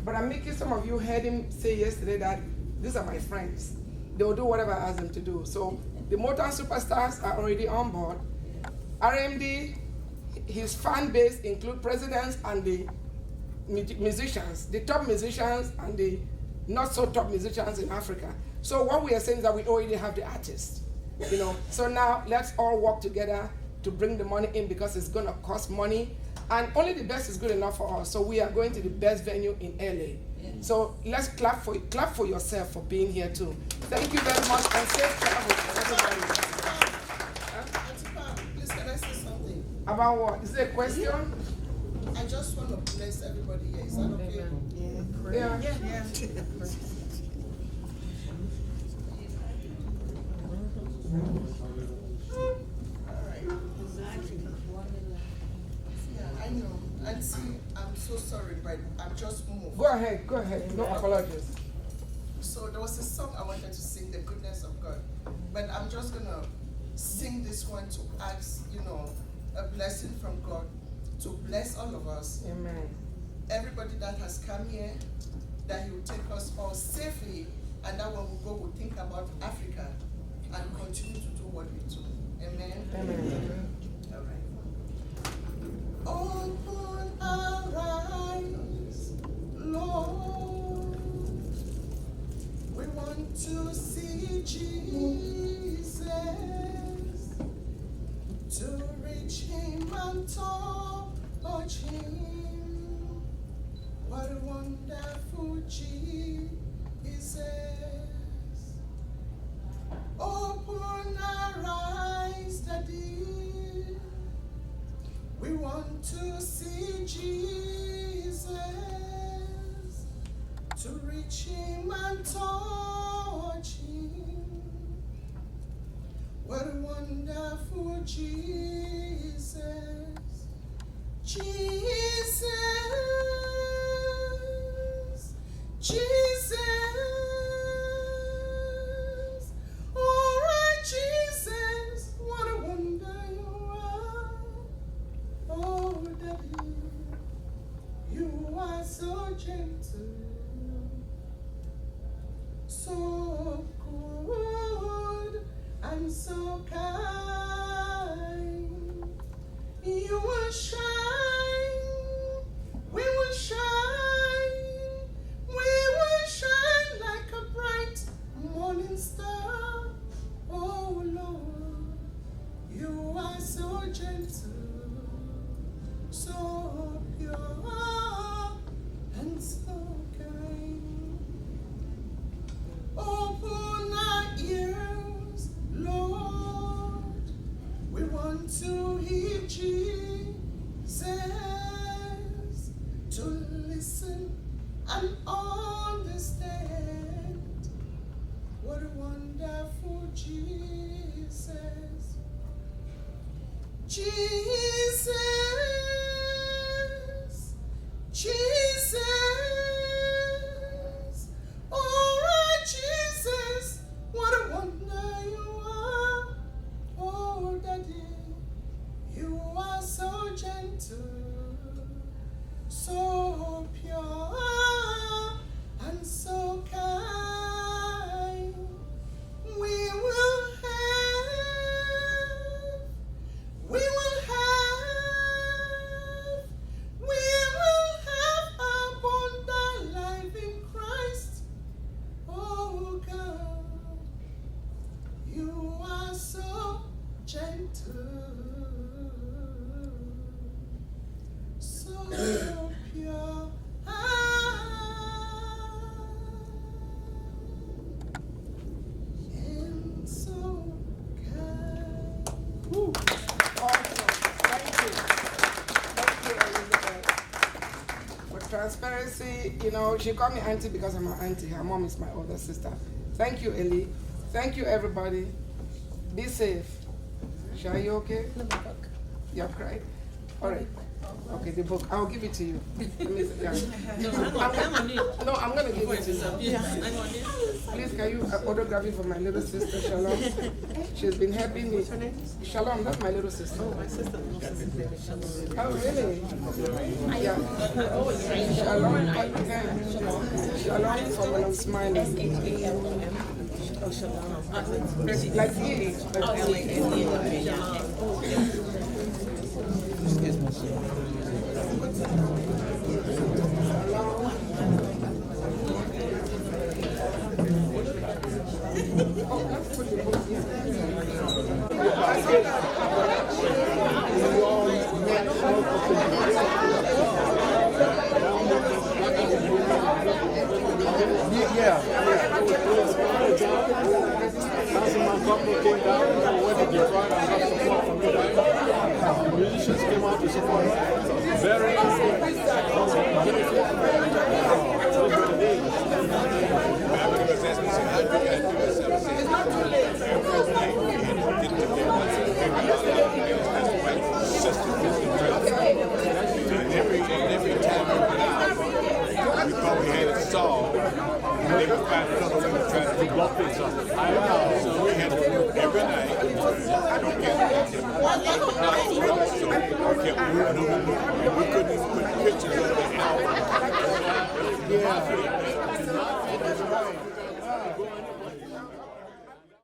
Speaker 1: But I'm making, some of you heard him say yesterday that these are my friends. They will do whatever I ask them to do. So the Motown superstars are already on board. RMD, his fan base include presidents and the musicians, the top musicians and the not so top musicians in Africa. So what we are saying is that we already have the artists, you know. So now let's all work together to bring the money in, because it's going to cost money, and only the best is good enough for us. So we are going to the best venue in LA. Yeah. So let's clap for yourself for being here too. Thank you very much, and safe travel for everybody.
Speaker 14: Please, can I say something?
Speaker 1: About what? Is it a question?
Speaker 14: I just want to bless everybody here. Is that okay?
Speaker 1: Yeah.
Speaker 14: Yeah, I know. And see, I'm so sorry, but I'm just moved.
Speaker 1: Go ahead. No apologies.
Speaker 14: So there was a song I wanted to sing, The Goodness of God. But I'm just going to sing this one to ask, you know, a blessing from God to bless all of us.
Speaker 1: Amen.
Speaker 14: Everybody that has come here, that He will take us all safely, and that when we go, we'll think about Africa and continue to do what we do. Amen?
Speaker 1: Amen.
Speaker 14: All right. Open our eyes, Lord. We want to see Jesus, to reach Him and touch Him. What a wonderful Jesus. Open our eyes, Daddy. We want to see Jesus, to reach Him and touch Him. What a wonderful Jesus. Jesus, Jesus. All right, Jesus, what a wonder you are. Oh, Daddy, you are so gentle, so good, and so kind. You will shine, we will shine, we will shine like a bright morning star. Oh Lord, you are so gentle, so pure, and so kind. Open our ears, Lord. We want to hear Jesus, to listen and understand. What a wonderful Jesus. Jesus, Jesus. All right, Jesus, what a wonder you are. Oh, Daddy, you are so gentle, so pure, and so kind. We will have, we will have, we will have
Speaker 1: transparency, you know, she called me auntie because I'm her auntie. Her mom is my older sister. Thank you, Ellie. Thank you, everybody. Be safe. Shall you okay? You have cried? All right. Okay, the book. I'll give it to you. Let me see. Yeah. No, I'm going to give it to you. Please, can you autograph it for my little sister, Shalom? She's been helping me. Shalom, that's my little sister. Oh, my sister. Oh, really? Yeah. Shalom. Shalom for when I'm smiling.
Speaker 3: Oh, shalom.
Speaker 1: Like E.
Speaker 2: Councilman Buckner came down, went to Detroit and got support from you guys. Musicians came out to support us. Very
Speaker 6: Every time we went out, we thought we had it solved. They would find another way to try to block things up. So we had to work every night. We couldn't even put pictures of the album. Yeah.